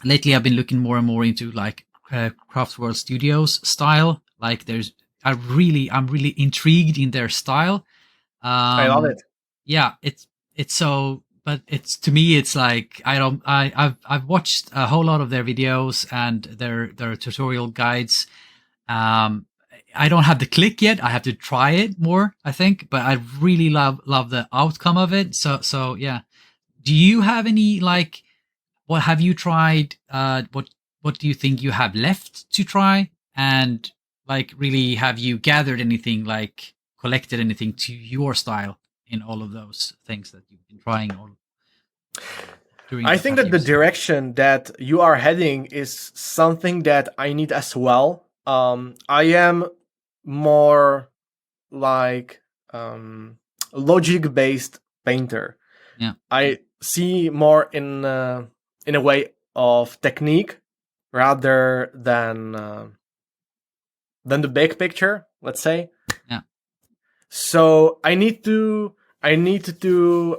lately I've been looking more and more into like Craft World Studios style. Like I'm really intrigued in their style. I love it. Yeah, it's so, but it's, to me, it's like, I've watched a whole lot of their videos and their tutorial guides. I don't have the click yet. I have to try it more, I think, but I really love the outcome of it. So yeah. Do you have any, like, what have you tried? What do you think you have left to try? And like, really, have you gathered anything, like collected anything to your style in all of those things that you've been trying during I think that the direction that you are heading is something that I need as well. I am more like logic-based painter. Yeah, I see more in a way of technique rather than the big picture, let's say. Yeah. So I need to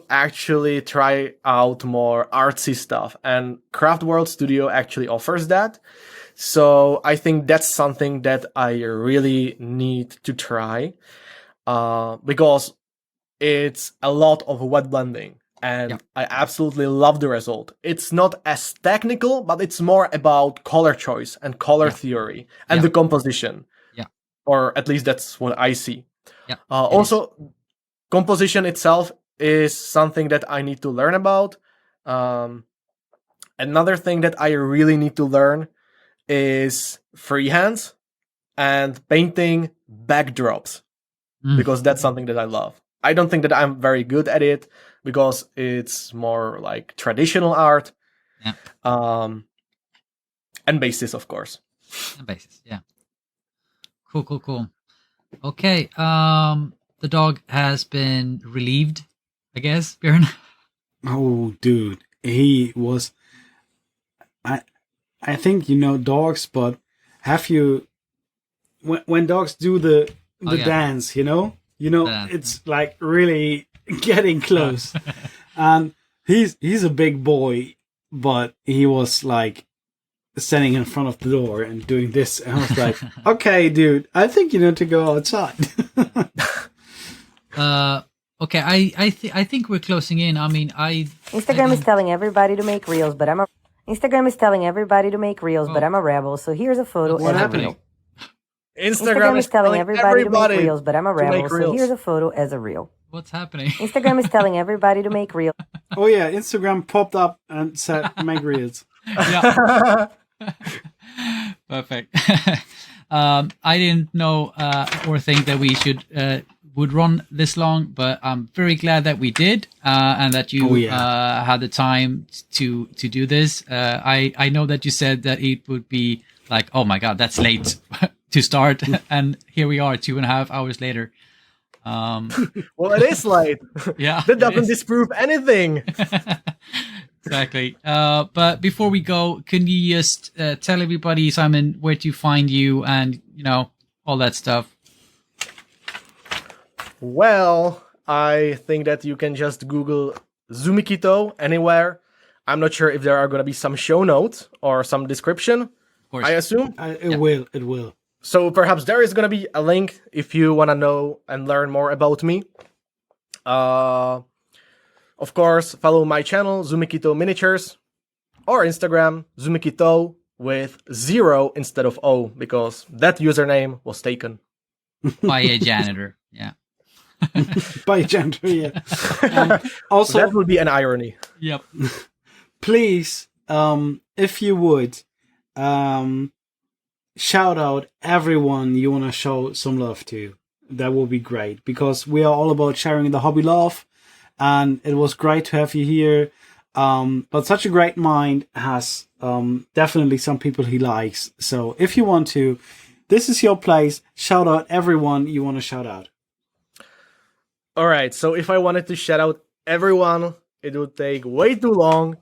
actually try out more artsy stuff, and Craft World Studio actually offers that. So I think that's something that I really need to try, because it's a lot of wet blending, and I absolutely love the result. It's not as technical, but it's more about color choice and color theory and the composition. Yeah. Or at least that's what I see. Yeah. Also, composition itself is something that I need to learn about. Another thing that I really need to learn is freehands and painting backdrops, because that's something that I love. I don't think that I'm very good at it because it's more like traditional art. Yeah. And basis, of course. And basis, yeah. Cool. Okay, the dog has been relieved, I guess, Björn. Oh, dude, he was. I think you know dogs, but have you when dogs do the dance, it's like really getting close. And he's a big boy, but he was like standing in front of the door and doing this, and I was like, okay, dude, I think you need to go outside. Okay, I think we're closing in. I mean, Instagram is telling everybody to make reels, but I'm a rebel. So here's a photo as a reel. Instagram is telling everybody to make reels, but I'm a rebel. So here's a photo as a reel. What's happening? Instagram is telling everybody to make reels. Oh yeah, Instagram popped up and said make reels. Yeah. Perfect. I didn't know or think that we would run this long, but I'm very glad that we did, and that you had the time to do this. I know that you said that it would be like, oh my god, that's late to start, and here we are 2.5 hours later. Well, it is late. Yeah, that doesn't disprove anything. Exactly. But before we go, can you just tell everybody, Simon, where to find you and all that stuff? Well, I think that you can just Google ZUMIKITO anywhere. I'm not sure if there are going to be some show notes or some description. Of course. I assume. It will. So perhaps there is going to be a link if you want to know and learn more about me. Of course, follow my channel, ZUMIKITO Miniatures, or Instagram, ZUMIKITO with 0 instead of O, because that username was taken. By a janitor. Yeah. By gender, yeah. Also, that would be an irony. Yep. please, if you would, shout out everyone you want to show some love to. That would be great, because we are all about sharing the hobby love, and it was great to have you here. But such a great mind has definitely some people he likes. So if you want to, this is your place. Shout out everyone you want to shout out. All right, so if I wanted to shout out everyone, it would take way too long.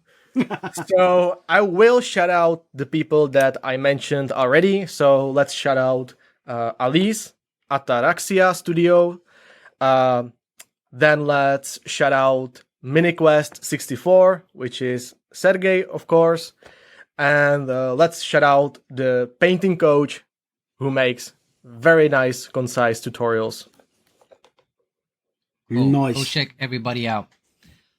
So I will shout out the people that I mentioned already. So let's shout out Alice, Ataraxia Studio. Then let's shout out MiniQuest64, which is Sergey, of course. And let's shout out the painting coach, who makes very nice, concise tutorials. Nice. Go check everybody out.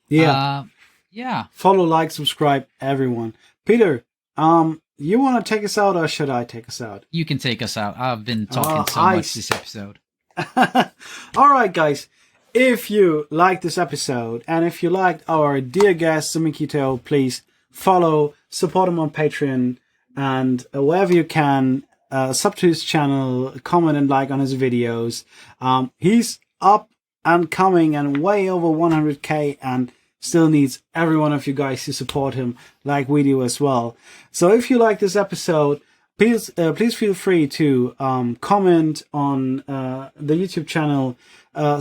Yeah. Yeah. Follow, like, subscribe, everyone. Peter, you want to take us out, or should I take us out? You can take us out. I've been talking so much this episode. All right, guys. If you liked this episode, and if you liked our dear guest, ZUMIKITO, please follow, support him on Patreon, and wherever you can, sub to his channel, comment and like on his videos. He's up and coming and way over 100k, and still needs every one of you guys to support him like we do as well. So if you like this episode, please feel free to comment on the YouTube channel,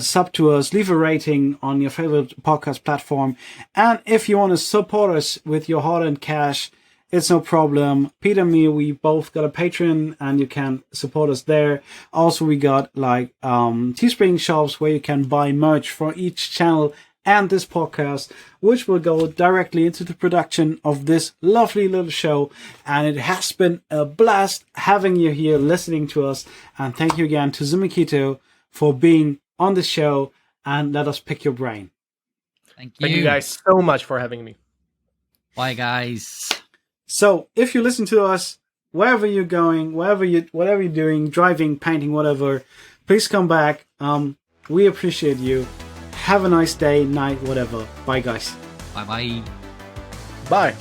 sub to us, leave a rating on your favorite podcast platform. And if you want to support us with your hard-earned cash, it's no problem. Peter and me, we both got a Patreon, and you can support us there. Also, we got like Teespring shops where you can buy merch for each channel and this podcast, which will go directly into the production of this lovely little show. And it has been a blast having you here listening to us. And thank you again to ZUMIKITO for being on the show, and let us pick your brain. Thank you. Thank you guys so much for having me. Bye, guys. So if you listen to us wherever you're going, whatever you're doing, driving, painting, whatever, please come back. We appreciate you. Have a nice day, night, whatever. Bye, guys. Bye-bye. Bye.